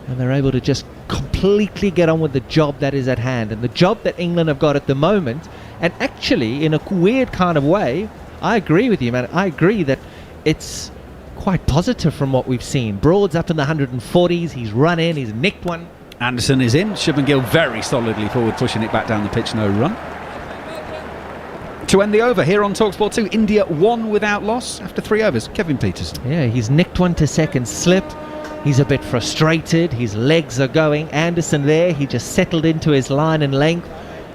and they're able to just completely get on with the job that is at hand. And the job that England have got at the moment, and actually in a weird kind of way, I agree with you, man. I agree that it's quite positive from what we've seen. Broad's up in the 140s. He's run in. He's nicked one. Anderson is in. Shubman Gill very solidly forward, pushing it back down the pitch. No run. To end the over here on TalkSport 2, India won without loss after 3 overs. Kevin Peterson. Yeah, he's nicked one to second slip. He's a bit frustrated. His legs are going. Anderson there, he just settled into his line and length.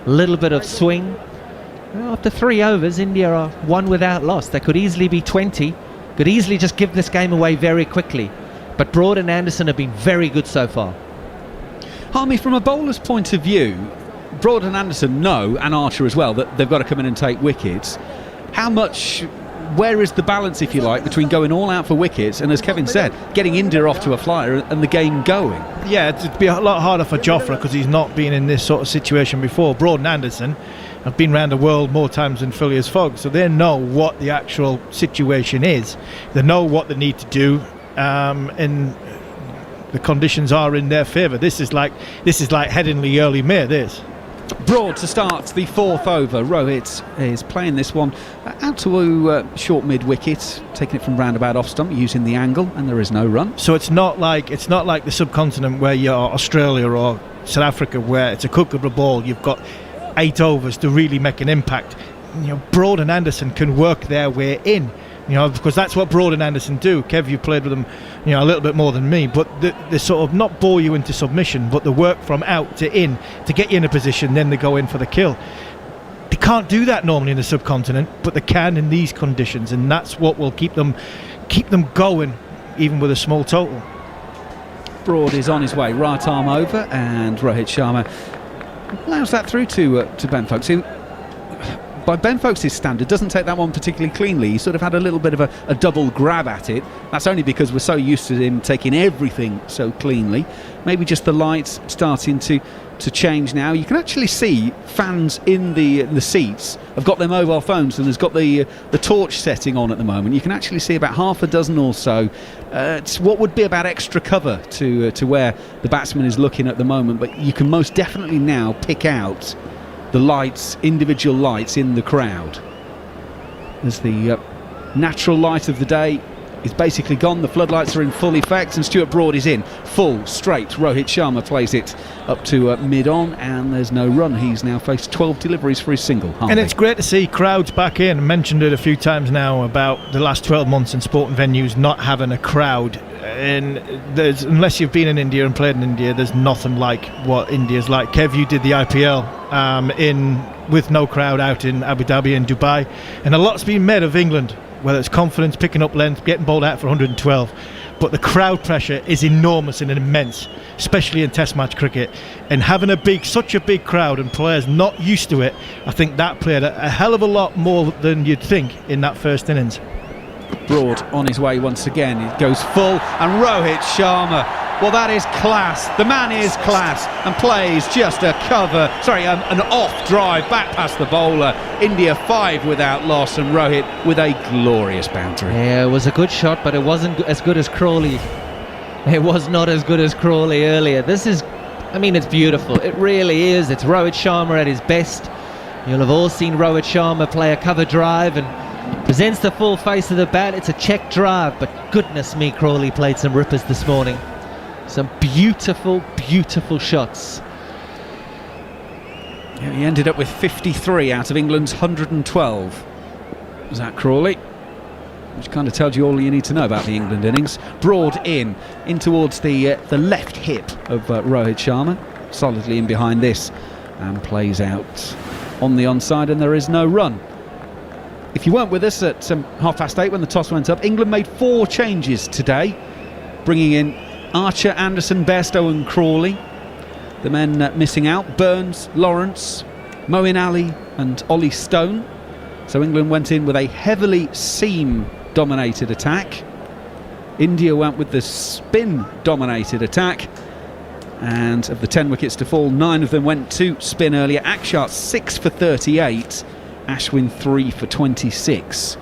A little bit of swing. Well, after 3 overs, India are 1 without loss. They could easily be 20. Could easily just give this game away very quickly. But Broad and Anderson have been very good so far. Harmy, from a bowler's point of view, Broad and Anderson know, and Archer as well, that they've got to come in and take wickets. Where is the balance, if you like, between going all out for wickets and, as Kevin said, getting India off to a flyer and the game going? Yeah, it'd be a lot harder for Jofra because he's not been in this sort of situation before. Broad and Anderson have been around the world more times than Phileas Fogg, so they know what the actual situation is. They know what they need to do, and the conditions are in their favour. This is like Headingley early May. This. Broad to start the 4th over. Rohit is playing this one out to a short mid wicket, taking it from roundabout off stump, using the angle, and there is no run. So it's not like the subcontinent where you're Australia or South Africa, where it's a cookable ball. You've got 8 overs to really make an impact. Broad and Anderson can work their way in. Because that's what Broad and Anderson do. Kev, you played with them, a little bit more than me, but they sort of not bore you into submission, but they work from out to in to get you in a position, then they go in for the kill. They can't do that normally in the subcontinent, but they can in these conditions, and that's what will keep them going, even with a small total. Broad is on his way, right arm over, and Rohit Sharma allows that through to Ben Foakes, who, by Ben Foakes' standard, doesn't take that one particularly cleanly. He sort of had a little bit of a double grab at it. That's only because we're so used to him taking everything so cleanly. Maybe just the lights starting to change now. You can actually see fans in the seats have got their mobile phones, and has got the torch setting on at the moment. You can actually see about half a dozen or so. It's what would be about extra cover to where the batsman is looking at the moment, but you can most definitely now pick out the lights, individual lights in the crowd, as the natural light of the day is basically gone. The floodlights are in full effect, and Stuart Broad is in full straight. Rohit Sharma plays it up to mid-on, and there's no run. He's now faced 12 deliveries for his single. And it's great to see crowds back in. I mentioned it a few times now about the last 12 months in sporting venues not having a crowd. And unless you've been in India and played in India, there's nothing like what India's like. Kev, you did the IPL with no crowd out in Abu Dhabi and Dubai, and a lot's been made of England, whether it's confidence, picking up length, getting bowled out for 112. But the crowd pressure is enormous and immense, especially in Test match cricket. And having such a big crowd and players not used to it, I think that played a hell of a lot more than you'd think in that first innings. Broad on his way once again. It goes full, and Rohit Sharma, well, that is class. The man is class, and plays just an off drive back past the bowler. India 5 without loss, and Rohit with a glorious boundary. Yeah, it was a good shot, but it wasn't as good as Crawley. It was not as good as Crawley earlier. It's beautiful. It really is. It's Rohit Sharma at his best. You'll have all seen Rohit Sharma play a cover drive and presents the full face of the bat. It's a check drive, but goodness me, Crawley played some rippers this morning. Some beautiful, beautiful shots. Yeah, he ended up with 53 out of England's 112. Zach Crawley, which kind of tells you all you need to know about the England innings. Broad in towards the left hip of Rohit Sharma, solidly in behind this, and plays out on the onside, and there is no run. If you weren't with us at 8:30 when the toss went up, England made 4 changes today, bringing in Archer, Anderson, Bairstow and Crawley. The men missing out: Burns, Lawrence, Moeen Ali and Ollie Stone. So England went in with a heavily seam-dominated attack. India went with the spin-dominated attack, and of the 10 wickets to fall, 9 of them went to spin earlier. Akshar 6 for 38, Ashwin 3 for 26.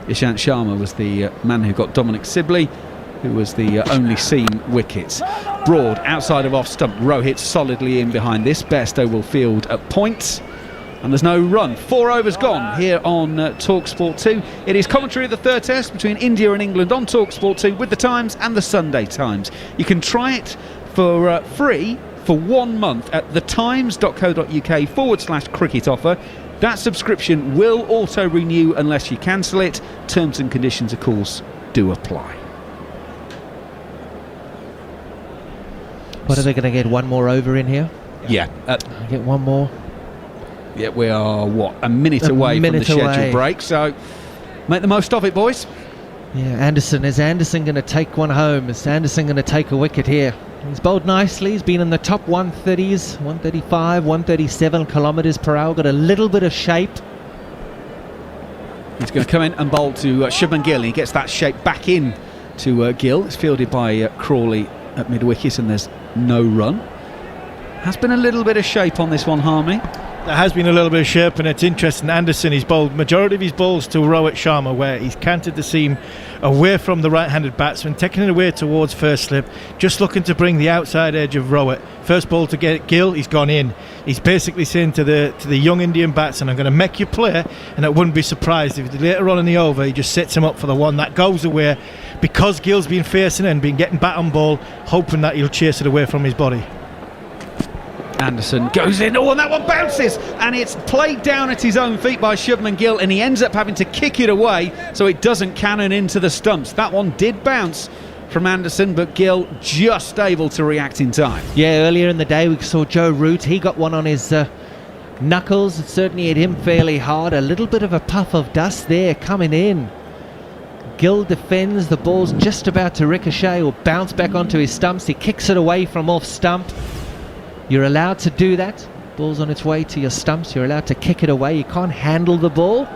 Ishant Sharma was the man who got Dominic Sibley, who was the only seam wicket. Broad outside of off stump, Rohit solidly in behind this. Bairstow will field at points, and there's no run. 4 overs gone here on TalkSport 2. It is commentary of the third test between India and England on TalkSport 2 with the Times and the Sunday Times. You can try it for free for 1 month at thetimes.co.uk/cricket offer. That subscription will auto renew unless you cancel it. Terms and conditions, of course, do apply. What, are they going to get one more over in here? Yeah. Get one more? Yeah, we are, a minute away from the scheduled break, so make the most of it, boys. Yeah, Anderson. Is Anderson going to take one home? Is Anderson going to take a wicket here? He's bowled nicely. He's been in the top 130s, 135, 137 kilometres per hour. Got a little bit of shape. He's going to come in and bowl to Shubman Gill. He gets that shape back in to Gill. It's fielded by Crawley at mid-wicket, and there's no run. Has been a little bit of shape on this one, Harmy. There has been a little bit of shape, and it's interesting. Anderson, he's bowled majority of his balls to Rohit Sharma, where he's canted the seam away from the right-handed batsman, taking it away towards first slip, just looking to bring the outside edge of Rohit. First ball to get Gill, he's gone in. He's basically saying to the young Indian batsman, I'm going to make you play, and I wouldn't be surprised if later on in the over he just sets him up for the one that goes away, because Gill's been facing it and been getting bat on ball, hoping that he'll chase it away from his body. Anderson goes in, and that one bounces, and it's played down at his own feet by Shubman Gill, and he ends up having to kick it away so it doesn't cannon into the stumps. That one did bounce from Anderson, but Gill just able to react in time. Yeah, earlier in the day we saw Joe Root. He got one on his knuckles. It certainly hit him fairly hard. A little bit of a puff of dust there coming in. Gill defends. The ball's just about to ricochet or bounce back onto his stumps. He kicks it away from off stump. You're allowed to do that. Ball's on its way to your stumps. You're allowed to kick it away. You can't handle the ball,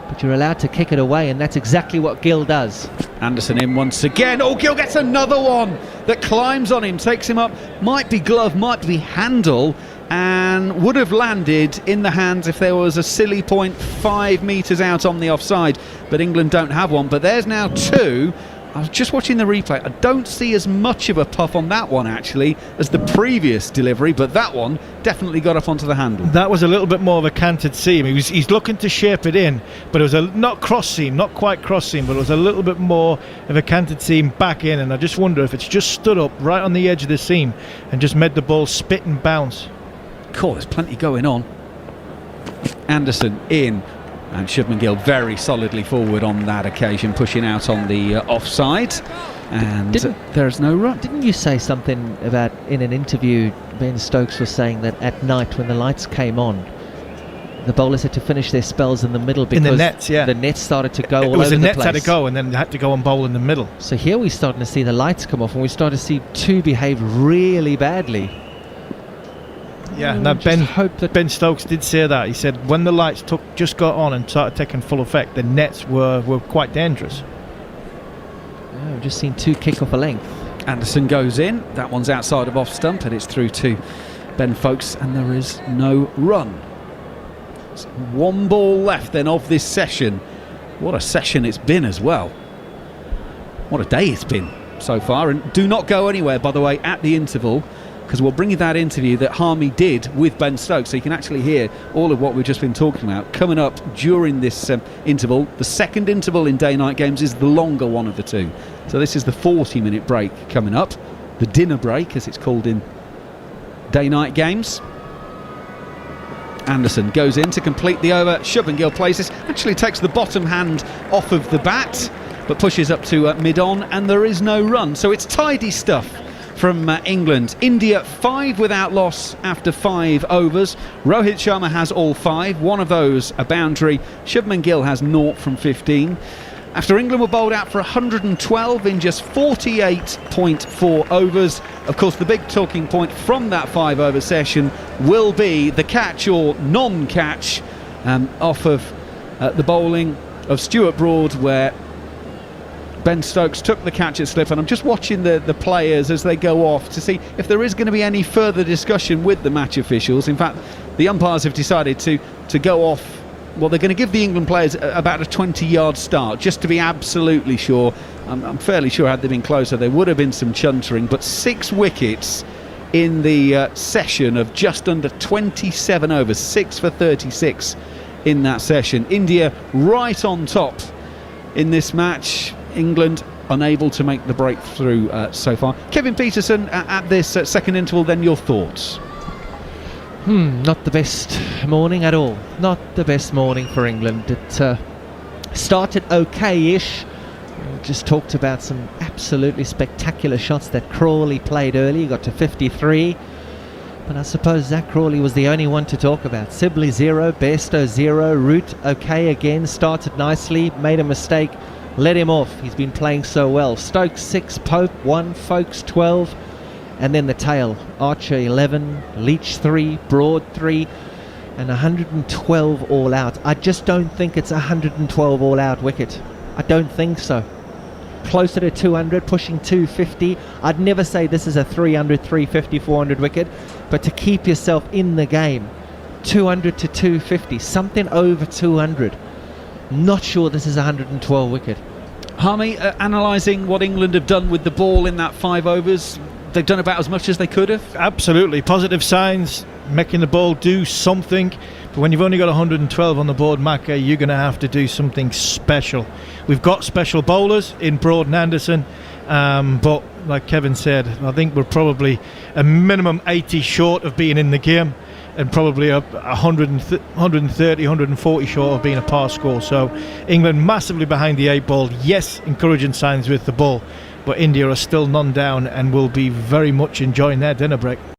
but you're allowed to kick it away, and that's exactly what Gill does. Anderson in once again. Oh, Gill gets another one that climbs on him, takes him up. Might be glove, might be handle, and would have landed in the hands if there was a silly point 5 metres out on the offside, but England don't have one. But there's now 2. I was just watching the replay. I don't see as much of a puff on that one, actually, as the previous delivery, but that one definitely got up onto the handle. That was a little bit more of a canted seam. He's looking to shape it in, but it was not cross seam, not quite cross seam, but it was a little bit more of a canted seam back in, and I just wonder if it's just stood up right on the edge of the seam and just made the ball spit and bounce. Cool, there's plenty going on. Anderson in. And Shubman Gill very solidly forward on that occasion, pushing out on the offside, and there's no run. Didn't you say something about, in an interview, Ben Stokes was saying that at night when the lights came on, the bowlers had to finish their spells in the middle because in the nets, yeah. The nets started to go all over the place. It was the nets had to go, and then they had to go and bowl in the middle. So here we're starting to see the lights come off, and we start to see 2 behave really badly. Yeah, now Ben Stokes did say that. He said when the lights just got on and started taking full effect, the nets were quite dangerous. Yeah, we've just seen 2 kick off a length. Anderson goes in. That one's outside of off stump, and it's through to Ben Folkes, and there is no run. There's 1 ball left then of this session. What a session it's been as well. What a day it's been so far. And do not go anywhere, by the way, at the interval, because we'll bring you that interview that Harmy did with Ben Stokes, so you can actually hear all of what we've just been talking about coming up during this interval. The second interval in day-night games is the longer one of the 2. So this is the 40-minute break coming up, the dinner break as it's called in day-night games. Anderson goes in to complete the over. Shubman Gill plays this, actually takes the bottom hand off of the bat, but pushes up to mid-on, and there is no run. So it's tidy stuff from England. India 5 without loss after 5 overs. Rohit Sharma has all 5, 1 of those a boundary. Shubman Gill has 0 from 15. After England were bowled out for 112 in just 48.4 overs. Of course, the big talking point from that 5-over session will be the catch or non-catch off of the bowling of Stuart Broad, where Ben Stokes took the catch at slip, and I'm just watching the players as they go off to see if there is going to be any further discussion with the match officials. In fact, the umpires have decided to go off. Well, they're going to give the England players about a 20-yard start, just to be absolutely sure. I'm fairly sure had they been closer, there would have been some chuntering, but 6 wickets in the session of just under 27 overs, 6 for 36 in that session. India right on top in this match. England unable to make the breakthrough so far. Kevin Peterson, at this second interval, then your thoughts? Not the best morning at all. Not the best morning for England. It started okay-ish. We just talked about some absolutely spectacular shots that Crawley played early. He got to 53. But I suppose Zach Crawley was the only one to talk about. Sibley 0, Bairstow 0, Root okay again, started nicely, made a mistake, let him off. He's been playing so well. Stokes 6, Pope 1, Folkes 12, and then the tail. Archer 11, Leach 3, Broad 3, and 112 all out. I just don't think it's a 112 all out wicket. I don't think so. Closer to 200, pushing 250. I'd never say this is a 300, 350, 400 wicket, but to keep yourself in the game, 200 to 250, something over 200. Not sure this is a 112 wicket. Harmy, analysing what England have done with the ball in that 5 overs, they've done about as much as they could have? Absolutely. Positive signs, making the ball do something. But when you've only got 112 on the board, Macca, you're going to have to do something special. We've got special bowlers in Broad and Anderson, but like Kevin said, I think we're probably a minimum 80 short of being in the game, and probably 130, 140 short of being a par score. So England massively behind the 8 ball. Yes, encouraging signs with the ball, but India are still none down and will be very much enjoying their dinner break.